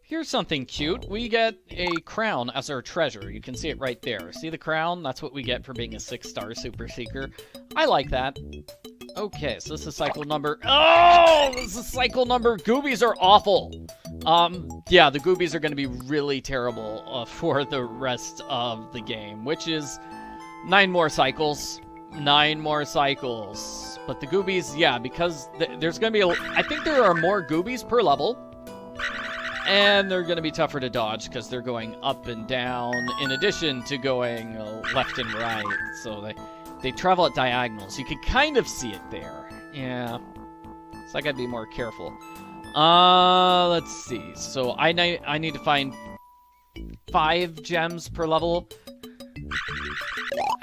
Here's something cute. We get a crown as our treasure. You can see it right there. See the crown? That's what we get for being a 6-star Super Seeker. I like that. Okay, so this is cycle number... Oh! This is cycle number... Goobies are awful! Yeah, the Goobies are going to be really terrible for the rest of the game, which is 9 more cycles. 9 more cycles. But the Goobies, yeah, because there's going to be... I think there are more Goobies per level. And they're going to be tougher to dodge because they're going up and down in addition to going left and right. So they travel at diagonals. You can kind of see it there. Yeah. So I got to be more careful. Let's see. So I need to find 5 gems per level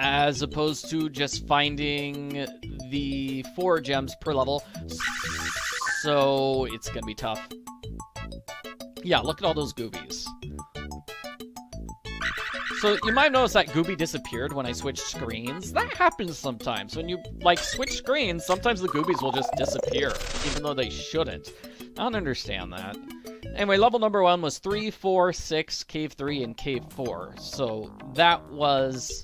as opposed to just finding the 4 gems per level. So it's going to be tough. Yeah, look at all those Goobies. So you might notice that Gooby disappeared when I switched screens. That happens sometimes. When you, like, switch screens, sometimes the Goobies will just disappear, even though they shouldn't. I don't understand that. Anyway, level number 1 was 3, 4, 6, Cave 3, and Cave 4. So that was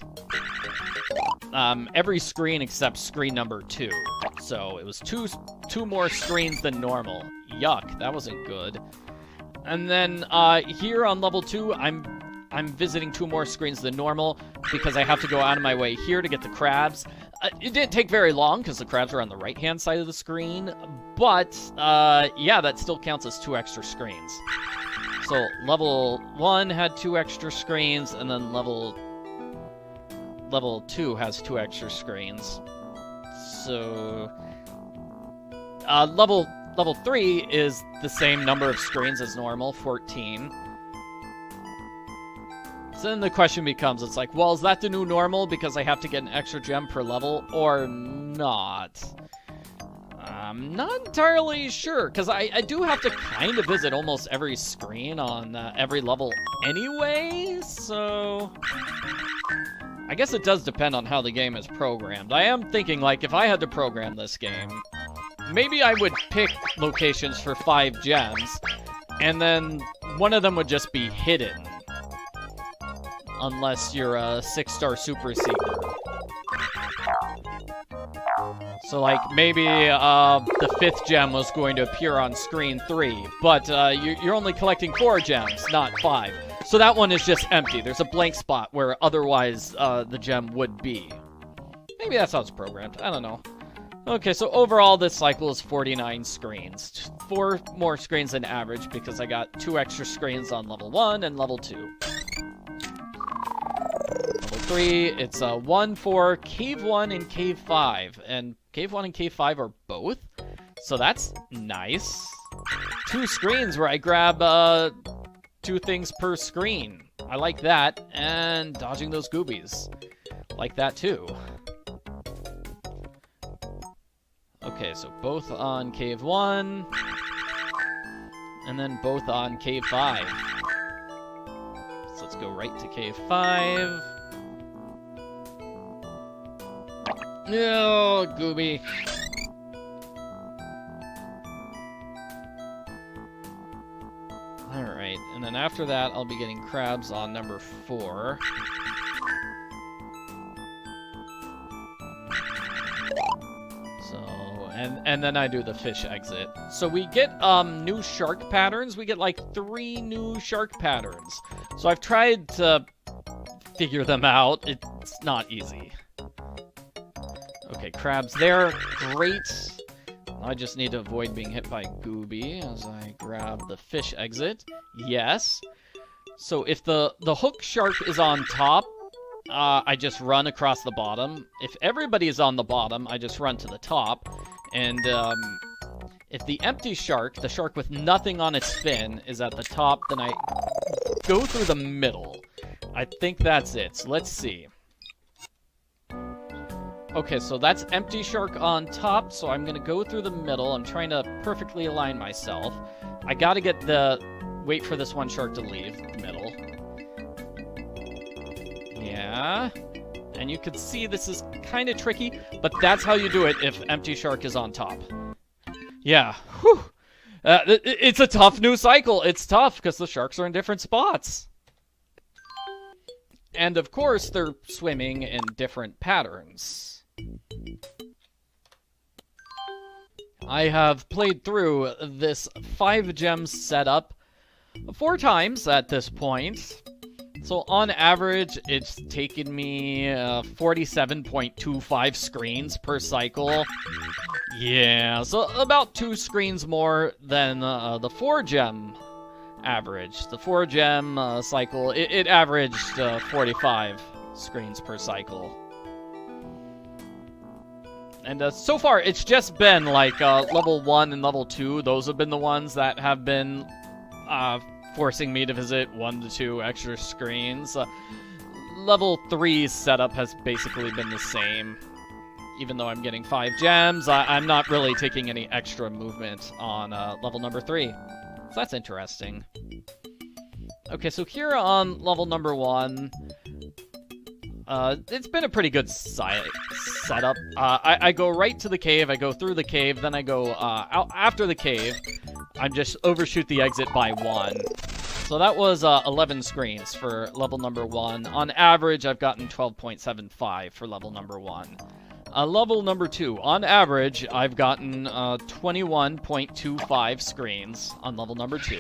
every screen except screen number 2. So it was two more screens than normal. Yuck, that wasn't good. And then here on level 2, I'm I'm visiting 2 more screens than normal because I have to go out of my way here to get the crabs. It didn't take very long because the crabs are on the right-hand side of the screen, but yeah, that still counts as 2 extra screens. So level 1 had 2 extra screens, and then level 2 has 2 extra screens. So level 3 is the same number of screens as normal, 14. So then the question becomes, it's like, well, is that the new normal because I have to get an extra gem per level, or not? I'm not entirely sure, because I do have to kind of visit almost every screen on every level anyway, so I guess it does depend on how the game is programmed. I am thinking, like, if I had to program this game, maybe I would pick locations for 5 gems, and then one of them would just be hidden. Unless you're a 6-star super seeker. So, like, maybe the 5th gem was going to appear on screen 3, but you're only collecting 4 gems, not 5. So that one is just empty. There's a blank spot where otherwise the gem would be. Maybe that's how it's programmed. I don't know. Okay, so overall this cycle is 49 screens. 4 more screens than average because I got 2 extra screens on level 1 and level 2. Level 3, it's 1 for Cave 1 and Cave 5. And Cave 1 and Cave 5 are both. So that's nice. 2 screens where I grab 2 things per screen. I like that. And dodging those goobies. Like that too. Okay, so both on Cave 1. And then both on Cave 5. So let's go right to Cave 5. No, Gooby. Alright, and then after that, I'll be getting crabs on number 4. So, and then I do the fish exit. So we get new shark patterns. We get like 3 new shark patterns. So I've tried to figure them out. It's not easy. Okay, crabs there. Great. I just need to avoid being hit by Gooby as I grab the fish exit. Yes. So if the hook shark is on top, I just run across the bottom. If everybody is on the bottom, I just run to the top. And if the empty shark, the shark with nothing on its fin, is at the top, then I go through the middle. I think that's it. So let's see. Okay, so that's empty shark on top, so I'm gonna go through the middle. I'm trying to perfectly align myself. I gotta get wait for this one shark to leave the middle. Yeah. And you can see this is kind of tricky, but that's how you do it if empty shark is on top. Yeah. Whew. It's a tough new cycle. It's tough because the sharks are in different spots. And of course, they're swimming in different patterns. I have played through this 5 gems setup 4 times at this point. So on average, it's taken me 47.25 screens per cycle. Yeah, so about 2 screens more than the 4 gem average. The 4 gem cycle, it averaged 45 screens per cycle. And so far, it's just been like level 1 and level 2. Those have been the ones that have been forcing me to visit 1 to 2 extra screens. Level 3's setup has basically been the same. Even though I'm getting 5 gems, I'm not really taking any extra movement on level number 3. So that's interesting. Okay, so here on level number 1, it's been a pretty good setup. I go right to the cave, I go through the cave, then I go out after the cave. I just overshoot the exit by 1. So that was 11 screens for level number 1. On average, I've gotten 12.75 for level number 1. Level number 2, on average, I've gotten 21.25 screens on level number 2.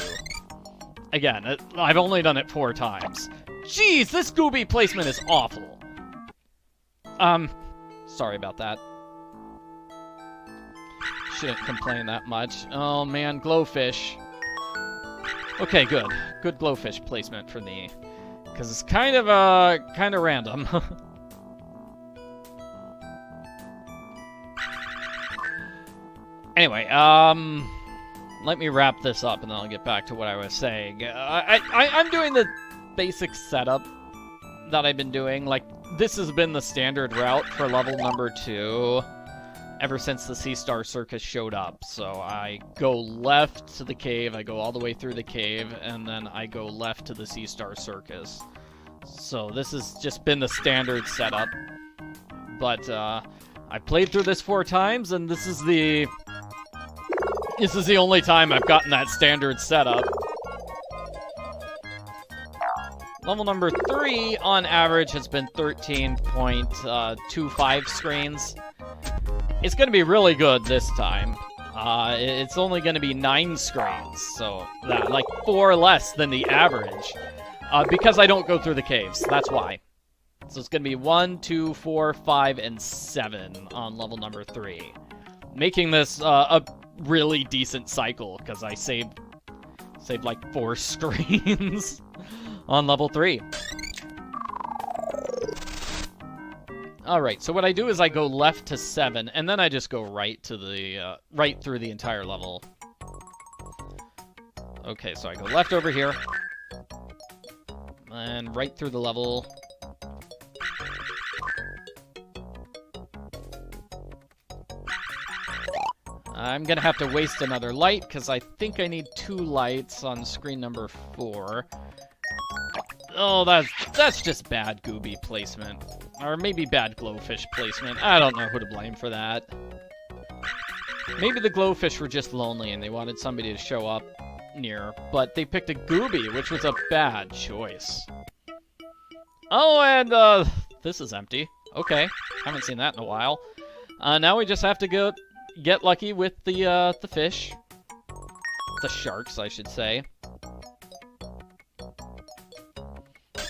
Again, I've only done it 4 times. Jeez, this Gooby placement is awful. Sorry about that. Shouldn't complain that much. Oh man, glowfish. Okay, good. Good glowfish placement for me. Because it's kind of random. Anyway, let me wrap this up and then I'll get back to what I was saying. I'm doing the basic setup that I've been doing. Like, this has been the standard route for level number 2 ever since the Sea Star Circus showed up. So I go left to the cave, I go all the way through the cave, and then I go left to the Sea Star Circus. So this has just been the standard setup. But I played through this 4 times, and this is the only time I've gotten that standard setup. Level number 3, on average, has been 13.25 screens. It's going to be really good this time. It's only going to be 9 screens, so that, like 4 less than the average. Because I don't go through the caves, that's why. So it's going to be 1, 2, 4, 5, and 7 on level number 3. Making this a really decent cycle, because I saved like 4 screens on level 3. Alright, so what I do is I go left to 7, and then I just go right to the, right through the entire level. Okay, so I go left over here, and right through the level. I'm gonna have to waste another light, because I think I need 2 lights on screen number 4. Oh, that's just bad Gooby placement. Or maybe bad glowfish placement. I don't know who to blame for that. Maybe the glowfish were just lonely and they wanted somebody to show up near, but they picked a Gooby, which was a bad choice. Oh, and this is empty. Okay, haven't seen that in a while. Now we just have to get lucky with the fish. The sharks, I should say.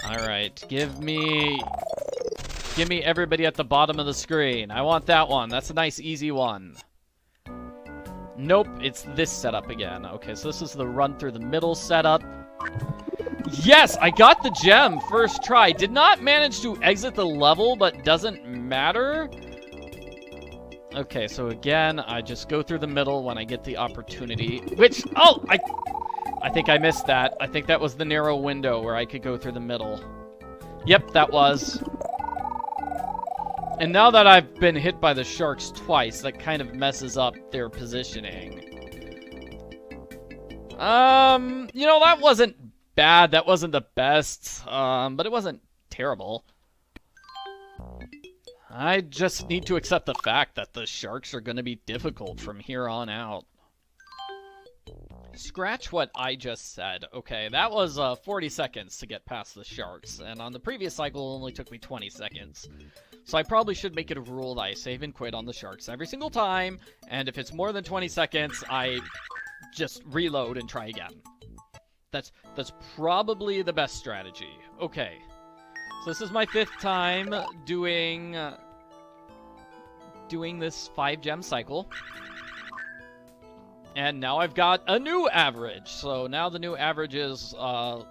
Alright, give me everybody at the bottom of the screen. I want that one. That's a nice, easy one. Nope, it's this setup again. Okay, so this is the run through the middle setup. Yes, I got the gem first try. Did not manage to exit the level, but doesn't matter. Okay, so again, I just go through the middle when I get the opportunity. Which, oh, I think I missed that. I think that was the narrow window where I could go through the middle. Yep, that was. And now that I've been hit by the sharks twice, that kind of messes up their positioning. You know, that wasn't bad. That wasn't the best. But it wasn't terrible. I just need to accept the fact that the sharks are going to be difficult from here on out. Scratch what I just said. Okay, that was 40 seconds to get past the sharks, and on the previous cycle it only took me 20 seconds. So I probably should make it a rule that I save and quit on the sharks every single time, and if it's more than 20 seconds, I just reload and try again. That's probably the best strategy. Okay, so this is my 5th time doing this 5-gem cycle. And now I've got a new average. So now the new averages are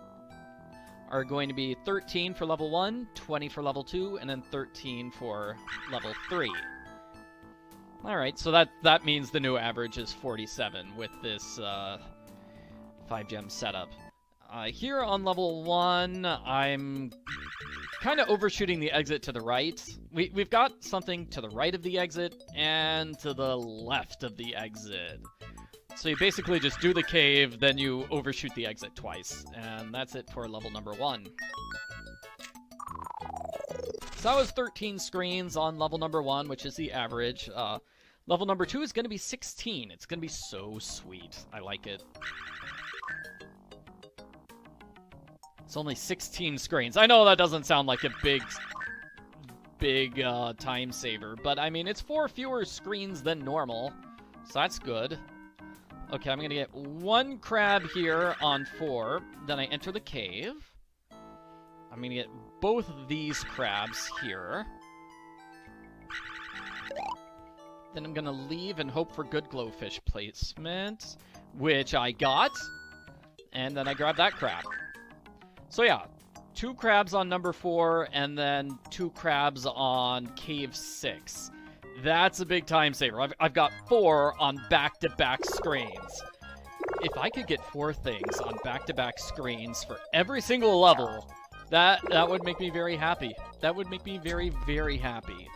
going to be 13 for level 1, 20 for level 2, and then 13 for level 3. Alright, so that means the new average is 47 with this 5-gem setup. Here on level 1, I'm kind of overshooting the exit to the right. We've got something to the right of the exit and to the left of the exit. So you basically just do the cave, then you overshoot the exit twice. And that's it for level number 1. So that was 13 screens on level number 1, which is the average. Level number 2 is going to be 16. It's going to be so sweet. I like it. It's only 16 screens. I know that doesn't sound like a big time saver, but I mean, it's 4 fewer screens than normal, so that's good. Okay, I'm gonna get 1 crab here on 4, then I enter the cave. I'm going to get both of these crabs here. Then I'm going to leave and hope for good glowfish placement, which I got. And then I grab that crab. So yeah, 2 crabs on number 4, and then 2 crabs on cave 6. That's a big time saver. I've got 4 on back-to-back screens. If I could get 4 things on back-to-back screens for every single level, that would make me very happy. That would make me very, very happy.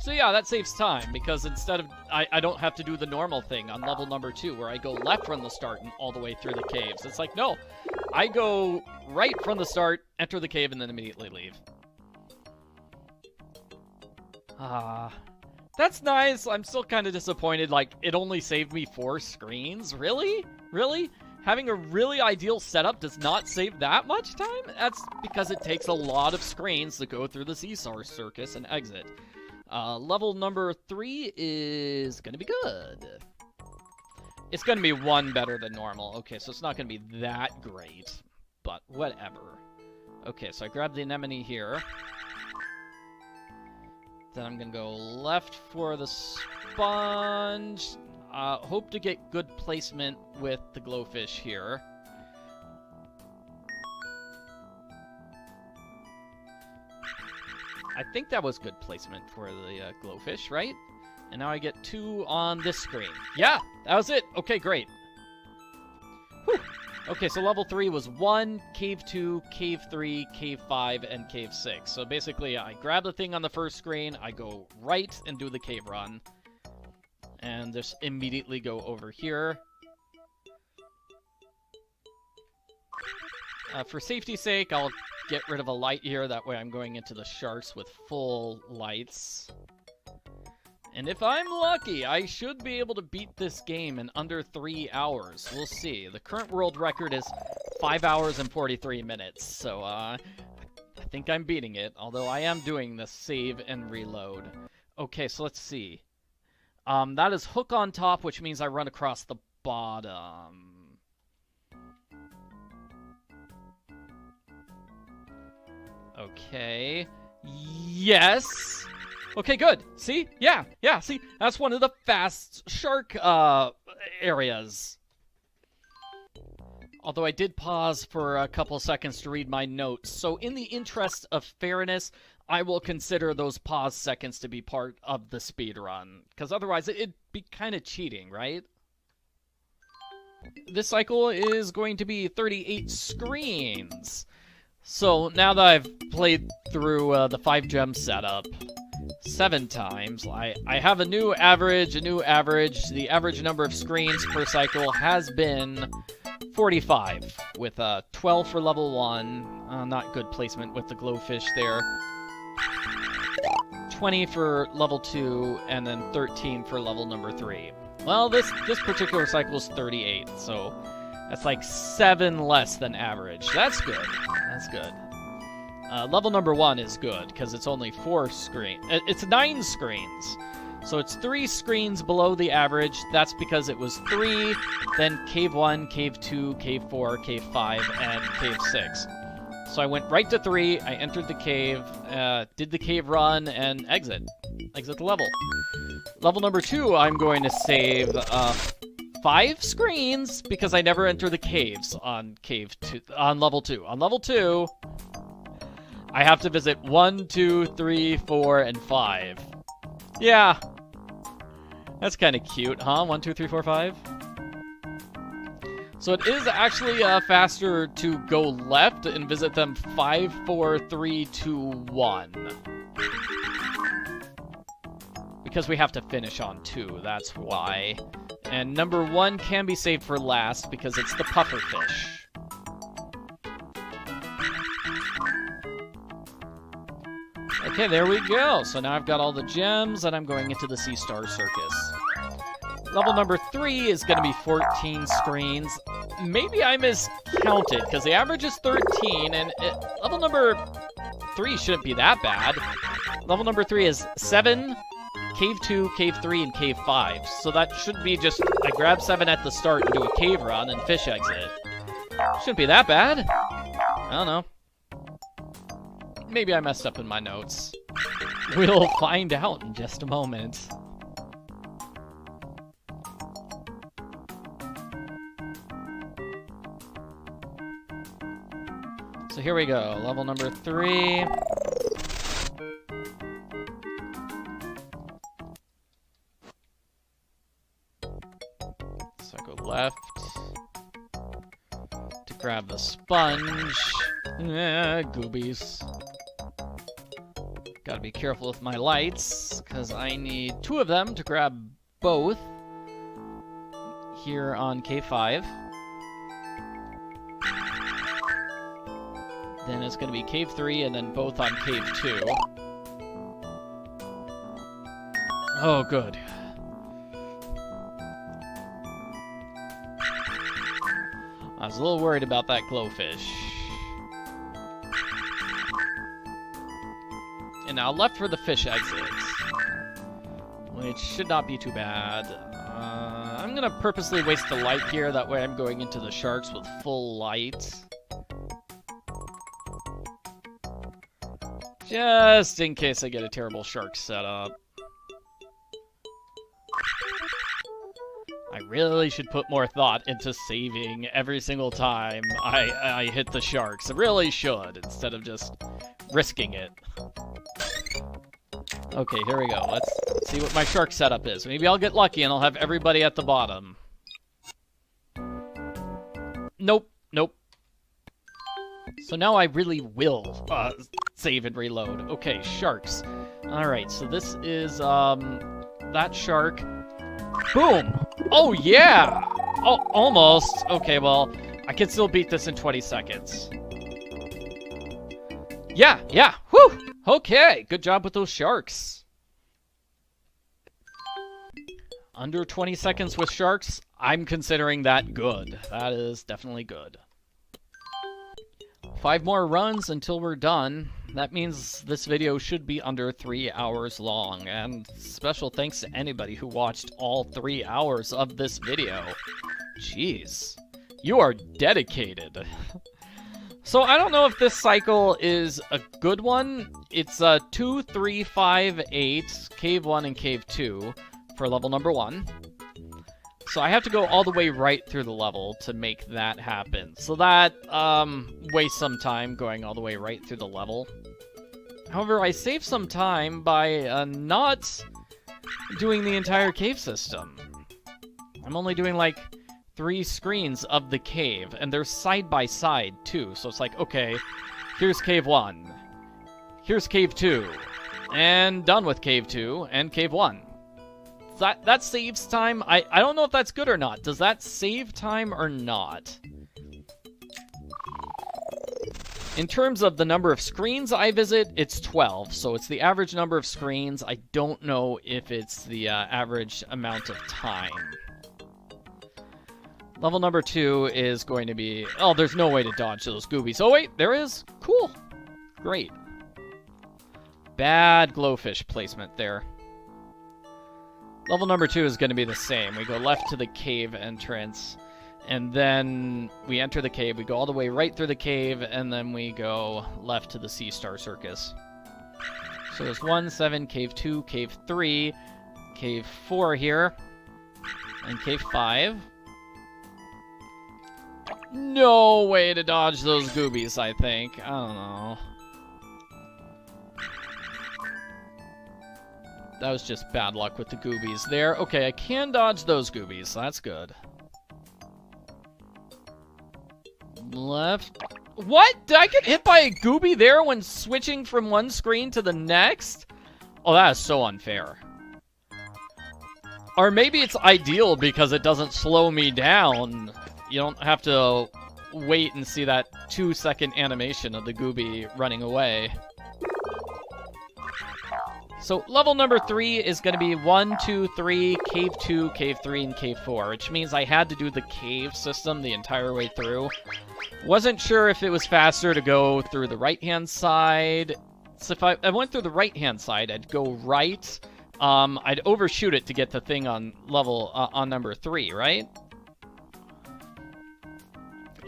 So yeah, that saves time, because instead of... I don't have to do the normal thing on level number 2, where I go left from the start and all the way through the caves. It's like, no, I go right from the start, enter the cave, and then immediately leave. That's nice. I'm still kind of disappointed, like, it only saved me 4 screens? Really? Really? Having a really ideal setup does not save that much time? That's because it takes a lot of screens to go through the Seesaw Circus and exit. Level number 3 is gonna be good. It's gonna be 1 better than normal. Okay, so it's not gonna be that great, but whatever. Okay, so I grab the anemone here. Then I'm gonna go left for the sponge. Hope to get good placement with the glowfish here. I think that was good placement for the glowfish, right? And now I get 2 on this screen. Yeah, that was it. Okay, great. Whew. Okay, so level 3 was 1, cave 2, cave 3, cave 5, and cave 6. So basically, I grab the thing on the first screen, I go right and do the cave run. And just immediately go over here. For safety's sake, I'll get rid of a light here. That way I'm going into the sharks with full lights. And if I'm lucky, I should be able to beat this game in under 3 hours. We'll see. The current world record is 5 hours and 43 minutes. So, I think I'm beating it. Although I am doing the save and reload. Okay, so let's see. That is hook on top, which means I run across the bottom. Okay. Yes! Okay, good. See? Yeah, see? That's one of the fast shark, areas. Although I did pause for a couple seconds to read my notes, so in the interest of fairness, I will consider those pause seconds to be part of the speedrun. Because otherwise, it'd be kind of cheating, right? This cycle is going to be 38 screens. So now that I've played through the 5 gem setup 7 times, I have a new average. The average number of screens per cycle has been 45, with 12 for level 1, not good placement with the glowfish there, 20 for level 2, and then 13 for level number 3. Well, this particular cycle is 38, so that's like 7 less than average. That's good. That's good. Level number 1 is good, because it's only 4 screens. It's 9 screens. So it's 3 screens below the average. That's because it was 3, then Cave 1, Cave 2, Cave 4, Cave 5, and Cave 6. So I went right to 3, I entered the cave, did the cave run, and exit the level. Level number 2, I'm going to save 5 screens, because I never enter the caves on level 2. On level 2, I have to visit 1, 2, 3, 4, and 5. Yeah. That's kind of cute, huh? 1, 2, 3, 4, 5. So it is actually faster to go left and visit them 5, 4, 3, 2, 1. Because we have to finish on 2, that's why. And number 1 can be saved for last because it's the pufferfish. Okay, there we go. So now I've got all the gems, and I'm going into the Sea Star Circus. Level number 3 is going to be 14 screens. Maybe I miscounted, because the average is 13, and level number 3 shouldn't be that bad. Level number 3 is 7, Cave 2, Cave 3, and Cave 5. So that should be just, I grab 7 at the start and do a cave run and fish exit. Shouldn't be that bad. I don't know. Maybe I messed up in my notes. We'll find out in just a moment. So here we go, level number 3. So I go left to grab the sponge. Goobies. Gotta be careful with my lights, because I need 2 of them to grab both here on K5. Then it's gonna be Cave 3, and then both on Cave 2. Oh, good. I was a little worried about that glowfish. And now left for the fish exits, which should not be too bad. I'm gonna purposely waste the light here, that way I'm going into the sharks with full light. Just in case I get a terrible shark setup. I really should put more thought into saving every single time I hit the sharks. I really should, instead of just risking it. Okay, here we go. Let's see what my shark setup is. Maybe I'll get lucky and I'll have everybody at the bottom. Nope, nope. So now I really will save and reload. Okay, sharks. Alright, so this is that shark. Boom! Oh, yeah! Oh, almost. Okay, well, I can still beat this in 20 seconds. Yeah, yeah, whew! Okay, good job with those sharks. Under 20 seconds with sharks, I'm considering that good. That is definitely good. 5 more runs until we're done. That means this video should be under 3 hours long, and special thanks to anybody who watched all 3 hours of this video. Jeez, you are dedicated. So I don't know if this cycle is a good one. It's 2, 3, 5, 8, Cave 1 and Cave 2 for level number 1. So I have to go all the way right through the level to make that happen. So that wastes some time going all the way right through the level. However, I save some time by not doing the entire cave system. I'm only doing like 3 screens of the cave, and they're side by side too. So it's like, okay, here's Cave 1, here's Cave 2, and done with Cave 2 and Cave 1. That saves time. I don't know if that's good or not. Does that save time or not? In terms of the number of screens I visit, it's 12, so it's the average number of screens. I don't know if it's the average amount of time. Level number 2 is going to be... Oh, there's no way to dodge those goobies. Oh, wait, there is. Cool. Great. Bad glowfish placement there. Level number 2 is going to be the same. We go left to the cave entrance, and then we enter the cave. We go all the way right through the cave, and then we go left to the Sea Star Circus. So there's 1, 7, Cave 2, Cave 3, Cave 4 here, and Cave 5. No way to dodge those goobies, I think. I don't know. That was just bad luck with the goobies there. Okay, I can dodge those goobies. So that's good. Left. What? Did I get hit by a gooby there when switching from one screen to the next? Oh, that is so unfair. Or maybe it's ideal because it doesn't slow me down. You don't have to wait and see that 2-second animation of the gooby running away. So level number 3 is going to be 1, 2, 3, Cave 2, Cave 3, and Cave 4, which means I had to do the cave system the entire way through. Wasn't sure if it was faster to go through the right-hand side. So if I went through the right-hand side, I'd go right. I'd overshoot it to get the thing on level on number 3, right?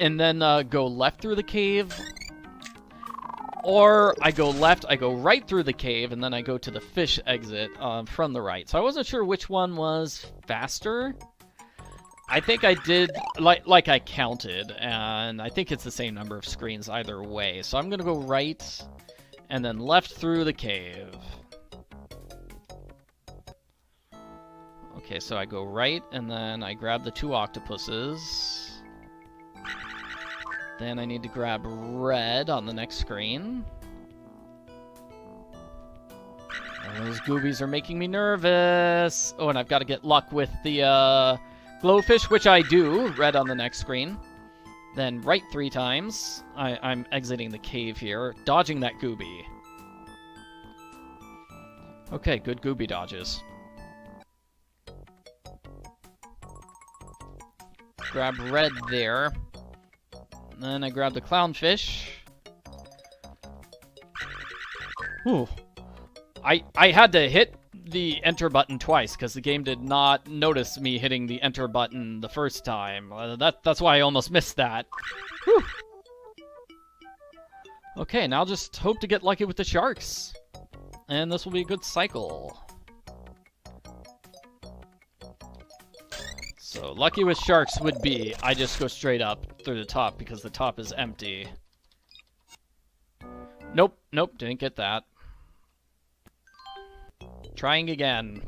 And then go left through the cave, Or I go left, I go right through the cave, and then I go to the fish exit from the right. So I wasn't sure which one was faster. I think I did, like I counted, and I think it's the same number of screens either way. So I'm going to go right and then left through the cave. Okay, so I go right, and then I grab the 2 octopuses. Then I need to grab red on the next screen. Those goobies are making me nervous. Oh, and I've got to get luck with the glowfish, which I do. Red on the next screen. Then right 3 times. I'm exiting the cave here, dodging that gooby. Okay, good gooby dodges. Grab red there. Then I grab the clownfish. Ooh. I had to hit the enter button twice because the game did not notice me hitting the enter button the first time. That's why I almost missed that. Whew. Okay, now just hope to get lucky with the sharks. And this will be a good cycle. So, lucky with sharks would be, I just go straight up through the top because the top is empty. Nope, didn't get that. Trying again.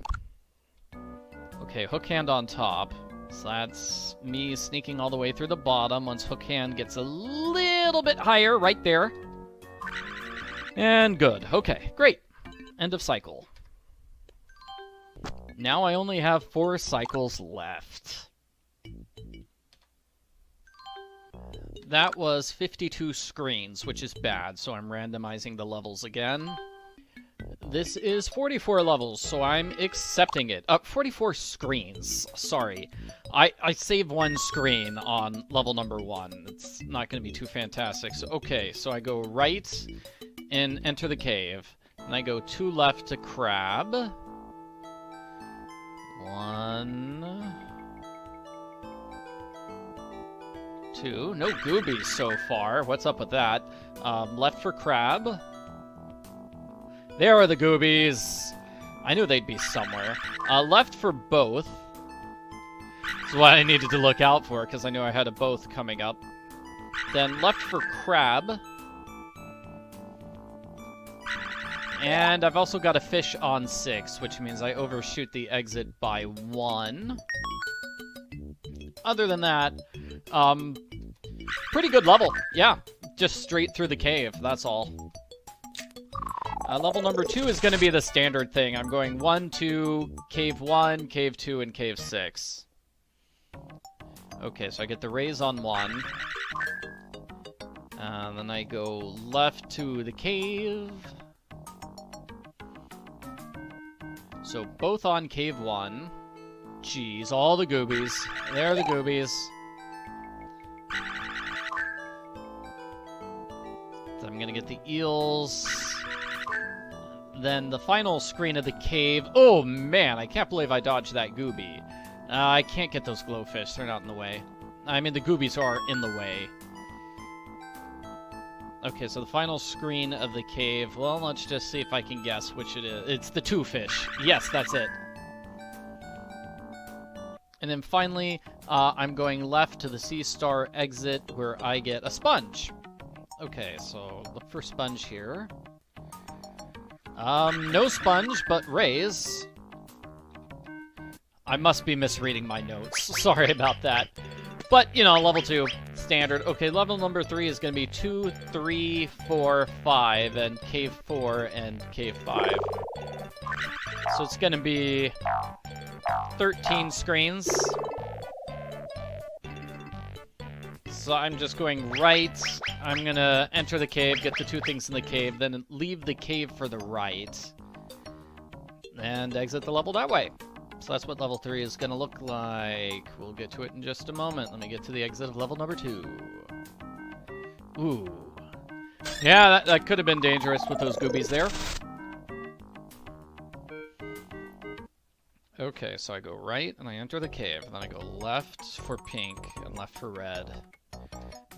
Okay, hook hand on top. So that's me sneaking all the way through the bottom once hook hand gets a little bit higher, right there. And good. Okay, great. End of cycle. Now I only have 4 cycles left. That was 52 screens, which is bad, so I'm randomizing the levels again. This is 44 levels, so I'm accepting it. 44 screens, sorry. I saved 1 screen on level number 1. It's not going to be too fantastic. So, okay, so I go right and enter the cave. And I go 2 left to crab. 1, 2. No goobies so far. What's up with that? Left for crab. There are the goobies. I knew they'd be somewhere. Left for both. That's what I needed to look out for, because I knew I had a both coming up. Then left for crab. And I've also got a fish on 6, which means I overshoot the exit by 1. Other than that, pretty good level. Yeah, just straight through the cave, that's all. Level number 2 is going to be the standard thing. I'm going 1, 2, cave 1, cave 2, and cave 6. Okay, so I get the raise on 1. And then I go left to the cave. So both on cave 1. Jeez, all the goobies. There are the goobies. So I'm gonna get the eels. Then the final screen of the cave. Oh man, I can't believe I dodged that gooby. I can't get those glowfish, they're not in the way. I mean, the goobies are in the way. Okay, so the final screen of the cave. Well, let's just see if I can guess which it is. It's the 2 fish. Yes, that's it. And then finally, I'm going left to the Sea Star exit where I get a sponge. Okay, so look for sponge here. No sponge, but raise. I must be misreading my notes. Sorry about that. But, you know, level 2, standard. Okay, level number 3 is going to be 2, 3, 4, 5, and cave 4 and cave 5. So it's going to be 13 screens. So I'm just going right. I'm going to enter the cave, get the 2 things in the cave, then leave the cave for the right. And exit the level that way. So that's what level 3 is going to look like. We'll get to it in just a moment. Let me get to the exit of level number 2. Ooh. Yeah, that could have been dangerous with those goobies there. Okay, so I go right, and I enter the cave. Then I go left for pink, and left for red.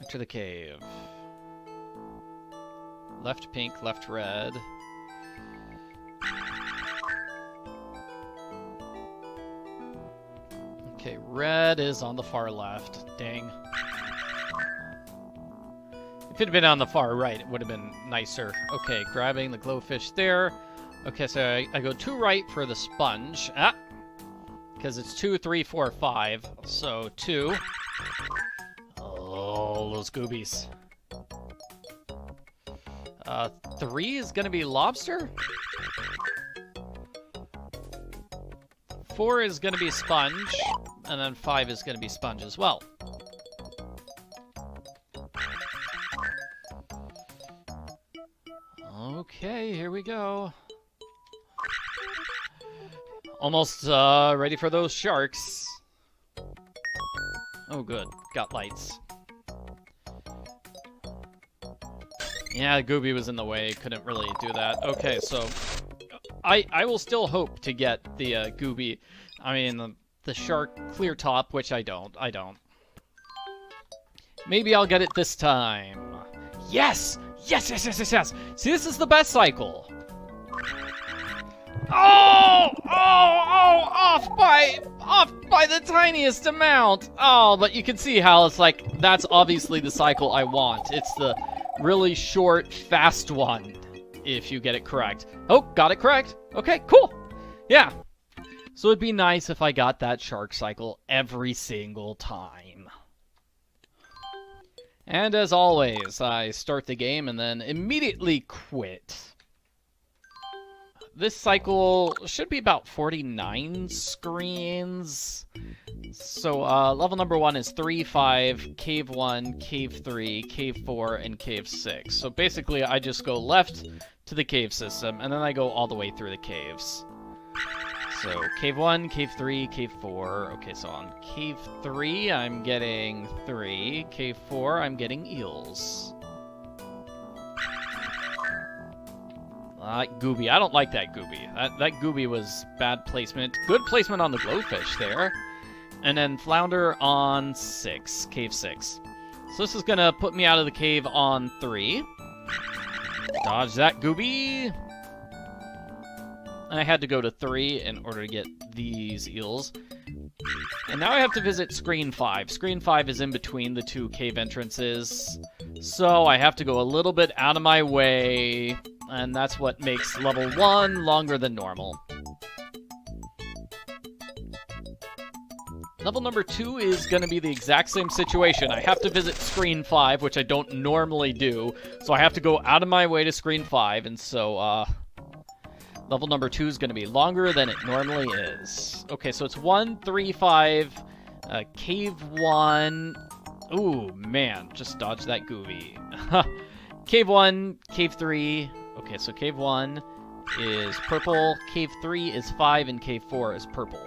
Enter the cave. Left pink, left red. Okay, red is on the far left. Dang. If it had been on the far right, it would have been nicer. Okay, grabbing the glowfish there. Okay, so I go 2 right for the sponge. Ah! Because it's 2, 3, 4, 5. So 2. Oh, those goobies. 3 is going to be lobster? 4 is going to be sponge. And then 5 is going to be sponge as well. Okay, here we go. Almost ready for those sharks. Oh, good. Got lights. Yeah, the gooby was in the way. Couldn't really do that. Okay, so I will still hope to get the gooby. I mean, the shark clear top, which I don't. Maybe I'll get it this time. Yes! Yes, yes, yes, yes, yes! See, this is the best cycle. Oh! Off by the tiniest amount. Oh, but you can see how it's like, that's obviously the cycle I want. It's the really short, fast one, if you get it correct. Oh, got it correct. Okay, cool. Yeah. So it'd be nice if I got that shark cycle every single time. And as always, I start the game and then immediately quit. This cycle should be about 49 screens. So level number 1 is 3, 5, Cave 1, Cave 3, Cave 4, and Cave 6. So basically I just go left to the cave system, and then I go all the way through the caves. So Cave 1, Cave 3, Cave 4. Okay, so on Cave 3 I'm getting 3. Cave 4 I'm getting eels. Gooby. I don't like that gooby. That gooby was bad placement. Good placement on the glowfish there. And then flounder on 6. Cave 6. So this is going to put me out of the cave on 3. Dodge that gooby. And I had to go to 3 in order to get these eels. And now I have to visit screen 5. Screen 5 is in between the 2 cave entrances. So I have to go a little bit out of my way. And that's what makes level 1 longer than normal. Level number 2 is going to be the exact same situation. I have to visit screen 5, which I don't normally do. So I have to go out of my way to screen 5. And so, level number 2 is going to be longer than it normally is. Okay, so it's 1, 3, 5, Cave 1. Ooh, man, just dodge that gooby. Cave 1, Cave 3. Okay, so Cave 1 is purple, Cave 3 is 5, and Cave 4 is purple.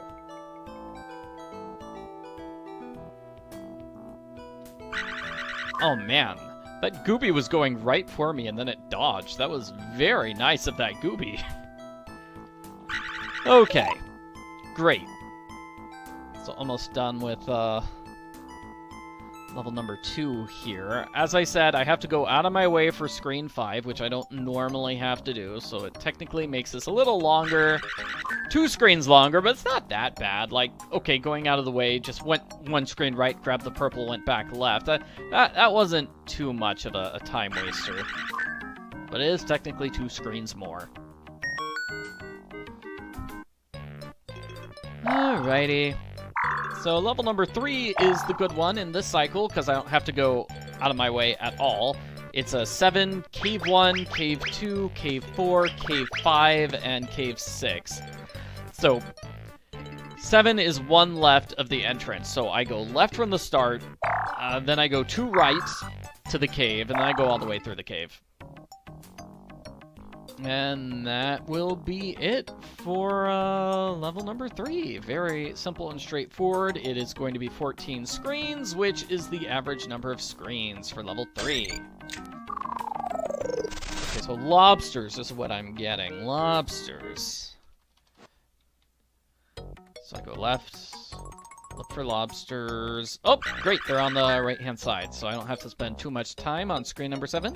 Oh man, that gooby was going right for me and then it dodged. That was very nice of that gooby. Okay, great. So almost done with level number 2 here. As I said, I have to go out of my way for screen 5, which I don't normally have to do, so it technically makes this a little longer. 2 screens longer, but it's not that bad. Like, okay, going out of the way, just went 1 screen right, grabbed the purple, went back left. That wasn't too much of a time waster. But it is technically 2 screens more. Alrighty. So level number 3 is the good one in this cycle, because I don't have to go out of my way at all. It's a 7, Cave 1, Cave 2, Cave 4, Cave 5, and Cave 6. So 7 is 1 left of the entrance. So I go left from the start, then I go 2 right to the cave, and then I go all the way through the cave. And that will be it for level number 3. Very simple and straightforward. It is going to be 14 screens, which is the average number of screens for level 3. Okay, so lobsters is what I'm getting. Lobsters. So I go left, look for lobsters. Oh, great, they're on the right-hand side, so I don't have to spend too much time on screen number 7.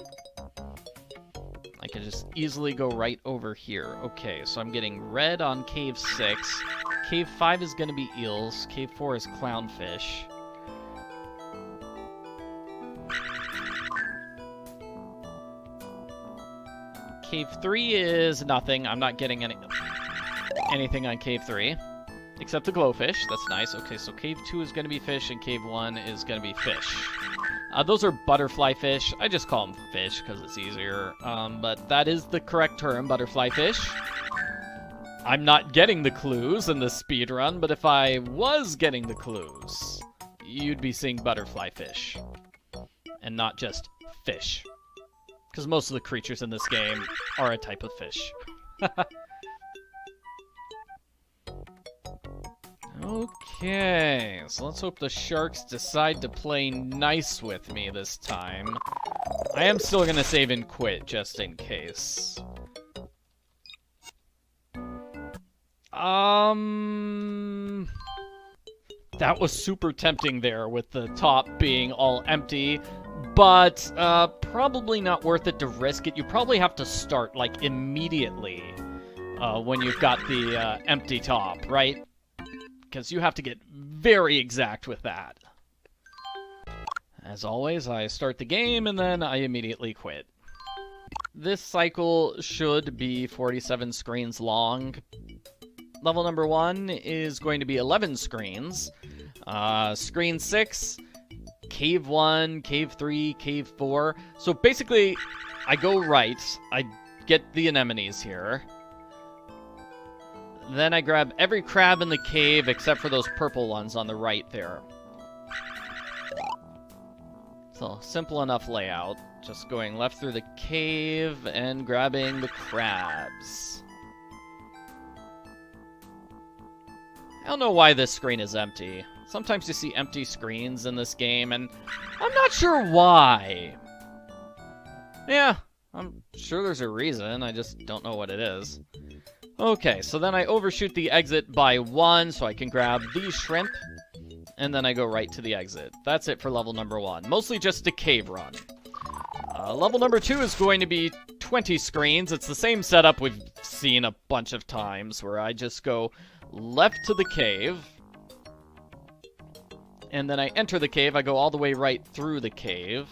could just easily go right over here. Okay, so I'm getting red on Cave 6. Cave 5 is going to be eels. Cave 4 is clownfish. Cave 3 is nothing. I'm not getting anything on Cave 3. Except the glowfish. That's nice. Okay, so Cave 2 is going to be fish, and Cave 1 is going to be fish. Those are butterfly fish. I just call them fish because it's easier. But that is the correct term, butterfly fish. I'm not getting the clues in this speedrun, but if I was getting the clues, you'd be seeing butterfly fish. And not just fish. Because most of the creatures in this game are a type of fish. Okay, so let's hope the sharks decide to play nice with me this time. I am still gonna save and quit, just in case. That was super tempting there, with the top being all empty. But, probably not worth it to risk it. You probably have to start, like, immediately, when you've got the, empty top, right? Because you have to get very exact with that. As always, I start the game and then I immediately quit. This cycle should be 47 screens long. Level number 1 is going to be 11 screens. Screen 6, Cave 1, Cave 3, Cave 4. So basically, I go right, I get the anemones here. Then I grab every crab in the cave except for those purple ones on the right there. So, simple enough layout. Just going left through the cave and grabbing the crabs. I don't know why this screen is empty. Sometimes you see empty screens in this game, and I'm not sure why. Yeah, I'm sure there's a reason, I just don't know what it is. Okay, so then I overshoot the exit by 1, so I can grab these shrimp, and then I go right to the exit. That's it for level number 1. Mostly just a cave run. Level number 2 is going to be 20 screens. It's the same setup we've seen a bunch of times, where I just go left to the cave, and then I enter the cave. I go all the way right through the cave.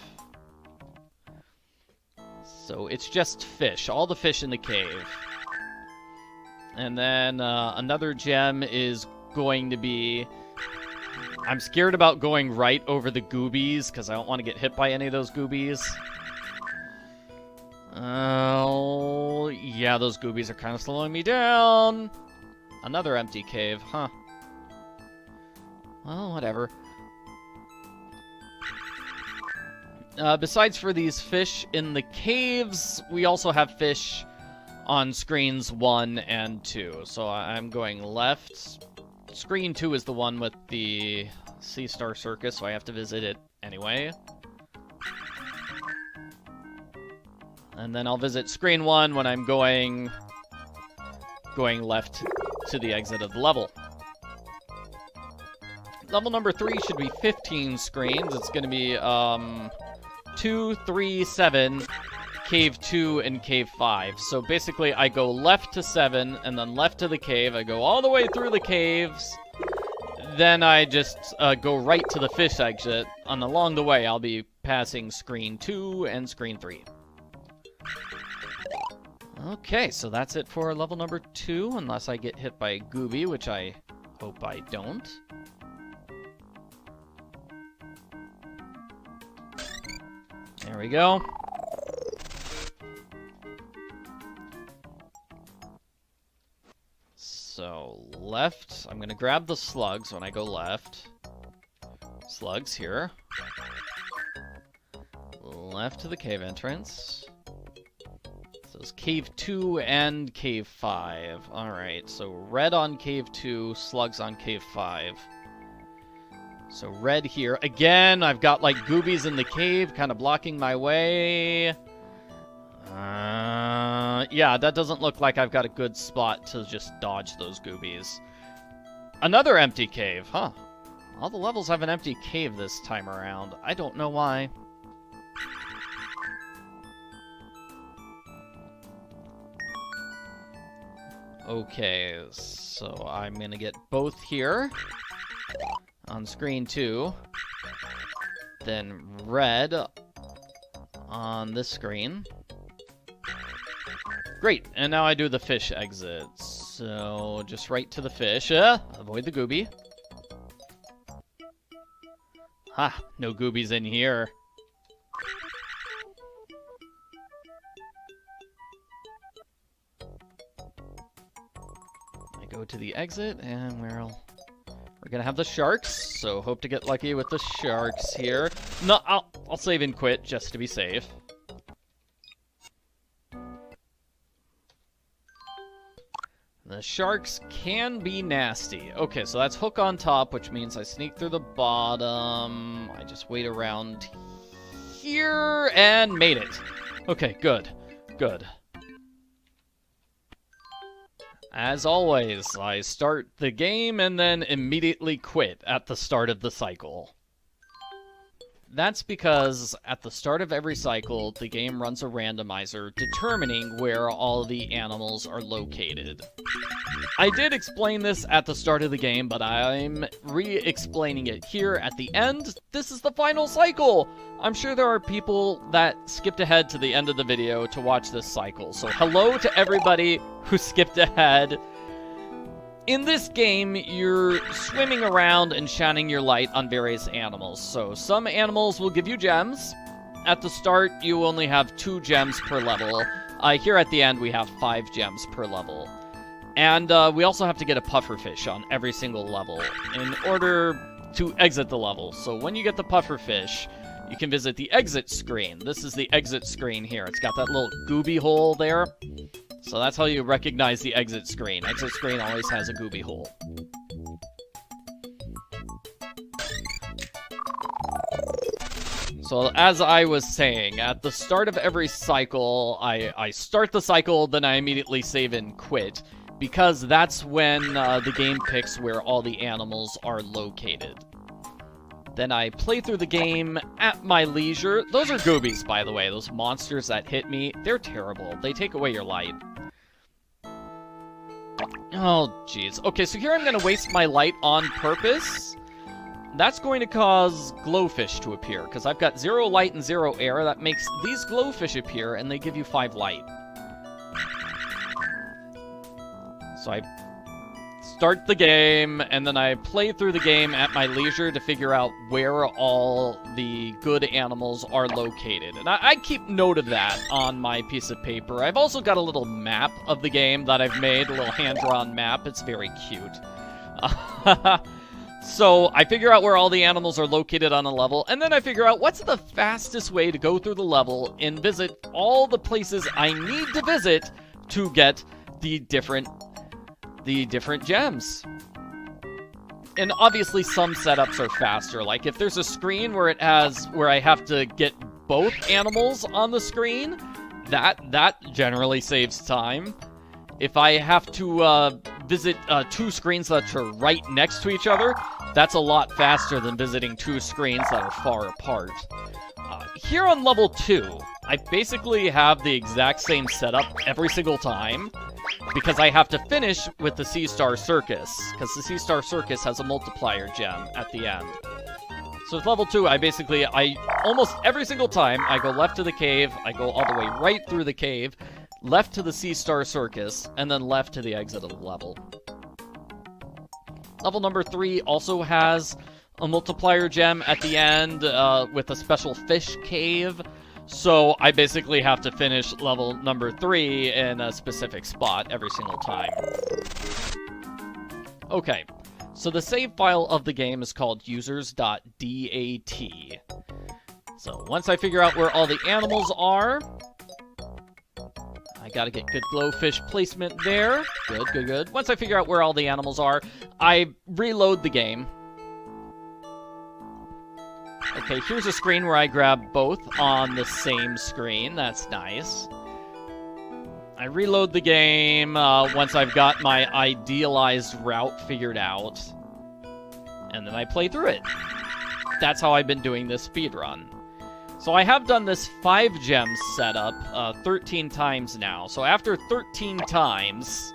So it's just fish, all the fish in the cave. And then another gem is going to be... I'm scared about going right over the goobies, because I don't want to get hit by any of those goobies. Oh, yeah, those goobies are kind of slowing me down. Another empty cave, huh. Well, whatever. Besides for these fish in the caves, we also have fish on screens 1 and 2. So I'm going left. Screen 2 is the one with the Sea Star Circus, so I have to visit it anyway. And then I'll visit screen 1 when I'm going left to the exit of the level. Level number 3 should be 15 screens. It's going to be 2, 3, 7, Cave 2, and Cave 5. So basically, I go left to 7, and then left to the cave. I go all the way through the caves. Then I just go right to the fish exit. And along the way, I'll be passing screen 2 and screen 3. Okay, so that's it for level number 2, unless I get hit by a gooby, which I hope I don't. There we go. So, left. I'm going to grab the slugs when I go left. Slugs here. Left to the cave entrance. So it's Cave 2 and Cave 5. Alright, so red on Cave 2, slugs on Cave 5. So red here. Again, I've got like goobies in the cave kind of blocking my way. Yeah, that doesn't look like I've got a good spot to just dodge those goobies. Another empty cave, huh? All the levels have an empty cave this time around. I don't know why. Okay, so I'm gonna get both here on screen 2, then red on this screen. Great, and now I do the fish exit. So just right to the fish. Avoid the gooby. Ha, no goobies in here. I go to the exit, and we're gonna have the sharks, so hope to get lucky with the sharks here. No, I'll save and quit just to be safe. The sharks can be nasty. Okay, so that's hook on top, which means I sneak through the bottom. I just wait around here and made it. Okay, good. Good. As always, I start the game and then immediately quit at the start of the cycle. That's because at the start of every cycle, the game runs a randomizer determining where all the animals are located. I did explain this at the start of the game, but I'm re-explaining it here at the end. This is the final cycle! I'm sure there are people that skipped ahead to the end of the video to watch this cycle, so hello to everybody who skipped ahead. In this game, you're swimming around and shining your light on various animals. So some animals will give you gems. At the start, you only have 2 gems per level. Here at the end, we have 5 gems per level. And we also have to get a pufferfish on every single level in order to exit the level. So when you get the pufferfish, you can visit the exit screen. This is the exit screen here. It's got that little gooby hole there. So that's how you recognize the exit screen. Exit screen always has a gooby hole. So as I was saying, at the start of every cycle, I start the cycle, then I immediately save and quit, because that's when the game picks where all the animals are located. Then I play through the game at my leisure. Those are goobies, by the way. Those monsters that hit me, they're terrible. They take away your light. Oh, jeez. Okay, so here I'm going to waste my light on purpose. That's going to cause glowfish to appear, because I've got 0 light and 0 air. That makes these glowfish appear, and they give you 5 light. So I start the game, and then I play through the game at my leisure to figure out where all the good animals are located. And I keep note of that on my piece of paper. I've also got a little map of the game that I've made, a little hand-drawn map. It's very cute. So I figure out where all the animals are located on a level, and then I figure out what's the fastest way to go through the level and visit all the places I need to visit to get the different gems. And obviously some setups are faster. Like if there's a screen where I have to get both animals on the screen, that generally saves time. If I have to visit 2 screens that are right next to each other, that's a lot faster than visiting 2 screens that are far apart. Here on level 2, I basically have the exact same setup every single time, because I have to finish with the Sea-Star Circus, because the Sea-Star Circus has a multiplier gem at the end. So with level 2, I almost every single time, I go left to the cave, I go all the way right through the cave, left to the Sea-Star Circus, and then left to the exit of the level. Level number 3 also has a multiplier gem at the end with a special fish cave. So I basically have to finish level number 3 in a specific spot every single time. Okay, so the save file of the game is called users.dat. So once I figure out where all the animals are, I gotta get good glowfish placement there. Good, good, good. Once I figure out where all the animals are, I reload the game. Okay, here's a screen where I grab both on the same screen. That's nice. I reload the game once I've got my idealized route figured out. And then I play through it. That's how I've been doing this speedrun. So I have done this 5 gem setup 13 times now. So after 13 times,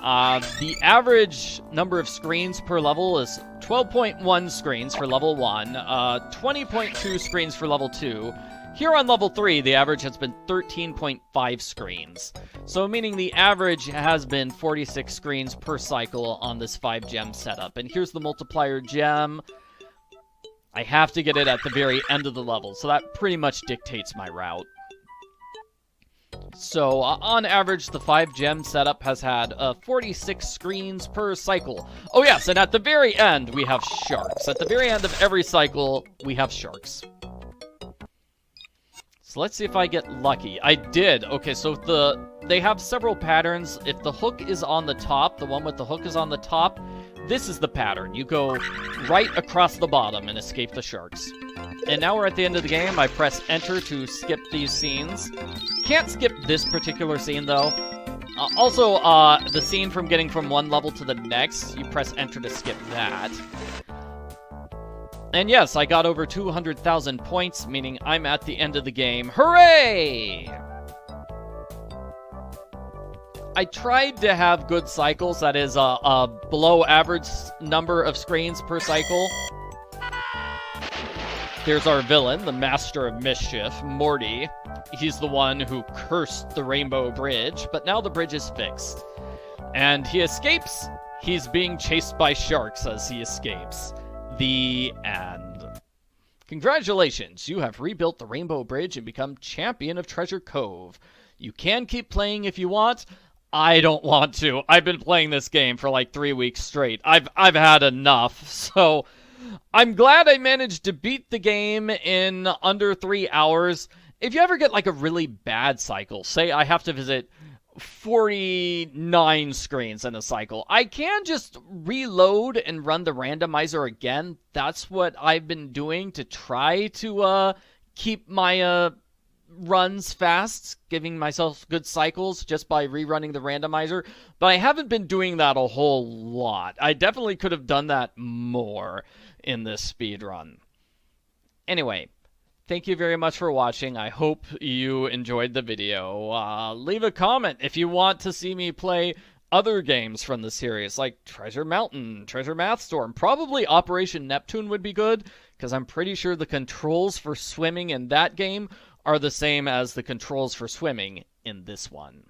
The average number of screens per level is 12.1 screens for level 1, 20.2 screens for level 2. Here on level 3, the average has been 13.5 screens. So meaning the average has been 46 screens per cycle on this 5-gem setup. And here's the multiplier gem. I have to get it at the very end of the level, so that pretty much dictates my route. So, on average, the 5-gem setup has had 46 screens per cycle. Oh yes, and at the very end, we have sharks. At the very end of every cycle, we have sharks. So let's see if I get lucky. I did. Okay, so they have several patterns. If the hook is on the top, the one with the hook is on the top, this is the pattern. You go right across the bottom and escape the sharks. And now we're at the end of the game. I press enter to skip these scenes. Can't skip this particular scene, though. Also, the scene from getting from one level to the next, you press enter to skip that. And yes, I got over 200,000 points, meaning I'm at the end of the game. Hooray! I tried to have good cycles, that is, a below average number of screens per cycle. Here's our villain, the Master of Mischief, Morty. He's the one who cursed the Rainbow Bridge, but now the bridge is fixed. And he escapes. He's being chased by sharks as he escapes. The end. Congratulations, you have rebuilt the Rainbow Bridge and become champion of Treasure Cove. You can keep playing if you want. I don't want to. I've been playing this game for like 3 weeks straight. I've had enough, so I'm glad I managed to beat the game in under 3 hours. If you ever get like a really bad cycle, say I have to visit 49 screens in a cycle, I can just reload and run the randomizer again. That's what I've been doing to try to keep my runs fast, giving myself good cycles just by rerunning the randomizer, but I haven't been doing that a whole lot. I definitely could have done that more in this speed run. Anyway, thank you very much for watching. I hope you enjoyed the video. Leave a comment if you want to see me play other games from the series, like Treasure Mountain, Treasure Math Storm. Probably Operation Neptune would be good, because I'm pretty sure the controls for swimming in that game are the same as the controls for swimming in this one.